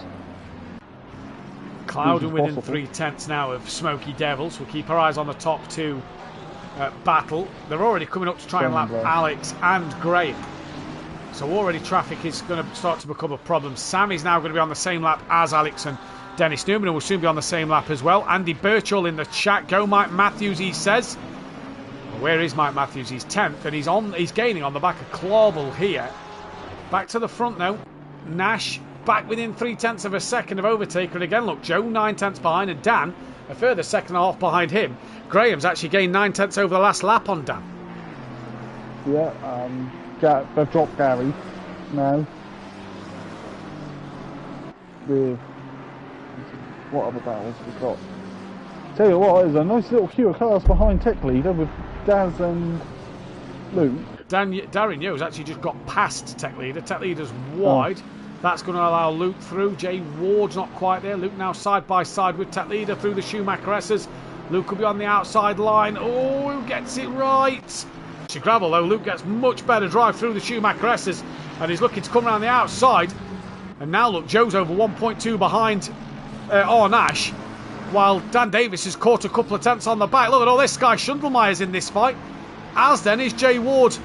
A: Clouden within 3/10 now of Smoky Devils. We'll keep our eyes on the top two battle. They're already coming up to try and lap Alex and Graham. So already traffic is going to start to become a problem. Sam is now going to be on the same lap as Alex and Dennis Newman, and will soon be on the same lap as well. Andy Birchall in the chat. Go Mike Matthews, he says. Well, where is Mike Matthews? He's 10th, and he's gaining on the back of Clawball here. Back to the front now. Nash back within 0.3 of a second of overtaker. And again, look, Joe 9/10 behind, and Dan a further 1.5 behind him. Graham's actually gained 9/10 over the last lap on Dan.
B: Yeah, they've dropped Gary now. With what other battles we've got? Tell you what, there's a nice little queue of cars behind Tech Leader with Daz and Luke.
A: Darren Yo's actually just got past Tech Leader. Tech Leader's wide. That's going to allow Luke through. Jay Ward's not quite there. Luke now side by side with Tech Leader through the Schumacher S's. Luke will be on the outside line. Oh, who gets it right? To gravel though, Luke gets much better drive through the Schumacher S's, and he's looking to come around the outside. And now look, Joe's over 1.2 behind Nash, while Dan Davis has caught a couple of tenths on the back. Look at all this. Sky Schundelmeyer's in this fight, as then is Jay Ward.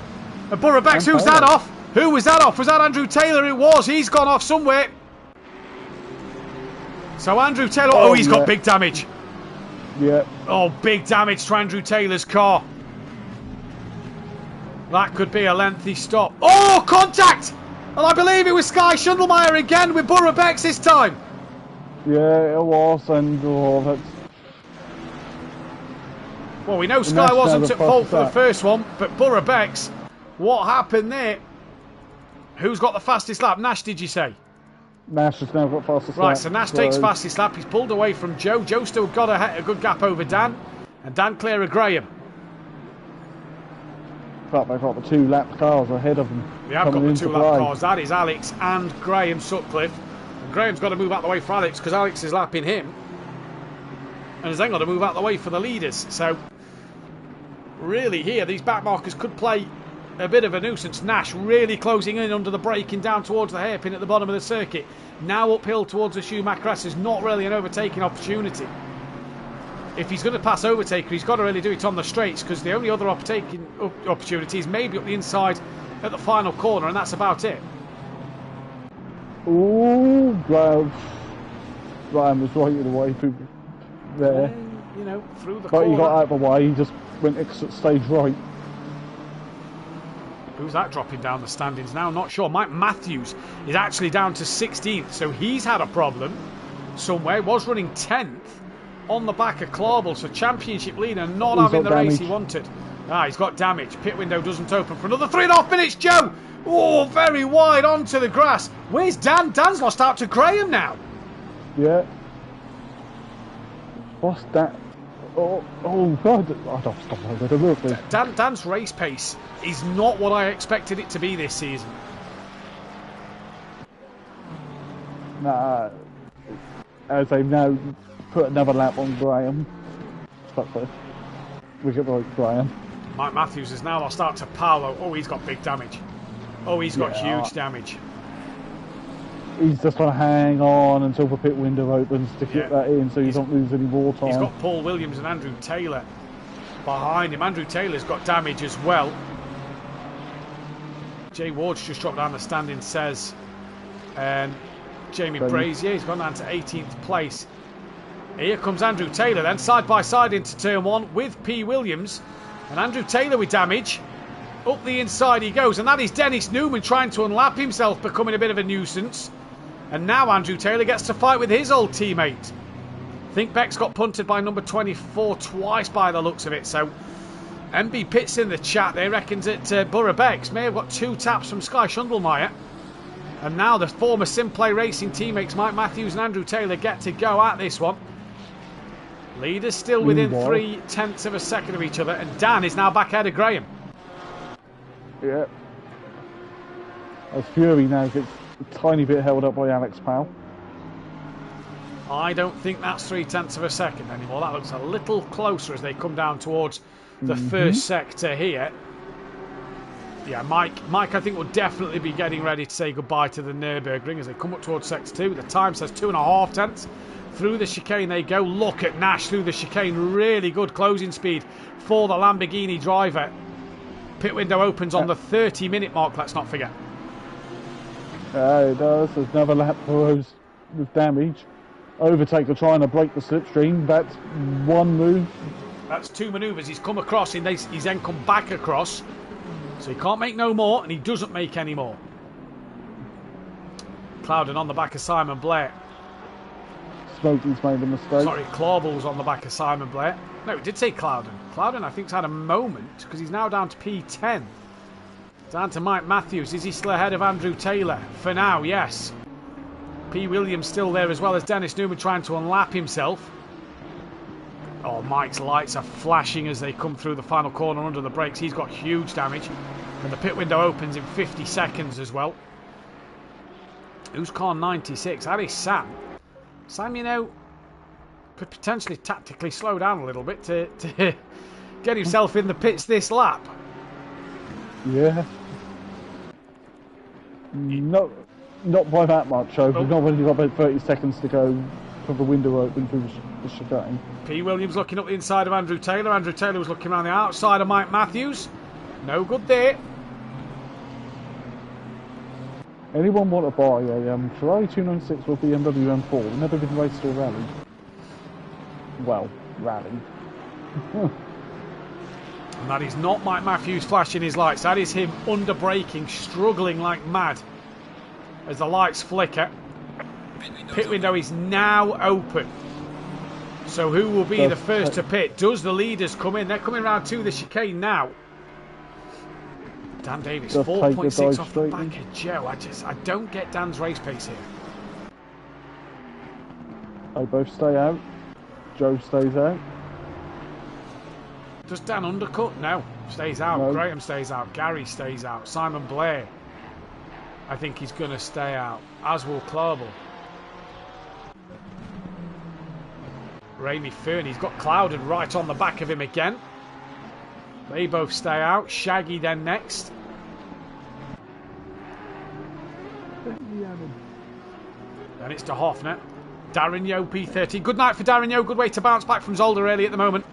A: And Burra Becks, who's that off? Who was that off? Was that Andrew Taylor? It was. He's gone off somewhere. So Andrew Taylor, he's got big damage.
B: Yeah.
A: Oh, big damage to Andrew Taylor's car. That could be a lengthy stop. Oh, contact! And I believe it was Sky Schundelmeyer again with Burra Becks this time.
B: Yeah, it was, and that's...
A: Well, we know Sky wasn't at fault for the first one, but Burra Becks, what happened there? Who's got the fastest lap? Nash, did you say?
B: Nash has now got fastest lap.
A: Right, so Nash takes fastest lap. He's pulled away from Joe. Joe still got a good gap over Dan, and Dan clear of Graham.
B: But they've got the 2 lap cars ahead of them.
A: They have got the 2 lap cars. That is Alex and Graham Sutcliffe. And Graham's got to move out the way for Alex because Alex is lapping him. And has then got to move out the way for the leaders. So, really here, these back markers could play a bit of a nuisance. Nash really closing in under the braking down towards the hairpin at the bottom of the circuit. Now uphill towards the Schumacher S is not really an overtaking opportunity. If he's going to pass overtaker, he's got to really do it on the straights, because the only other overtaking opportunity is maybe up the inside at the final corner, and that's about it.
B: Ooh, Ryan was right in the way through there.
A: You know, through the
B: corner. But he got out of the way, he just went exit stage right.
A: Who's that dropping down the standings now? Not sure. Mike Matthews is actually down to 16th, so he's had a problem somewhere. Was running 10th on the back of Clawball, so championship leader not having the race he wanted. He's got damage. Pit window doesn't open for another 3.5 minutes. Joe! Oh, very wide onto the grass. Where's Dan? Dan's lost out to Graham now.
B: Yeah. What's that? Oh God! I don't stop over the look.
A: Dan's race pace is not what I expected it to be this season.
B: Nah, as they've now put another lap on Graham. We get right, Graham.
A: Mike Matthews has now lost out to Paolo. Oh, he's got big damage. Oh, he's got huge damage.
B: He's just trying to hang on until the pit window opens to get that in, so you don't lose any more time.
A: He's got Paul Williams and Andrew Taylor behind him. Andrew Taylor's got damage as well. Jay Ward's just dropped down the standing, says Jamie Brazier. He's gone down to 18th place. Here comes Andrew Taylor then, side by side into turn 1 with P. Williams. And Andrew Taylor with damage. Up the inside he goes, and that is Dennis Newman trying to unlap himself, becoming a bit of a nuisance. And now Andrew Taylor gets to fight with his old teammate. I think Beck's got punted by number 24 twice by the looks of it. So MB Pitts in the chat, they reckon that Borough Becks may have got 2 taps from Sky Shundlemeyer. And now the former SimPlay Racing teammates Mike Matthews and Andrew Taylor get to go at this one. Leaders still within 0.3 of a second of each other, and Dan is now back ahead of Graham.
B: Yeah. As Fury now gets a tiny bit held up by Alex Powell.
A: I don't think that's 0.3 of a second anymore. That looks a little closer as they come down towards the first sector here. Yeah, Mike, I think, will definitely be getting ready to say goodbye to the Nürburgring as they come up towards sector 2. The time says 2.5 tenths. Through the chicane they go. Look at Nash through the chicane. Really good closing speed for the Lamborghini driver. Pit window opens on the 30-minute mark, let's not forget.
B: It does. There's another lap for those with damage. Overtaker trying to break the slipstream. That's one move.
A: That's 2 manoeuvres. He's come across and he's then come back across. So he can't make no more, and he doesn't make any more. Clouden on the back of Simon Blair.
B: Smokey's made a mistake.
A: Sorry, Clawball's on the back of Simon Blair. No, it did say Clouden. Clouden, I think, has had a moment because he's now down to P10. Down to Mike Matthews. Is he still ahead of Andrew Taylor? For now, yes. P. Williams still there, as well as Dennis Newman trying to unlap himself. Oh, Mike's lights are flashing as they come through the final corner under the brakes. He's got huge damage. And the pit window opens in 50 seconds as well. Who's car 96? That is Sam. Sam, you know, could potentially tactically slow down a little bit to get himself in the pits this lap.
B: Yeah. Not by that much, over. Not when you've got about 30 seconds to go for the window open through the chicane.
A: P. Williams looking up the inside of Andrew Taylor. Andrew Taylor was looking around the outside of Mike Matthews. No good there.
B: Anyone want to buy a Ferrari 296 or BMW M4? Never been raced or rallied. Well, rallied.
A: And that is not Mike Matthews flashing his lights. That is him under braking, struggling like mad as the lights flicker. Pit window is now open. So who will be the first to pit? Does the leaders come in? They're coming round to the chicane now. Dan Davis, 4.6 off the back of Joe. I don't get Dan's race pace here.
B: They both stay out. Joe stays out.
A: Does Dan undercut? No. Stays out.
B: No.
A: Graham stays out. Gary stays out. Simon Blair, I think he's going to stay out. As will Clawball. Ramey Fernie's got Clouden right on the back of him again. They both stay out. Shaggy then next. Then it's to Hoffner. Darren Yo P30. Good night for Darren Yo. Good way to bounce back from Zolder early at the moment.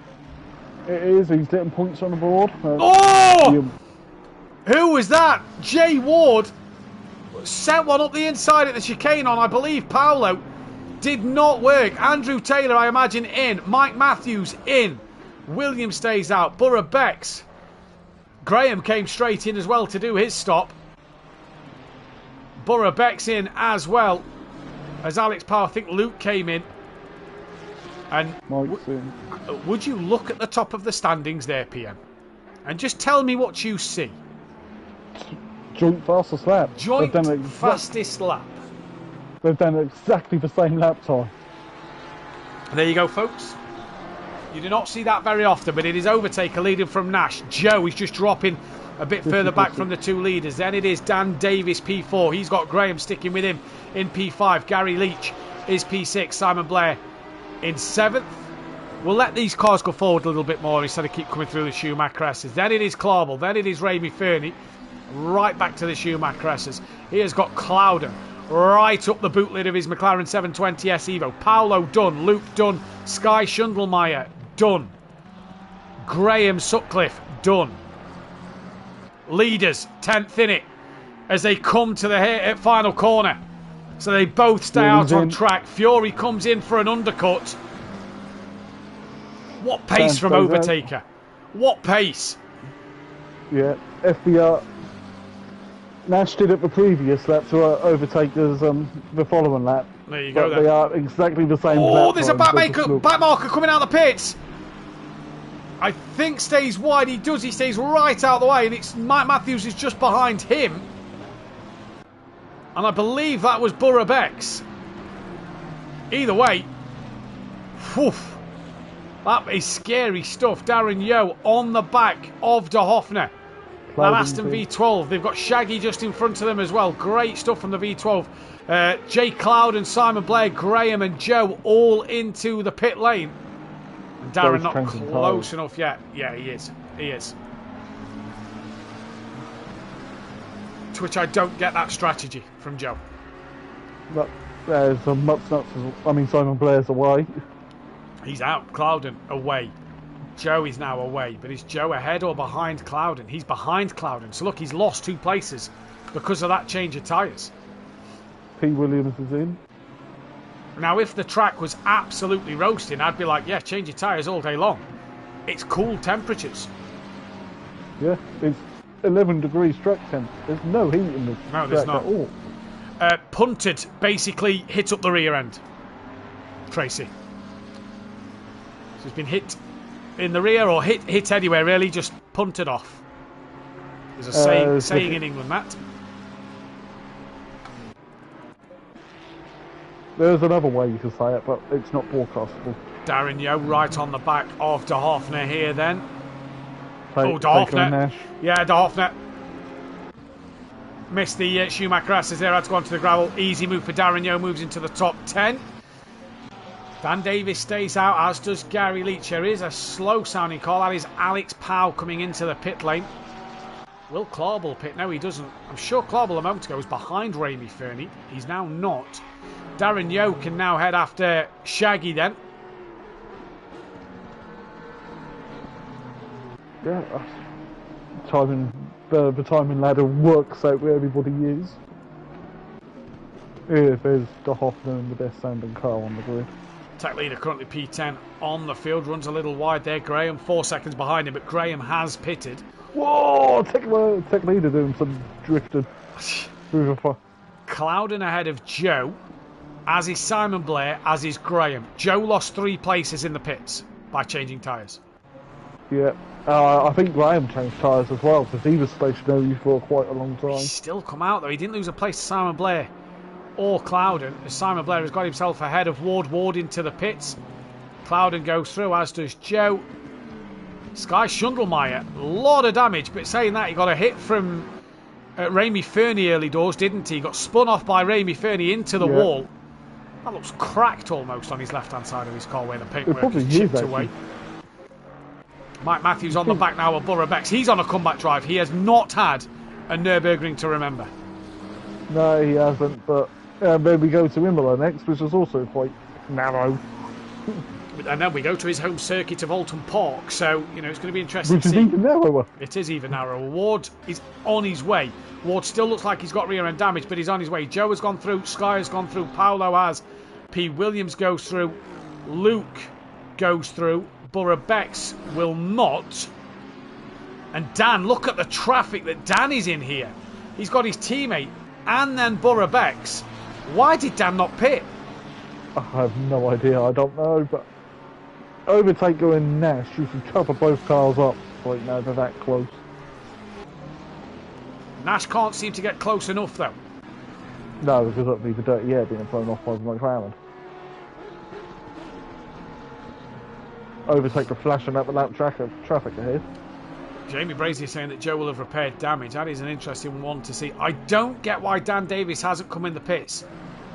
B: It is. He's getting points on the board.
A: Oh! Who was that? Jay Ward sent one up the inside at the chicane on, I believe, Paolo. Did not work. Andrew Taylor, I imagine, in. Mike Matthews in. Williams stays out. Borough Becks. Graham came straight in as well to do his stop. Borough Becks in as well as Alex Power. I think Luke came in. And would you look at the top of the standings there, PM, and just tell me what you see?
B: Joint fastest lap.
A: Joint fastest lap.
B: They've done exactly the same lap time.
A: There you go, folks. You do not see that very often, but it is Overtaker leading from Nash. Joe is just dropping a bit further back from the two leaders. Then it is Dan Davis, P4. He's got Graham sticking with him in P5. Gary Leach is P6. Simon Blair in 7th. We'll let these cars go forward a little bit more instead of keep coming through the Schumacher S's. Then it is Clawball. Then it is Ramey Fernie. Right back to the Schumacher S's. He has got Clouden right up the boot lid of his McLaren 720S Evo. Paolo done. Luke done. Sky Shundlemeyer done. Graham Sutcliffe done. Leaders 10th in it. as they come to the final corner. So they both stay out on track. Fury comes in for an undercut. What pace from Overtaker. What pace.
B: Yeah, FBR. Nash did it the previous lap to Overtaker's the following lap.
A: There you go.
B: But they are exactly the same.
A: Oh, there's a back marker coming out of the pits. I think stays wide. He does. He stays right out of the way, and it's Mike Matthews is just behind him. And I believe that was Burrabex. Either way, whew, that is scary stuff. Darren Yeo on the back of De Hoffner. That Aston V12. They've got Shaggy just in front of them as well. Great stuff from the V12. Jay Cloud and Simon Blair, Graham and Joe all into the pit lane. And Darren not close enough yet. Yeah, he is. He is. To which I don't get that strategy from Joe.
B: But there's a Simon Blair's away.
A: He's out. Clouden away. Joe is now away, but is Joe ahead or behind Clouden? He's behind Clouden. So look, he's lost 2 places because of that change of tyres.
B: P. Williams is in.
A: Now, if the track was absolutely roasting, I'd be like, yeah, change your tyres all day long. It's cool temperatures.
B: Yeah, it's 11 degrees track temp. There's no heat in the track at all.
A: Punted, basically hit up the rear end. Tracy. So he's been hit in the rear or hit anywhere, really, just punted off. There's a saying in England, Matt.
B: There's another way you can say it, but it's not broadcastable.
A: Darren Yeo right on the back of De Hoffner here then. De
B: Hoffner.
A: Hoffner. Yeah, De Hoffner. Missed the Schumacher asses there, had to go onto the gravel. Easy move for Darren Yeo, moves into the top 10. Dan Davis stays out, as does Gary Leach. There is a slow sounding call. That is Alex Powell coming into the pit lane. Will Clauble pit? No, he doesn't. I'm sure Clauble a moment ago was behind Ramy Fernie. He's now not. Darren Yeo can now head after Shaggy then.
B: Yeah, the timing ladder works out where everybody is. Yeah, there's De Hoffner and the best sounding car on the grid.
A: Tech leader currently P10 on the field, runs a little wide there. Graham 4 seconds behind him, but Graham has pitted.
B: Whoa! Tech leader doing some drifting through the fire.
A: Clouden ahead of Joe, as is Simon Blair, as is Graham. Joe lost 3 places in the pits by changing tyres.
B: Yeah, I think Graham changed tyres as well because he was stationary for quite a long time.
A: He's still come out though. He didn't lose a place to Simon Blair or Clouden, as Simon Blair has got himself ahead of Ward into the pits. Clouden goes through, as does Joe. Sky Schundelmeyer, a lot of damage, but saying that, he got a hit from Ramy Fernie early doors, didn't he? He got spun off by Ramy Fernie into the wall. That looks cracked almost on his left-hand side of his car where the paintwork is chipped away. Mike Matthews on the back now of Burrabex. He's on a comeback drive. He has not had a Nürburgring to remember.
B: No, he hasn't, but then we go to Imola next, which is also quite narrow.
A: And then we go to his home circuit of Alton Park, so, you know, it's going to be interesting
B: which to see. Which is even narrower.
A: It is even narrower. Ward is on his way. Ward still looks like he's got rear end damage, but he's on his way. Joe has gone through, Sky has gone through, Paolo has, P. Williams goes through, Luke goes through, Burrabex will not. And Dan, look at the traffic that Dan is in here. He's got his teammate and then Burrabex. Why did Dan not pit?
B: I have no idea, I don't know, but Overtaker and Nash, you can cover both cars up right now, they're that close.
A: Nash can't seem to get close enough though.
B: No, because that'd be the dirty air being thrown off by the McLaren. Overtaker flashing up the lap traffic ahead.
A: Jamie Brazier saying that Joe will have repaired damage. That is an interesting one to see. I don't get why Dan Davis hasn't come in the pits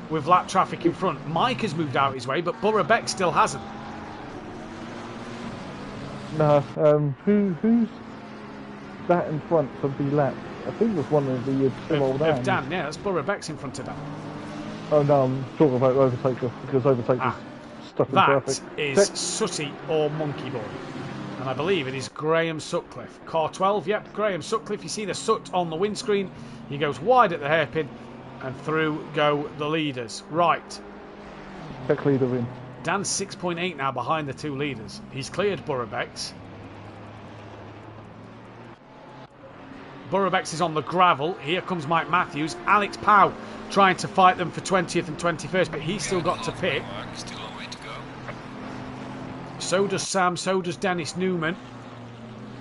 A: with lap traffic in front. Mike has moved out his way, but Burrabex still hasn't.
B: No, who's that in front of the lap? I think it was one of the two old
A: of Dan, yeah, that's Burrabex in front of Dan.
B: Oh no, I'm talking about Overtaker, because Overtaker's stuck in traffic.
A: That is Sooty or Monkey Boy. And I believe it is Graham Sutcliffe. Car 12, yep, Graham Sutcliffe. You see the soot on the windscreen. He goes wide at the hairpin, and through go the leaders. Right.
B: Tech leader in.
A: Dan's 6.8 now behind the two leaders. He's cleared Burrobex. Burrobex is on the gravel. Here comes Mike Matthews. Alex Pow trying to fight them for 20th and 21st, but he's still got to pit.
D: Still a long way to go.
A: So does Sam, so does Dennis Newman.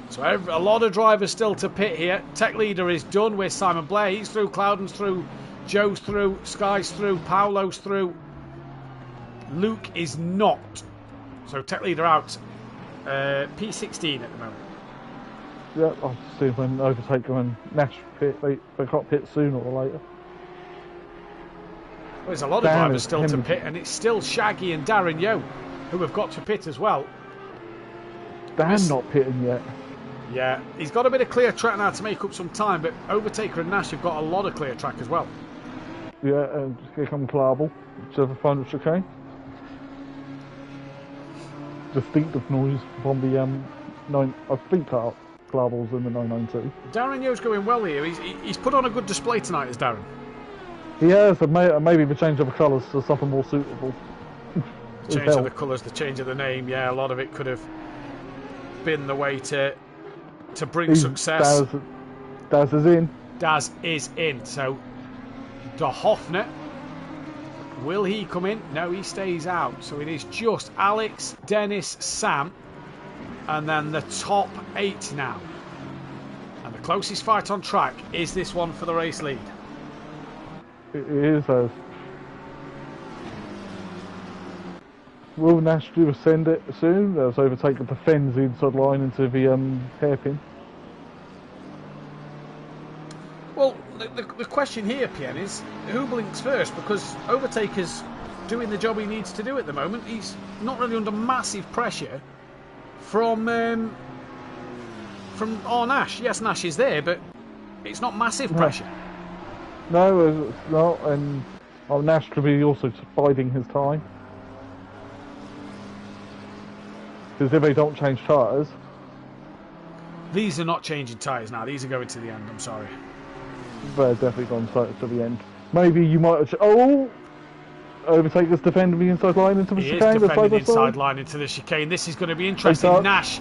A: So a lot of drivers still to pit here. Tech leader is done with Simon Blair. He's through, Cloudon's through, Joe's through, Sky's through, Paolo's through. Luke is not. So tech leader out. P16 at the moment.
B: Yeah, I'll see when Overtaker and Nash pit. They got pit sooner or later.
A: Well, there's a lot of drivers still to pit, and it's still Shaggy and Darren Yo who have got to pit as well.
B: Dan not pitting yet.
A: Yeah, he's got a bit of clear track now to make up some time, but Overtaker and Nash have got a lot of clear track as well.
B: Yeah, and here comes Clarble to the final chicane. Distinctive noise from the I think Clarble's in the 992.
A: Darren Yo's going well here. He's put on a good display tonight, as Darren.
B: He has, maybe the change of the colours to something more suitable.
A: The change of the colours, the change of the name, yeah, a lot of it could have been the way to bring success.
B: Daz is in.
A: Daz is in. So, De Hoffner, will he come in? No, he stays out. So it is just Alex, Dennis, Sam, and then the top 8 now. And the closest fight on track is this one for the race lead.
B: It is. Will Nash do ascend it soon? As Overtaker defends the inside line into the hairpin.
A: Well, the question here, Pien, is who blinks first? Because Overtaker's doing the job he needs to do at the moment. He's not really under massive pressure from Nash. Yes, Nash is there, but it's not massive pressure.
B: No, it's not, and Nash could be also biding his time. Because if they don't change tyres...
A: These are not changing tyres now, these are going to the end, I'm sorry.
B: They're definitely gone to the end. Maybe you might have... Overtaker's defending the inside line into the chicane.
A: He is defending the inside line into the chicane. This is going to be interesting. Nash,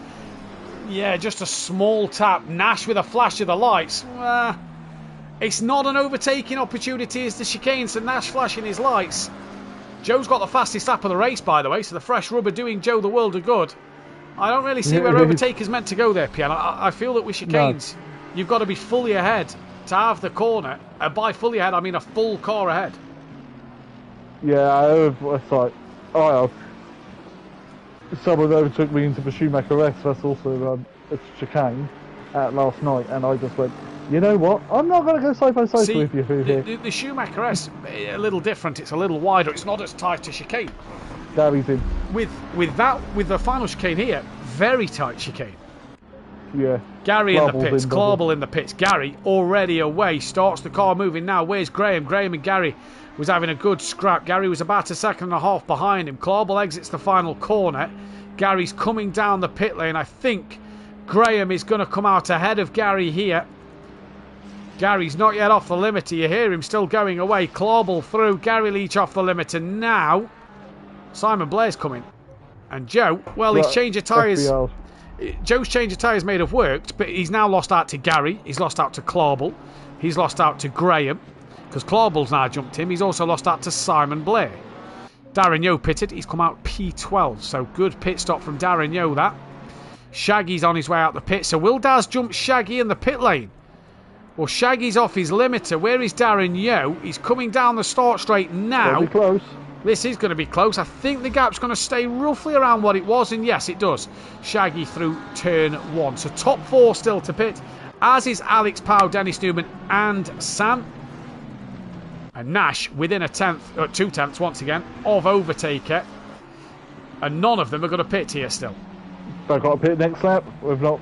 A: yeah, just a small tap. Nash with a flash of the lights. It's not an overtaking opportunity as the chicane, so Nash flashing his lights. Joe's got the fastest lap of the race, by the way, so the fresh rubber doing Joe the world of good. I don't really see where Overtaker's meant to go there, Pian. I feel that with chicanes, you've got to be fully ahead to have the corner. By fully ahead, I mean a full car ahead.
B: Yeah, it's like, someone overtook me into the Schumacher S. That's also a chicane last night, and I just went, you know what? I'm not going to go side by side with you here.
A: The Schumacher S a little different. It's a little wider. It's not as tight as chicane.
B: Gary's in.
A: With the final chicane here, very tight chicane.
B: Yeah.
A: Gary in the pits. Clarble in the pits. Gary already away. Starts the car moving now. Where's Graham? Graham and Gary was having a good scrap. Gary was about a second and a half behind him. Clarble exits the final corner. Gary's coming down the pit lane. I think Graham is going to come out ahead of Gary here. Gary's not yet off the limiter. You hear him still going away. Clarble through. Gary Leach off the limiter. Now, Simon Blair's coming. And Joe, well, his change of tyres... Joe's change of tyres may have worked, but he's now lost out to Gary. He's lost out to Clarble. He's lost out to Graham, because Clarble's now jumped him. He's also lost out to Simon Blair. Darren Yo pitted. He's come out P12, so good pit stop from Darren Yo, that. Shaggy's on his way out the pit, so will Daz jump Shaggy in the pit lane? Well, Shaggy's off his limiter. Where is Darren Yo? He's coming down the start straight now.
B: Be close.
A: This is going to be close. I think the gap's going to stay roughly around what it was, and yes, it does. Shaggy through turn 1. So top 4 still to pit, as is Alex Pow, Dennis Newman, and Sam. And Nash within 2 tenths once again of Overtaker, and none of them are going to pit here still.
B: They've got to pit next lap. We've not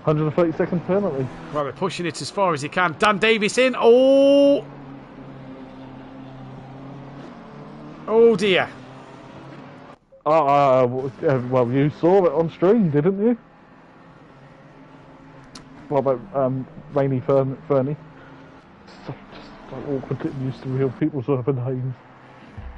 B: 130 seconds penalty.
A: Well, they're pushing it as far as he can. Dan Davis in. Oh! Oh dear.
B: Well, you saw it on stream, didn't you? What about Rainy Fernie? So awkward getting used to real people's other names.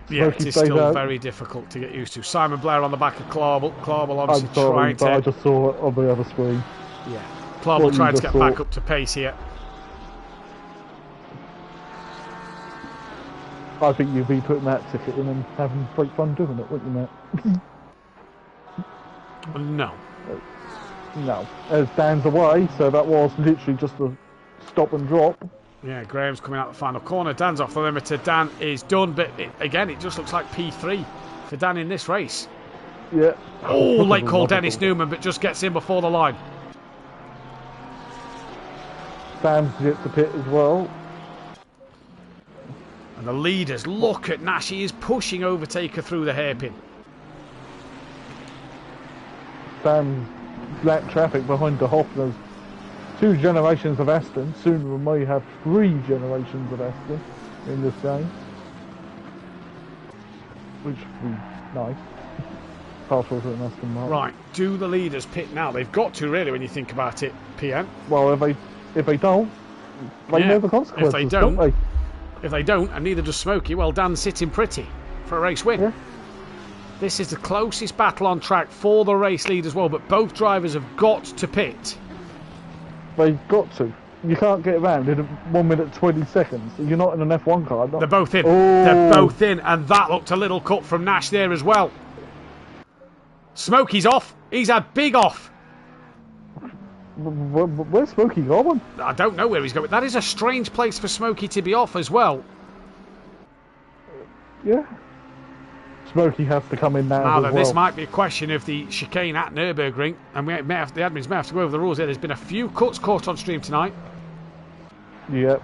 A: Yeah,
B: Smokey
A: it is
B: stays
A: still
B: out.
A: very difficult to get used to. Simon Blair on the back of Clarbel. Clarbel
B: I'm
A: obviously
B: sorry,
A: trying
B: but I
A: to...
B: just saw it on the other screen.
A: Yeah, Clarbel
B: What you
A: trying to
B: just
A: get
B: saw.
A: back up to pace here.
B: I think you'd be putting that ticket in and having great fun doing it, wouldn't you, Matt?
A: No.
B: No. As Dan's away, so that was literally just a stop and drop.
A: Yeah, Graham's coming out the final corner. Dan's off the limiter. Dan is done, but again, it just looks like P3 for Dan in this race.
B: Yeah.
A: Oh, late call Dennis Newman, but just gets in before the line.
B: Sam's hit the pit as well.
A: And the leaders, look at Nash. He is pushing Overtaker through the hairpin.
B: Sam's black traffic behind the Hoff. There's 2 generations of Aston. Soon we may have 3 generations of Aston in this game. Which would be nice. Partial to an Aston Martin.
A: Right, do the leaders pit now? They've got to, really, when you think about it, PM.
B: Well, if they don't, they know the consequences,
A: If they don't,
B: they?
A: If they don't, and neither does Smokey, well, Dan's sitting pretty for a race win.
B: Yeah.
A: This is the closest battle on track for the race lead as well, but both drivers have got to pit.
B: They've got to. You can't get around in 1 minute 20 seconds. You're not in an F1 car.
A: They're both in.
B: Oh.
A: They're both in, and that looked a little cut from Nash there as well. Smokey's off. He's a big off.
B: Where's Smokey going?
A: I don't know where he's going. That is a strange place for Smokey to be off as well.
B: Yeah. Smokey has to come in now.
A: Now
B: as
A: then,
B: well.
A: this might be a question of the chicane at Nürburgring, and the admins may have to go over the rules here. There's been a few cuts caught on stream tonight.
B: Yeah.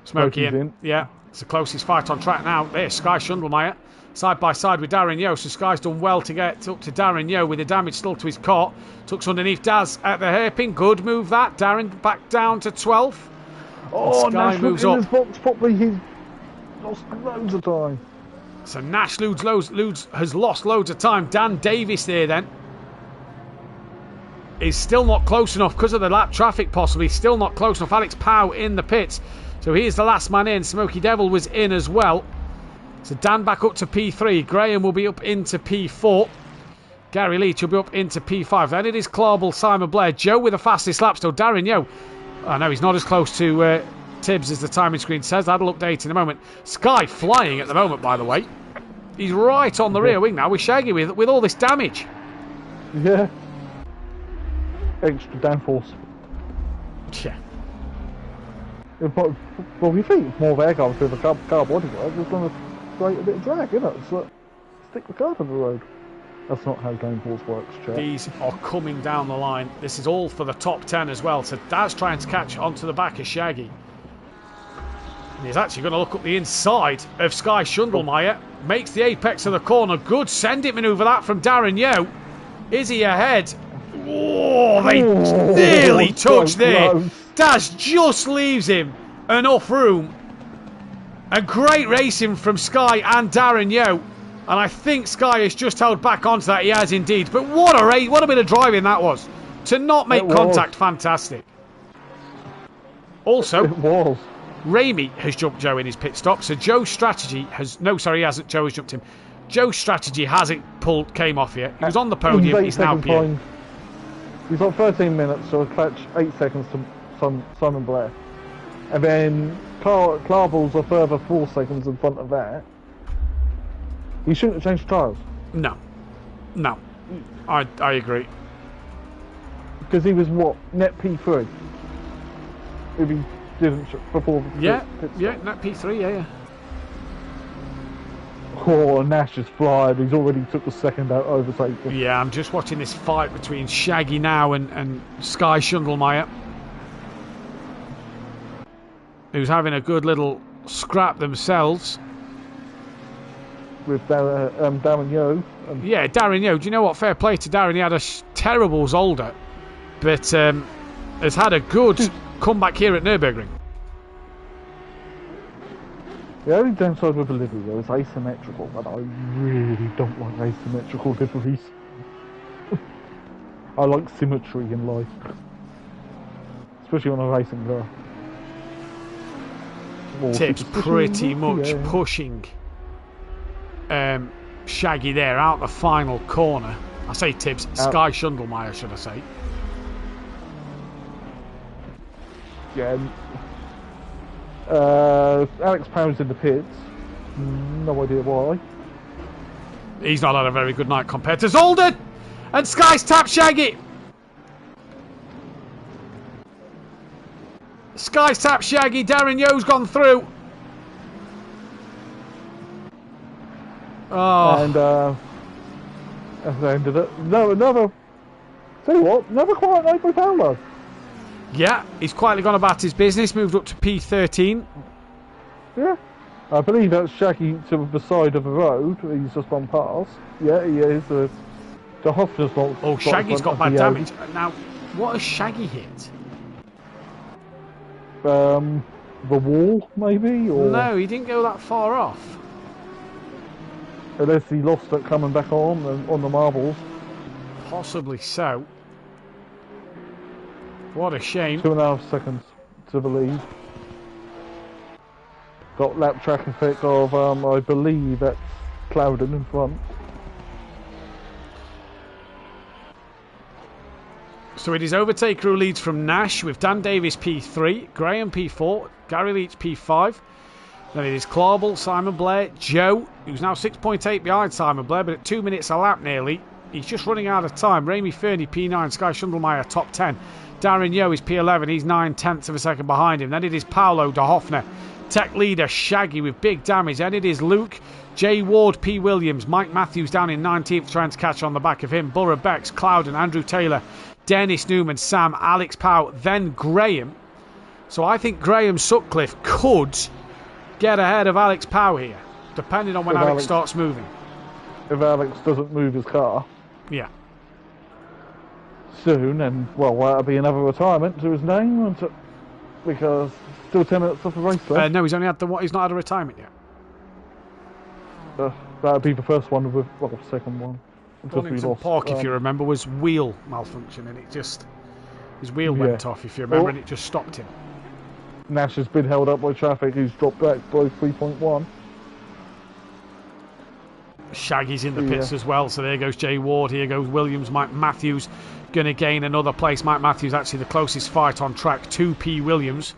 A: Smokey
B: Smokey's in.
A: Yeah, it's the closest fight on track now. There's Sky Schundelmeyer, side by side with Darren Yeo. So Sky's done well to get up to Darren Yeo with the damage still to his cot. Tucks underneath Daz at the hairpin. Good move that. Darren back down to 12th.
B: Oh,
A: Sky
B: Nash
A: moves
B: in
A: up.
B: his box properly. He's lost loads of time.
A: So Nash has lost loads of time. Dan Davis there then is still not close enough because of the lap traffic possibly. Still not close enough. Alex Powell in the pits. So he's the last man in. Smokey Devil was in as well. So Dan back up to P3. Graham will be up into P4. Gary Leach will be up into P5. Then it is Clarbel, Simon Blair. Joe with the fastest lap still. Darren Yeo. I know he's not as close to Tibbs as the timing screen says. That'll update in a moment. Sky flying at the moment, by the way. He's right on the rear wing now with Shaggy with all this damage.
B: Yeah. Extra downforce.
A: Yeah.
B: Well, you think it's more of air going through the car bodywork, it's going to create a bit of drag, isn't it? So stick the car on the road. That's not how downforce works, Chad.
A: These are coming down the line. This is all for the top 10 as well. So Daz trying to catch onto the back of Shaggy. And he's actually going to look up the inside of Sky Schundelmeyer. Makes the apex of the corner. Good send-it manoeuvre that from Darren Yeo. Is he ahead? Oh, they nearly touched there.
B: Close.
A: Daz just leaves him enough room. A great racing from Sky and Darren Yeo. And I think Sky has just held back onto that. He has indeed. But what a race, what a bit of driving that was. To not make contact, fantastic. Also,
B: It was.
A: Ramey has jumped Joe in his pit stop. So Joe's strategy has... No, sorry, he hasn't. Joe has jumped him. Joe's strategy hasn't came off yet. He was on the podium. He's now P8.
B: He's got 13 minutes, so a clutch 8 seconds to Simon Blair. And then Clarbel's a further 4 seconds in front of that. He shouldn't have changed tyres.
A: No. No. I agree.
B: Because he was, what, net P3? If he didn't before the pit stop.
A: Yeah, net P3, yeah.
B: Oh, Nash is flying. He's already took the second out overtaker.
A: Yeah, I'm just watching this fight between Shaggy now and Sky Schundelmeyer, who's having a good little scrap themselves.
B: With Darren Yeo.
A: Yeah, Darren Yeo. Do you know what? Fair play to Darren. He had a terrible Zolder, but has had a good comeback here at Nürburgring.
B: The only downside with a livery though is asymmetrical, and I really don't like asymmetrical liveries. I like symmetry in life, especially on a racing car.
A: Tibbs pretty much pushing Shaggy there out the final corner. I say Tibbs, Sky Schundelmeyer, should I say?
B: Yeah. Alex Pound's in the pits. No idea why.
A: He's not had a very good night compared to Zolden! And Sky's tapped Shaggy! Sky's tapped Shaggy, Darren Yo's gone through. Oh.
B: And that's the end of it. No, another. Tell you what, never quite like Paolo.
A: Yeah, he's quietly gone about his business, moved up to P13.
B: Yeah, I believe that's Shaggy to the side of the road. He's just gone past. Yeah, he is. The Hoffner's not.
A: Oh, Shaggy's got bad damage. Now, what has Shaggy hit?
B: The wall, maybe? Or
A: no, he didn't go that far off.
B: Unless he lost it coming back on the marbles.
A: Possibly so. What a shame.
B: 2.5 seconds to the lead. Got lap track effect of, I believe that's Clouden in front.
A: So it is Overtaker who leads from Nash with Dan Davis P3, Graham P4, Gary Leach P5. Then it is Clauble, Simon Blair, Joe, who's now 6.8 behind Simon Blair, but at 2 minutes a lap nearly. He's just running out of time. Ramy Fernie P9, Sky Schundelmeyer top 10. Darren Yo is P11, he's 9/10 of a second behind him. Then it is Paolo de Hoffner, tech leader Shaggy with big damage. Then it is Luke, Jay Ward, P. Williams, Mike Matthews down in 19th trying to catch on the back of him. Burra Bex, Clouden, Andrew Taylor, Dennis Newman, Sam, Alex Powell, then Graham. So I think Graham Sutcliffe could get ahead of Alex Powell here, depending on when Alex starts moving.
B: If Alex doesn't move his car.
A: Yeah.
B: Soon, and well, that'll be another retirement to his name, because still 10 minutes off the race left.
A: No, he's only had he's not had a retirement yet.
B: That'll be the first one with, well, second one.
A: Donington Park, if you remember, was wheel malfunction, and his wheel went off, if you remember, and it just stopped him.
B: Nash has been held up by traffic, he's dropped back by 3.1.
A: Shaggy's in the pits as well, so there goes Jay Ward, here goes Williams. Mike Matthews going to gain another place. Mike Matthews actually the closest fight on track to P. Williams.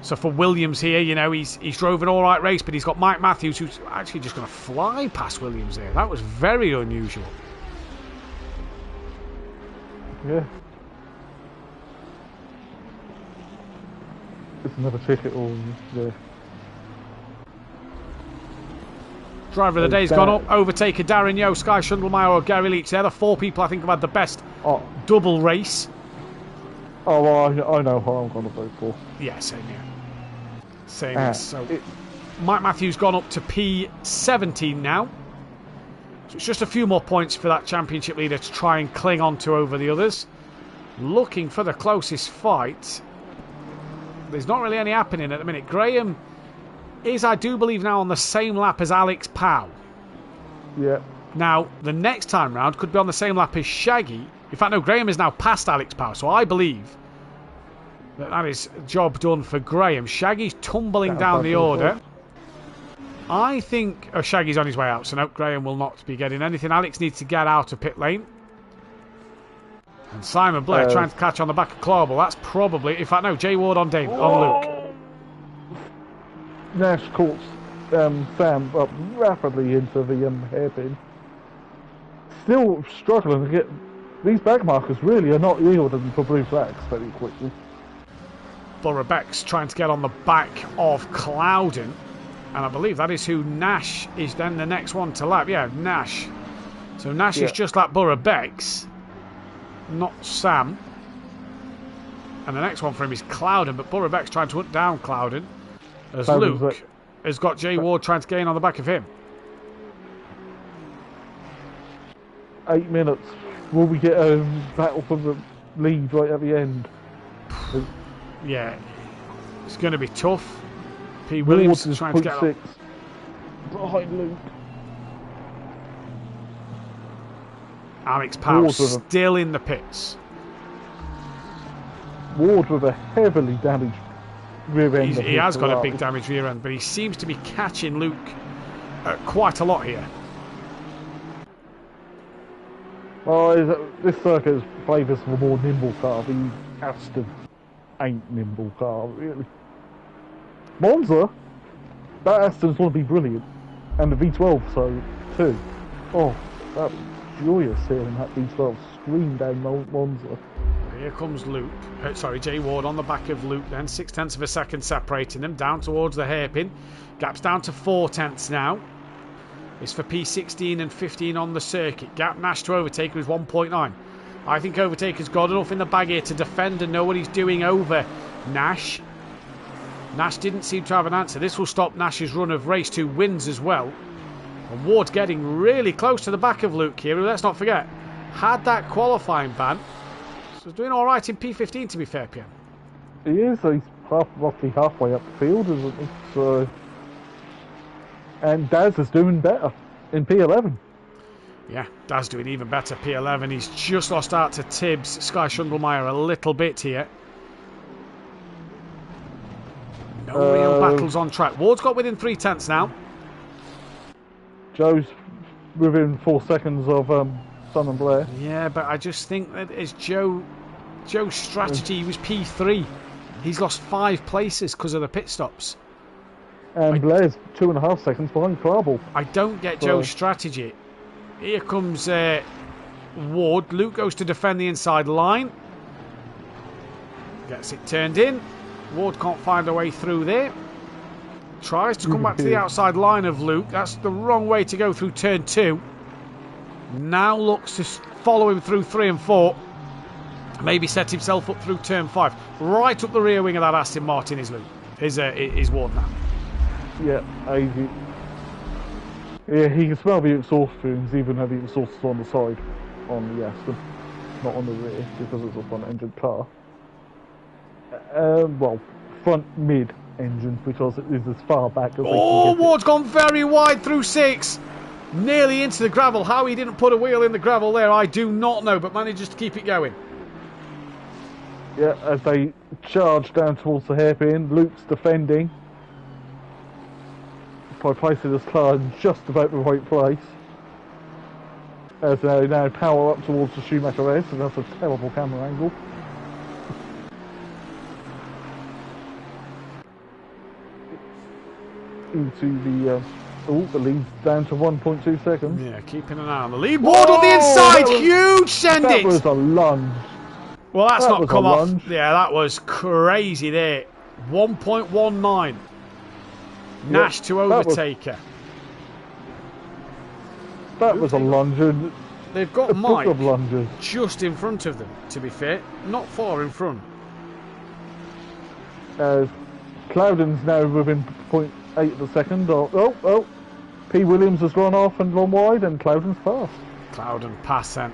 A: So for Williams here, you know, he's drove an alright race, but he's got Mike Matthews who's actually just going to fly past Williams there. That was very unusual.
B: Yeah. It's another ticket or yeah.
A: Driver of the day's gone up. Overtaker Darren Yo, Sky Schundelmeyer or Gary Leach. They're the four people I think have had the best double race.
B: Oh, well, I know who I'm going to vote for.
A: Yeah, same here. Same. Mike Matthews gone up to P17 now. So it's just a few more points for that championship leader to try and cling on to over the others. Looking for the closest fight. There's not really any happening at the minute. Graham is, I do believe, now on the same lap as Alex Powell.
B: Yeah.
A: Now, the next time round could be on the same lap as Shaggy. In fact, no, Graham is now past Alex Powell, so I believe that is job done for Graham. Shaggy's tumbling down the order. I think Shaggy's on his way out, so no, Graham will not be getting anything. Alex needs to get out of pit lane. And Simon Blair trying to catch on the back of Clauble. That's probably, in fact, no, Jay Ward on Luke.
B: Nash caught Sam up rapidly into the hairpin. Still struggling to get... These back markers really are not yielding for blue flags very quickly.
A: Burra Bex trying to get on the back of Clouden. And I believe that is who Nash is then the next one to lap. Yeah, Nash. So Nash is just like Burra Bex, not Sam. And the next one for him is Clouden, but Burra Bex trying to hunt down Clouden. As Luke has got Jay Ward trying to gain on the back of him.
B: 8 minutes. Will we get a battle for the lead right at the end?
A: Yeah, it's going to be tough. P. Williams
B: Ward is
A: trying to get
B: 0.6
A: up.
B: behind Luke.
A: Alex Powell
B: Ward with a-
A: still in the pits.
B: Ward with a heavily damaged rear end.
A: He has got a big damaged rear end, but he seems to be catching Luke quite a lot here.
B: Well, this circuit favours for a more nimble car. The Aston ain't nimble car, really. Monza, that Aston's going to be brilliant. And the V12, so, too. Oh, that was joyous hearing that V12 scream down Monza.
A: Here comes Luke. Jay Ward on the back of Luke then. 0.6 of a second separating them down towards the hairpin. Gap's down to 0.4 now. It's for P16 and 15 on the circuit. Gap Nash to Overtaker is 1.9. I think Overtaker's got enough in the bag here to defend and know what he's doing over Nash. Nash didn't seem to have an answer. This will stop Nash's run of race 2 wins as well. And Ward's getting really close to the back of Luke here, who, let's not forget, had that qualifying ban. So he's doing alright in P15, to be fair, Pierre.
B: He is, he's roughly halfway up the field, isn't he? So, and Daz is doing better in P11.
A: Yeah, Daz doing even better. P11, he's just lost out to Tibbs, Sky Schundelmeyer a little bit here. No real battles on track. Ward's got within 0.3 now.
B: Joe's within 4 seconds of Son and Blair.
A: Yeah, but I just think that it's Joe's strategy. He was P3. He's lost 5 places because of the pit stops.
B: And Blair's 2.5 seconds behind Crabble.
A: I don't get Joe's strategy. Here comes Ward. Luke goes to defend the inside line. Gets it turned in. Ward can't find a way through there. Tries to come back to the outside line of Luke. That's the wrong way to go through turn 2. Now looks to follow him through 3 and 4. Maybe set himself up through turn 5. Right up the rear wing of that Aston Martin is Luke. Is Ward now.
B: Yeah, easy. Yeah, he can smell the exhaust fumes even though the exhaust is on the side on the Aston, not on the rear because it's a front engine car. Well, front mid engine because it is as far back as they can get.
A: Ward's gone very wide through 6. Nearly into the gravel. How he didn't put a wheel in the gravel there, I do not know, but manages to keep it going.
B: Yeah, as they charge down towards the hairpin, Luke's defending by placing his car in just about the right place. As they now power up towards the Schumacher S, and that's a terrible camera angle. Into the the lead's down to 1.2 seconds.
A: Yeah, keeping an eye on the lead. Ward on the inside, huge send it.
B: That was a lunge.
A: Well, that's not come off.
B: Lunge.
A: Yeah, that was crazy there. 1.19. Nash to Overtaker.
B: That was a lunge. And
A: they've got Mike
B: of lunges
A: just in front of them, to be fair. Not far in front.
B: Cloudon's now within 0.8 of a second. Oh. P. Williams has gone off and gone wide, and Cloudon's passed.
A: Cloudon pass then.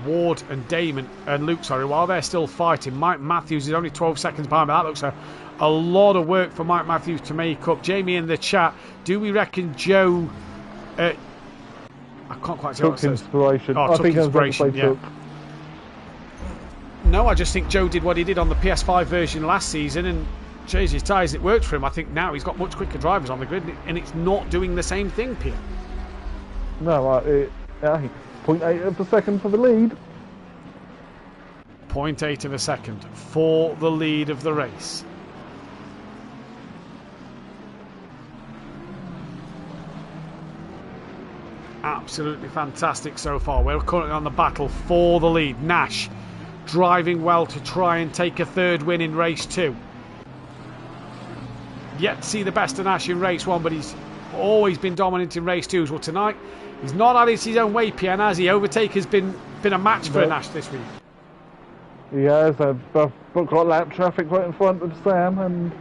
A: Ward and Luke, while they're still fighting, Mike Matthews is only 12 seconds behind. But that looks a lot of work for Mike Matthews to make up. Jamie in the chat, do we reckon Joe... I can't quite tell what it says.
B: Inspiration.
A: Oh, took inspiration, yeah.
B: Took.
A: No, I just think Joe did what he did on the PS5 version last season and changed his tyres. It worked for him. I think now he's got much quicker drivers on the grid and it's not doing the same thing, Pierre.
B: No, 0.8 of a second for the lead.
A: 0.8 of a second for the lead of the race. Absolutely fantastic so far. We're currently on the battle for the lead. Nash driving well to try and take a third win in race 2. Yet to see the best of Nash in race 1, but he's always been dominant in race 2. Well, tonight he's not had it his own way, Pierre, has he? Overtaker's been a match for Nash this week.
B: He has. I've got lap traffic right in front of Sam, and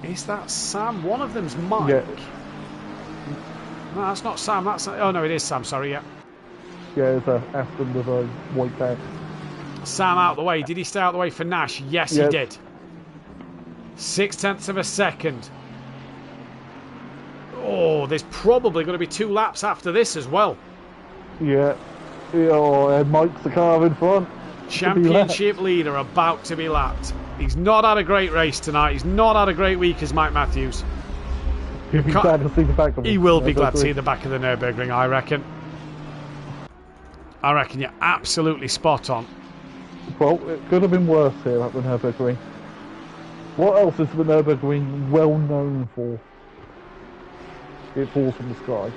A: is that Sam? One of them's Mike.
B: Yeah.
A: No, that's not Sam. Oh no, it is Sam. Sorry, yeah.
B: Yeah, it's a Aston with a white bag.
A: Sam out of the way. Did he stay out of the way for Nash? Yes, he did. 0.6 of a second. Oh, there's probably going to be 2 laps after this as well.
B: Yeah. Oh, and Mike's the car in front.
A: Championship leader about to be lapped. He's not had a great race tonight. He's not had a great week as Mike Matthews.
B: He'll be glad to see the back of him.
A: He will be glad to see the back of the Nürburgring, I reckon. I reckon you're absolutely spot on.
B: Well, it could have been worse here at the Nürburgring. What else is the Nürburgring well known for? It falls from the sky.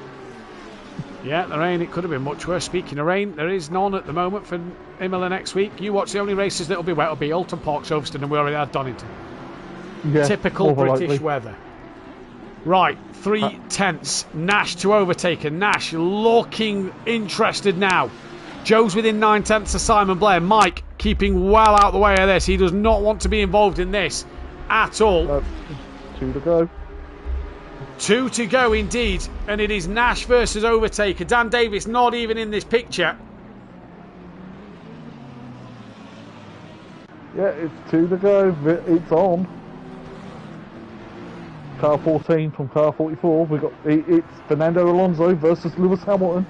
A: Yeah, the rain, it could have been much worse. Speaking of rain, there is none at the moment for Imola next week. You watch, the only races that will be wet will be Alton Park, Silverstone, and we already had Donington.
B: Yeah,
A: typical British
B: likely.
A: weather. Right, 3 tenths. Nash to overtaker. Nash looking interested now. Joe's within 9 tenths of Simon Blair. Mike keeping well out the way of this. He does not want to be involved in this at all.
B: 2 to go.
A: 2 to go indeed, and it is Nash versus overtaker. Dan Davis not even in this picture.
B: Yeah, it's 2 to go. It's on. Car 14 from car 44. We got it's Fernando Alonso versus Lewis Hamilton.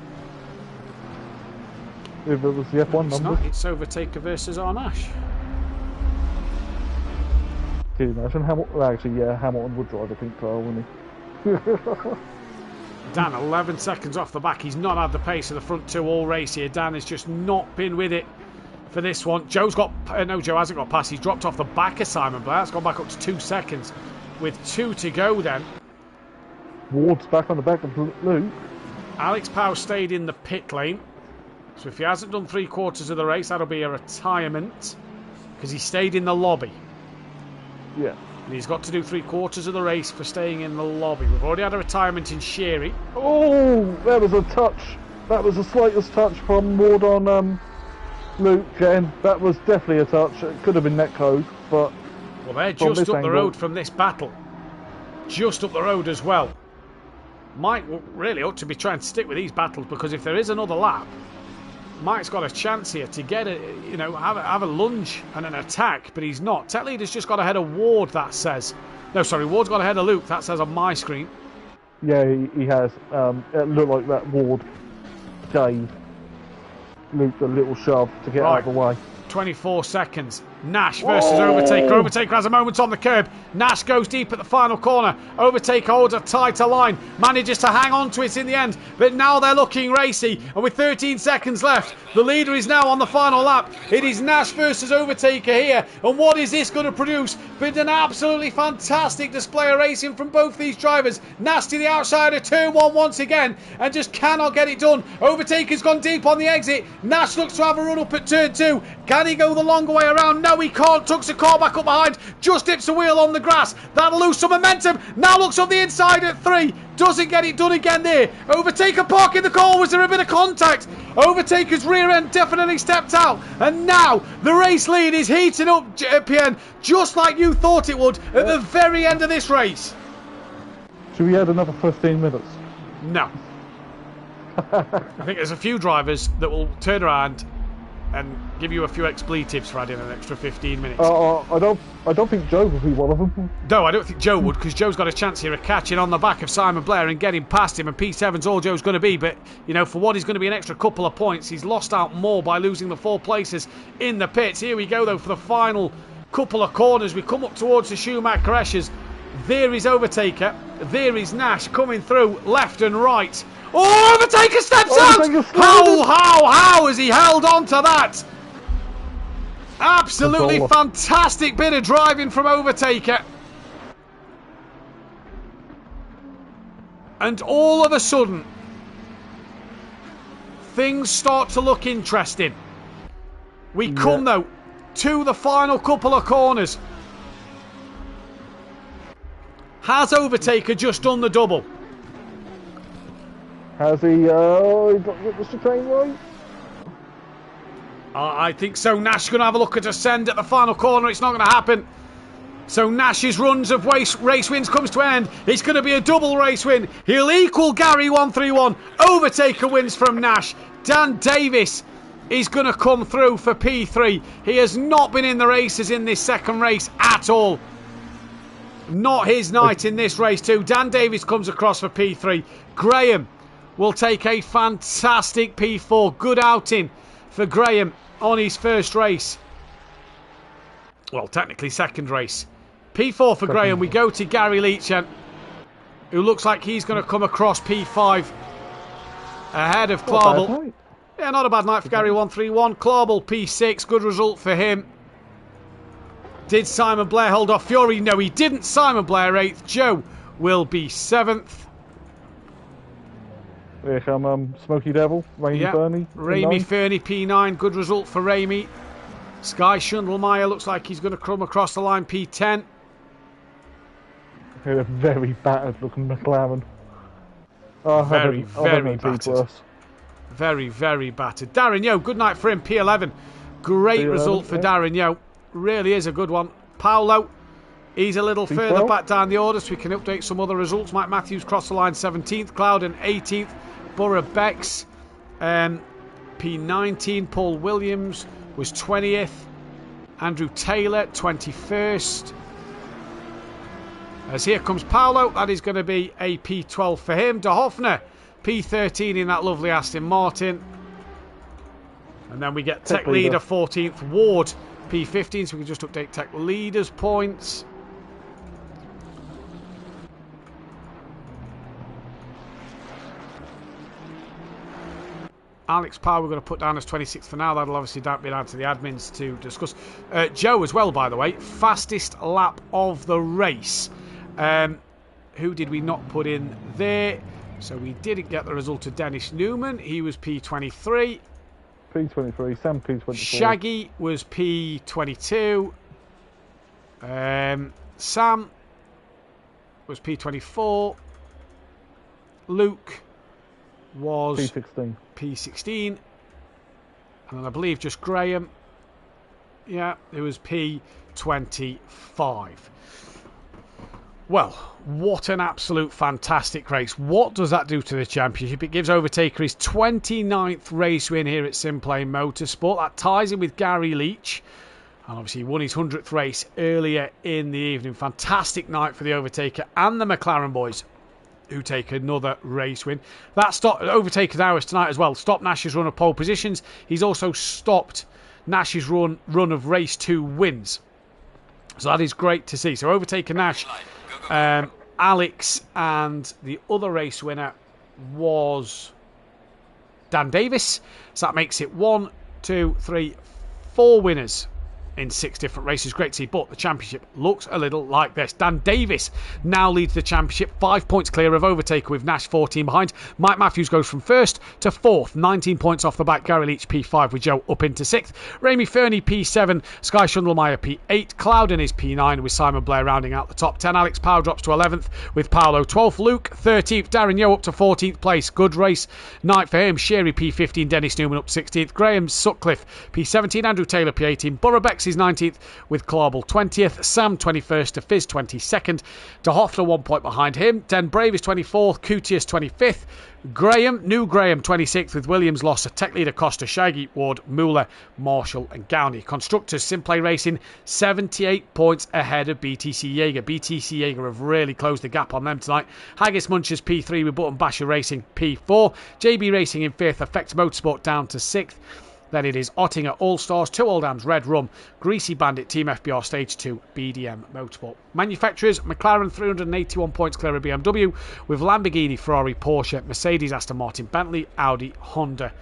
B: If it was the F1
A: It's
B: numbers.
A: not. It's overtaker versus our Nash.
B: Can you imagine Hamilton? Actually, yeah, Hamilton would drive a pink car, wouldn't he?
A: Dan 11 seconds off the back. He's not had the pace of the front 2 all race here. Dan has just not been with it for this one. Joe's got no, Joe hasn't got past. He's dropped off the back of Simon Blair. It's gone back up to 2 seconds with 2 to go then.
B: Ward's back on the back of Luke.
A: Alex Powell stayed in the pit lane, so if he hasn't done 3/4 of the race, that'll be a retirement because he stayed in the lobby.
B: Yeah.
A: And he's got to do 3/4 of the race for staying in the lobby. We've already had a retirement in Sherry.
B: Oh, that was a touch. That was the slightest touch from Ward on Luke, and that was definitely a touch. It could have been netcode, but...
A: Well, they're just up the road from this battle. Just up the road as well. Mike really ought to be trying to stick with these battles, because if there is another lap, Mike's got a chance here to get a, have a lunge and an attack, but he's not. Tech Leader's just got ahead of Ward, that says. No, sorry, Ward's got ahead of Luke, that says on my screen.
B: Yeah, he has. It looked like that Ward gave Luke a little shove to get out of the way.
A: 24 seconds. Nash versus Overtaker. Overtaker has a moment on the curb. Nash goes deep at the final corner. Overtaker holds a tighter line. Manages to hang on to it in the end. But now they're looking racy. And with 13 seconds left, the leader is now on the final lap. It is Nash versus Overtaker here. And what is this going to produce? But an absolutely fantastic display of racing from both these drivers. Nash to the outside of turn 1 once again. And just cannot get it done. Overtaker's gone deep on the exit. Nash looks to have a run up at turn 2. Can he go the longer way around? No, he can't. Tucks the car back up behind. Just dips the wheel on the grass. That'll lose some momentum. Now looks on the inside at 3. Doesn't get it done again there. Overtaker parking the car. Was there a bit of contact? Overtaker's rear end definitely stepped out. And now the race lead is heating up, PN, just like you thought it would at the very end of this race.
B: Should we add another 15 minutes?
A: No. I think there's a few drivers that will turn around and give you a few expletives for adding an extra 15 minutes.
B: I don't think Joe will be one of them.
A: No, I don't think Joe would, because Joe's got a chance here of catching on the back of Simon Blair and getting past him, and P7's all Joe's going to be. But, for what is going to be an extra couple of points, he's lost out more by losing the 4 places in the pits. Here we go, though, for the final couple of corners. We come up towards the Schumacher Eschers. There is Overtaker. There is Nash coming through left and right. Oh, Overtaker steps out! How has he held on to that? Absolutely fantastic bit of driving from Overtaker. And all of a sudden, things start to look interesting. We come, though, to the final couple of corners. Has Overtaker just done the double?
B: Has he got Mr. Train right?
A: I think so. Nash going to have a look at ascend at the final corner. It's not going to happen. So Nash's runs of race wins comes to an end. It's going to be a double race win. He'll equal Gary 131. Overtaker wins from Nash. Dan Davis is going to come through for P3. He has not been in the races in this second race at all. Not his night in this race too. Dan Davis comes across for P3. Graham will take a fantastic P4. Good outing for Graham on his first race. Well, technically second race. P4 for Graham. We go to Gary Leach, who looks like he's going to come across P5 ahead of Clarbel. Yeah, not a bad night for Gary. 131. Clarbel P6. Good result for him. Did Simon Blair hold off Fury? No, he didn't. Simon Blair 8th. Joe will be 7th.
B: Here come Smoky Devil, Raimi Fernie.
A: Raimi Fernie P9. Good result for Raimi. Sky Schundelmeyer looks like he's going to come across the line P10.
B: A very battered looking McLaren.
A: Very battered. Very, very battered. Darren Yo, good night for him, P11. Great result for Darren Yo. Really is a good one. Paolo, he's a little further back down the order, so we can update some other results. Mike Matthews crossed the line 17th. Clouden 18th. Borough Becks P19. Paul Williams was 20th. Andrew Taylor 21st. As here comes Paolo, that is going to be a P12 for him. De Hoffner P13 in that lovely Aston Martin. And then we get Tech Leader 14th. Ward P15, so we can just update Tech Leader's points. Alex Power we're going to put down as 26th for now. That'll obviously be down to the admins to discuss. Joe as well, by the way. Fastest lap of the race. Who did we not put in there? So we didn't get the result of Dennis Newman. He was P23.
B: P23. Sam P24.
A: Shaggy was P22. Sam was P24. Luke was P16. And then I believe just Graham. Yeah, it was P25. Well, what an absolute fantastic race. What does that do to the championship? It gives Overtaker his 29th race win here at SimPlay Motorsport. That ties him with Gary Leach. And obviously he won his 100th race earlier in the evening. Fantastic night for the Overtaker and the McLaren boys, who take another race win. That stopped Overtaker's hours tonight as well. Stopped Nash's run of pole positions. He's also stopped Nash's run of race 2 wins. So that is great to see. So Overtaker, Nash, Alex, and the other race winner was Dan Davis. So that makes it 1, 2, 3, 4 winners in 6 different races. Great to see, but the championship looks a little like this. Dan Davis now leads the championship, 5 points clear of Overtaker with Nash 14 behind. Mike Matthews goes from 1st to 4th, 19 points off the back. Gary Leach P5 with Joe up into 6th. Raimi Fernie P7, Sky Schundelmeyer P8, Clouden is P9 with Simon Blair rounding out the top 10. Alex Power drops to 11th with Paolo 12th. Luke 13th, Darren Yo up to 14th place. Good race night for him. Sherry P15, Dennis Newman up 16th. Graham Sutcliffe P17, Andrew Taylor P18, Borough Becks is 19th with Clarbel 20th, Sam 21st to Fizz 22nd, De Hoffler 1 point behind him, Den Brave is 24th, Cutius 25th, New Graham 26th with Williams lost to Tech Leader Costa, Shaggy, Ward, Mueller, Marshall and Gowney. Constructors SimPlay Racing 78 points ahead of BTC Jaeger. BTC Jaeger have really closed the gap on them tonight. Haggis Munchers P3 with Button Basher Racing P4, JB Racing in 5th, Effects Motorsport down to 6th. Then it is Ottinger All-Stars, 2 Oldhams Red Rum, Greasy Bandit Team FBR Stage 2, BDM Motorsport. Manufacturers, McLaren 381 points clear of BMW, with Lamborghini, Ferrari, Porsche, Mercedes, Aston Martin, Bentley, Audi, Honda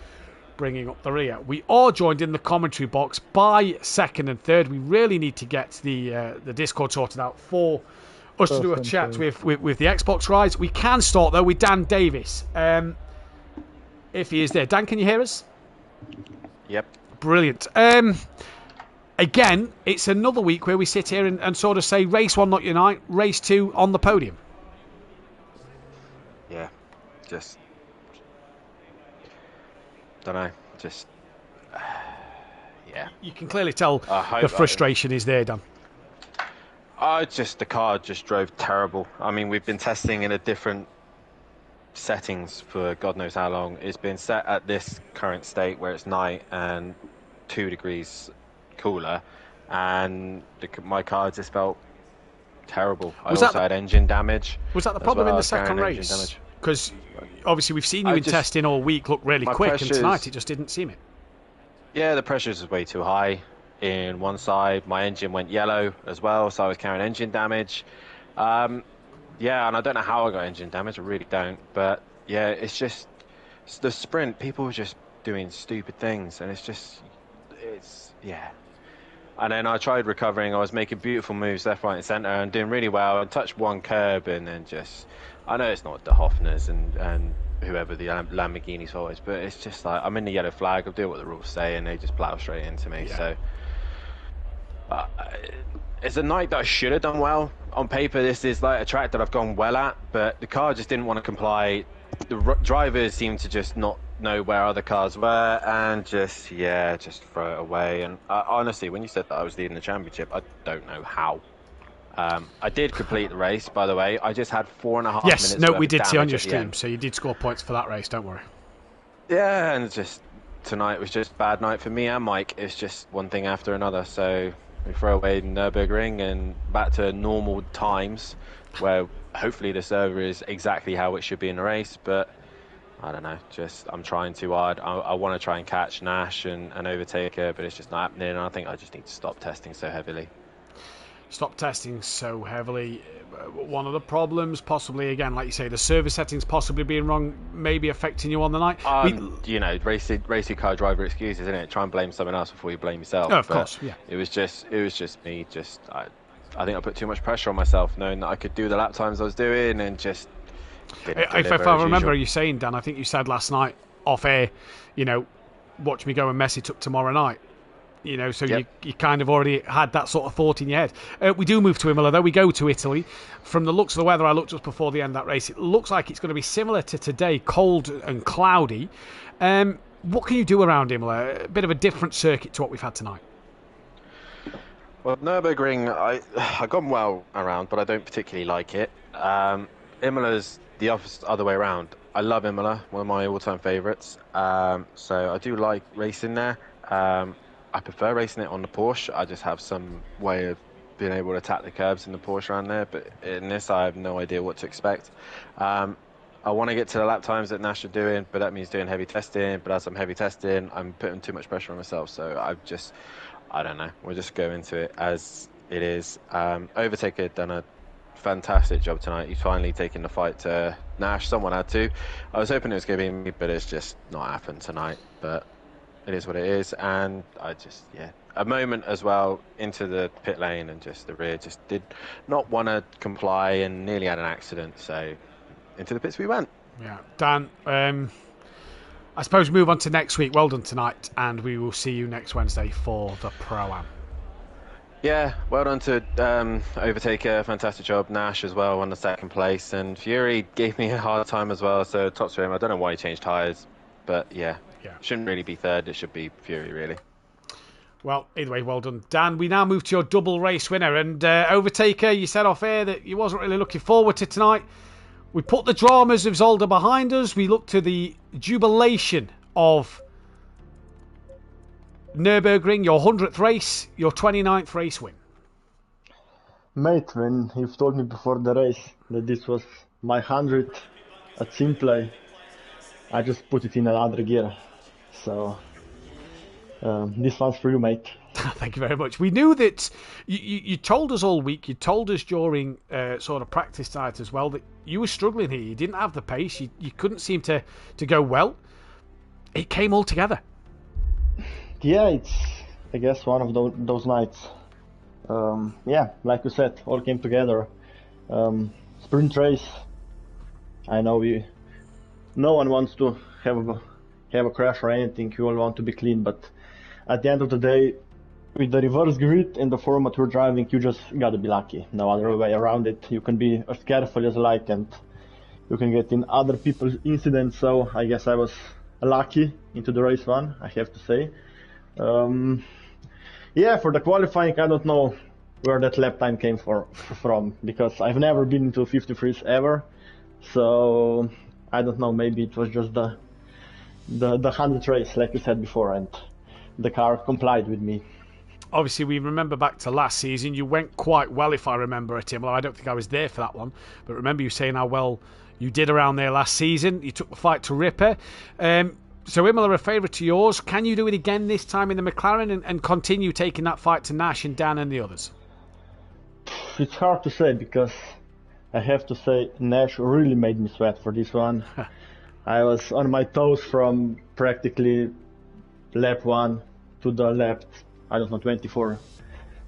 A: bringing up the rear. We are joined in the commentary box by 2nd and 3rd. We really need to get the Discord sorted out for us to do a chat with the Xbox guys. We can start though with Dan Davis. If he is there. Dan, can you hear us?
D: Yep.
A: Brilliant. Again, it's another week where we sit here and sort of say race 1 not your night, race 2 on the podium.
D: Yeah, just don't know, just yeah.
A: You can clearly tell the frustration is there, Dan.
D: The car just drove terrible. I mean, we've been testing in a different settings for God knows how long. It's been set at this current state where it's night and 2 degrees cooler, and my car just felt terrible. I
A: Was that
D: also had engine damage.
A: Was that the
D: as
A: problem
D: well.
A: in
D: I
A: the
D: was carrying
A: second
D: engine
A: race?
D: damage.
A: Because obviously we've seen you
D: I
A: in
D: just-
A: testing all week look really
D: my
A: quick, and
D: pressures-
A: tonight it just didn't seem it.
D: Yeah, the pressures was way too high in one side. My engine went yellow as well, so I was carrying engine damage. Yeah, and I don't know how I got engine damage. I really don't. But yeah, it's just the sprint. People were just doing stupid things, and yeah. And then I tried recovering. I was making beautiful moves left, right, and centre, and doing really well. I touched one curb, and then I know it's not the Hoffners and whoever the Lamborghini's always, but it's just like I'm in the yellow flag. I'll do what the rules say, and they just plough straight into me.
A: Yeah.
D: So it's a night that I should have done well. On paper, this is like a track that I've gone well at, but the car just didn't want to comply. The drivers seemed to just not know where other cars were, and just throw it away. And honestly, when you said that I was leading the championship, I don't know how. I did complete the race, by the way. I just had 4.5 minutes.
A: Yes, no,
D: worth
A: we
D: of
A: did see on
D: damage
A: your
D: at the
A: stream,
D: end.
A: so you did score points for that race. Don't worry.
D: Yeah, and tonight was just a bad night for me and Mike. It's just one thing after another. So we throw away Nürburgring and back to normal times, where hopefully the server is exactly how it should be in the race. But I don't know. I'm trying too hard. I want to try and catch Nash and overtake her, but it's just not happening. And I think I just need to stop testing so heavily.
A: Stop testing so heavily. One of the problems, possibly, again, like you say, the service settings possibly being wrong, maybe affecting you on the night.
D: Racing car driver excuses, isn't it? Try and blame someone else before you blame yourself.
A: Oh, of course, yeah.
D: It was just me. I think I put too much pressure on myself, knowing that I could do the lap times I was doing, and just.
A: If I remember you saying, Dan, I think you said last night off air, watch me go and mess it up tomorrow night. So
D: Yep.
A: you kind of already had that sort of thought in your head. We do move to Imola, though. We go to Italy. From the looks of the weather, I looked just before the end of that race. It looks like it's going to be similar to today, cold and cloudy. What can you do around Imola? A bit of a different circuit to what we've had tonight.
D: Well, Nürburgring, I gone well around, but I don't particularly like it. Imola's the other way around. I love Imola, one of my all-time favourites. So I do like racing there. I prefer racing it on the Porsche. I just have some way of being able to attack the curbs in the Porsche around there. But in this, I have no idea what to expect. I want to get to the lap times that Nash are doing, but that means doing heavy testing. But as I'm heavy testing, I'm putting too much pressure on myself. So I don't know. We'll just go into it as it is. Overtaker done a fantastic job tonight. He's finally taken the fight to Nash. Someone had to. I was hoping it was going to be me, but it's just not happened tonight. But it is what it is, and a moment as well into the pit lane, and just the rear just did not want to comply and nearly had an accident, so into the pits we went.
A: Yeah, Dan, I suppose we move on to next week. Well done tonight, and we will see you next Wednesday for the Pro-Am.
D: Yeah, well done to Overtaker, fantastic job. Nash as well won the second place, and Fury gave me a hard time as well, so tops for him. I don't know why he changed tyres, but yeah. Shouldn't really be third, it should be Fury, really. Well,
A: either way, well done, Dan. We now move to your double race winner, and Overtaker, you said off air that you wasn't really looking forward to tonight. We put the dramas of Zolder behind us. We look to the jubilation of Nürburgring, your 100th race, your 29th race win.
E: Mate, when you've told me before the race that this was my 100th at SimPlay, I just put it in another gear. So this one's for you, mate.
A: Thank you very much. We knew that you told us all week, you told us during sort of practice tonight as well, that you were struggling here. You didn't have the pace. You couldn't seem to go well. It came all together.
E: Yeah, it's, I guess, one of those nights. Like you said, all came together. Sprint race. I know no one wants to have a crash or anything. You all want to be clean, but at the end of the day, with the reverse grid and the format we're driving, you just gotta be lucky. No other way around it. You can be as careful as you like, and you can get in other people's incidents. So I guess I was lucky into the race one, I have to say. For the qualifying, I don't know where that lap time came from, because I've never been into 53s ever. So I don't know, maybe it was just the 100th race, like you said before, and the car complied with me.
A: obviously we remember back to last season. You went quite well, if I remember at Imola. I don't think I was there for that one, but remember you saying how well you did around there last season. You took the fight to Ripper. So Imola a favourite to yours. Can you do it again this time in the McLaren and continue taking that fight to Nash and Dan and the others?
E: It's hard to say because I have to say Nash really made me sweat for this one. I was on my toes from practically lap 1 to the lap, I don't know, 24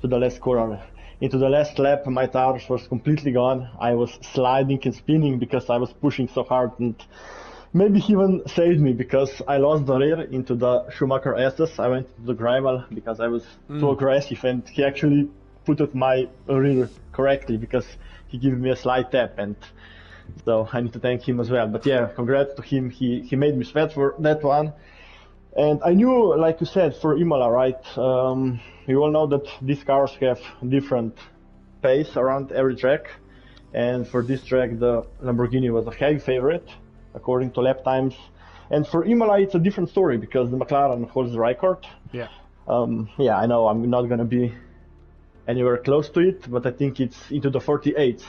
E: to the last corner. Into the last lap, my tires was completely gone. I was sliding and spinning because I was pushing so hard, and maybe he even saved me because I lost the rear into the Schumacher SS. I went to the gravel because I was too aggressive, and he actually put up my rear correctly because he gave me a slight tap, and so I need to thank him as well. But yeah, congrats to him. He made me sweat for that one. And I knew, like you said, for Imola, right? You all know that these cars have different pace around every track. And for this track, the Lamborghini was a heavy favorite, according to lap times. And for Imola, it's a different story because the McLaren holds the record.
A: Yeah.
E: Yeah, I know I'm not going to be anywhere close to it, but I think it's into the 48s.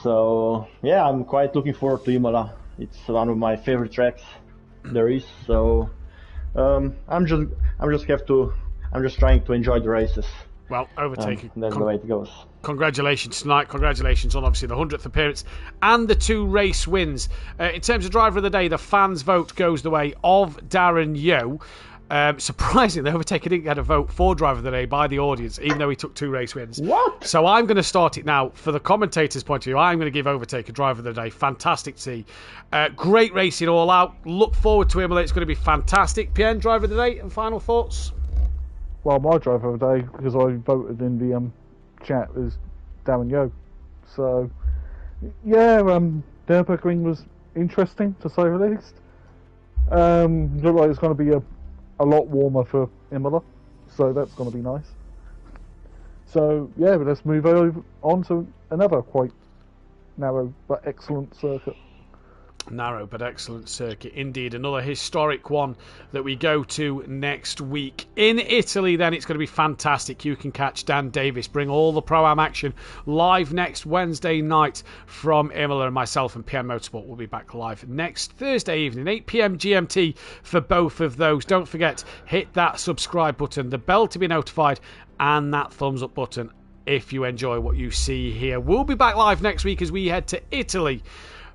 E: So yeah, I'm quite looking forward to Imola. It's one of my favorite tracks there is. So I'm just trying to enjoy the races.
A: Well, overtaking.
E: That's the way it goes.
A: Congratulations tonight. Congratulations on obviously the 100th appearance and the 2 race wins. In terms of driver of the day, the fans' vote goes the way of Darren Yeo. Surprisingly, Overtaker didn't get a vote for driver of the day by the audience, even though he took 2 race wins.
E: What?
A: So I'm going to start it now. For the commentator's point of view, I'm going to give Overtaker driver of the day. Fantastic to see. Great racing all out. Look forward to Imola. It's going to be fantastic. Pierre, driver of the day and final thoughts?
B: Well, my driver of the day, because I voted in the chat, is Darren Yeo. So, yeah, Nürburgring was interesting, to say the least. Looked like it's going to be a lot warmer for Imola, so that's going to be nice. So, yeah, but let's move on to another quite narrow but excellent circuit.
A: Narrow but excellent circuit indeed. Another historic one that we go to next week in Italy. Then it's going to be fantastic. You can catch Dan Davis bring all the Pro-Am action live next Wednesday night from Imola, and myself and PM Motorsport will be back live next Thursday evening 8 PM GMT for both of those. Don't forget, hit that subscribe button, the bell to be notified, and that thumbs up button if you enjoy what you see here. We'll be back live next week as we head to Italy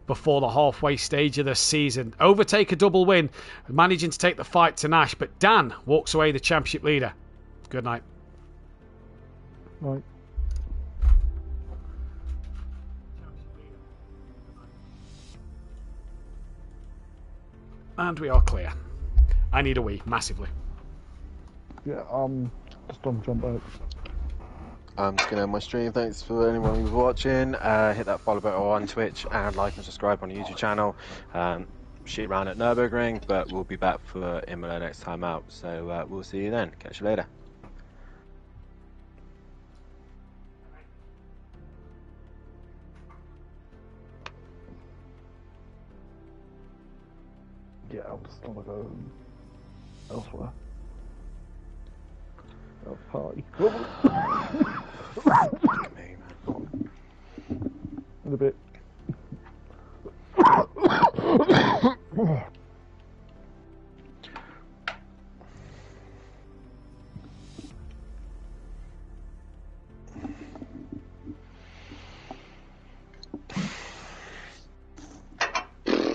A: before the halfway stage of the season. Overtake a double win, managing to take the fight to Nash, but Dan walks away the championship leader. Good night.
B: Right.
A: And we are clear. I need a wee, massively.
B: Yeah, just don't jump out.
D: I'm just going to end my stream. Thanks for anyone who's watching. Hit that follow button on Twitch and like and subscribe on the YouTube channel. Shit around at Nürburgring, but we'll be back for Imola next time out. So we'll see you then. Catch you later.
B: Yeah, I'll just want to go elsewhere. Oh, party.
D: Fuck me, man.
B: In a bit.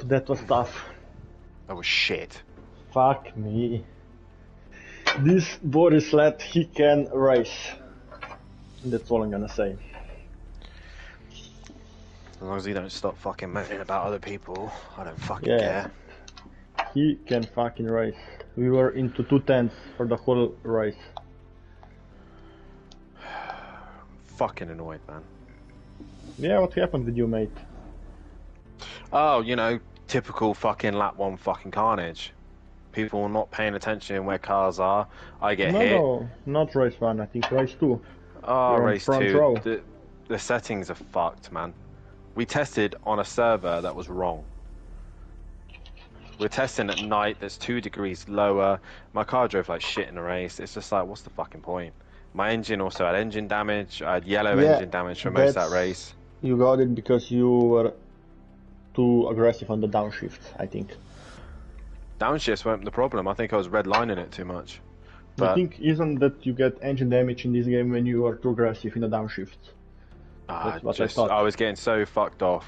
E: That was tough.
D: That was shit.
E: Fuck me. This Boris lad, he can race. That's all I'm gonna say.
D: As long as he don't stop fucking moaning about other people, I don't fucking care.
E: He can fucking race. We were into 2/10 for the whole race.
D: Fucking annoyed, man.
E: Yeah, what happened with you, mate?
D: Oh, you know, typical fucking lap 1 fucking carnage. People not paying attention where cars are. I get hit.
E: No, not race 1, I think race 2.
D: Oh,
E: You're
D: race
E: front
D: 2.
E: row.
D: The settings are fucked, man. We tested on a server that was wrong. We're testing at night. There's 2 degrees lower. My car drove like shit in the race. It's just like, what's the fucking point? My engine also had engine damage. I had yellow engine damage for most of that race.
E: You got it because you were too aggressive on the downshift, I think.
D: Downshifts weren't the problem. I think I was redlining it too much. But
E: I think isn't that you get engine damage in this game when you are too aggressive in the downshift? That's what I thought.
D: I was getting so fucked off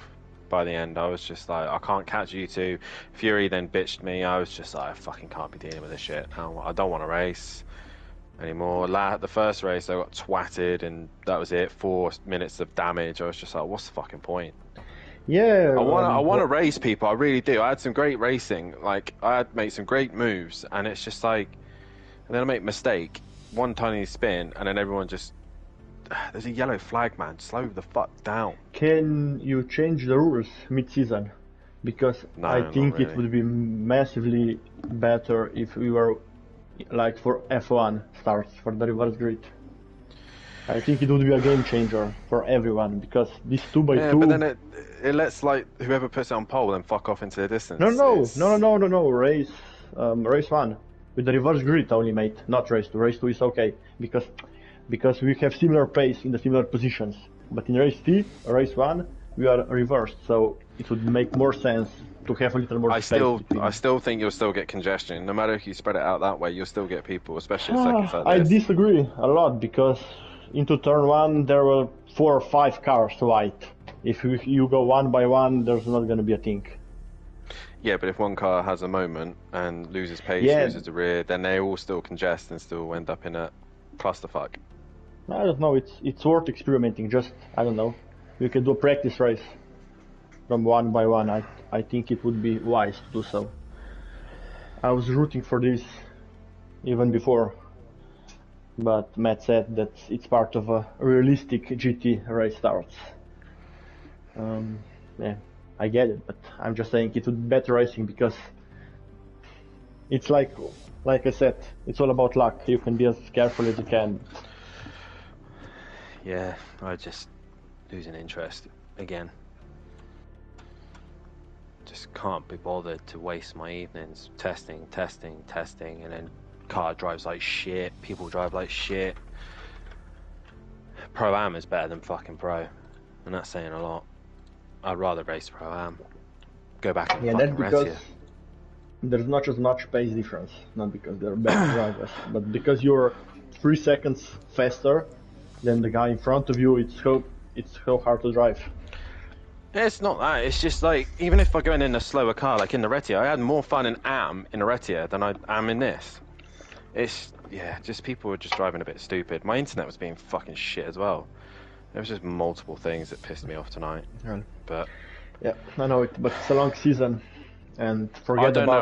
D: by the end. I was just like, I can't catch you two. Fury then bitched me. I was just like, I fucking can't be dealing with this shit. I don't want to race anymore. The first race I got twatted and that was it. 4 minutes of damage. I was just like, what's the fucking point?
E: Yeah.
D: I want to race people. I really do. I had some great racing. Like I had made some great moves, and it's just like, and then I make a mistake, one tiny spin, and then everyone just. There's a yellow flag, man. Slow the fuck down.
E: Can you change the rules mid-season? Because
D: No,
E: I
D: not
E: think
D: really.
E: it would be massively better if we were like for F1 starts for the reverse grid. I think it would be a game changer for everyone because this 2x2.
D: Yeah, but then it lets like whoever puts it on pole then fuck off into the distance.
E: No. Race 1 with the reverse grid only, mate. Not race 2. Race 2 is okay because we have similar pace in the similar positions. But in race 1 we are reversed, so it would make more sense to have a little more space.
D: I still think you'll still get congestion. No matter if you spread it out that way, you'll still get people, especially in seconds like
E: I
D: this.
E: disagree a lot because into turn 1 there were 4 or 5 cars white. If you go one by one, there's not going to be a thing.
D: Yeah, but if one car has a moment and loses pace, loses the rear, then they all still congest and still end up in a clusterfuck.
E: I don't know, it's worth experimenting. Just, I don't know, you can do a practice race from one by one. I think it would be wise to do so. I was rooting for this even before, but Matt said that it's part of a realistic GT race starts. Yeah, I get it, but I'm just saying it would be better racing because it's like I said, it's all about luck. You can be as careful as you can.
D: Yeah, I just losing interest again. Just can't be bothered to waste my evenings testing, and then car drives like shit, people drive like shit. Pro-Am is better than fucking Pro, and that's saying a lot. I'd rather race Pro-Am. Go back and
E: that's
D: fucking
E: because
D: race
E: there's not as much pace difference, not because they're better drivers, but because you're 3 seconds faster than the guy in front of you. It's so hard to drive.
D: It's not that. It's just like, even if I go in a slower car, like in the Retia, I had more fun in Am in the Retia than I am in this. It's, yeah, just people were just driving a bit stupid. My internet was being fucking shit as well. There was just multiple things that pissed me off tonight.
E: Yeah.
D: But
E: yeah, I know it, but it's a long season, and forget
D: I don't
E: about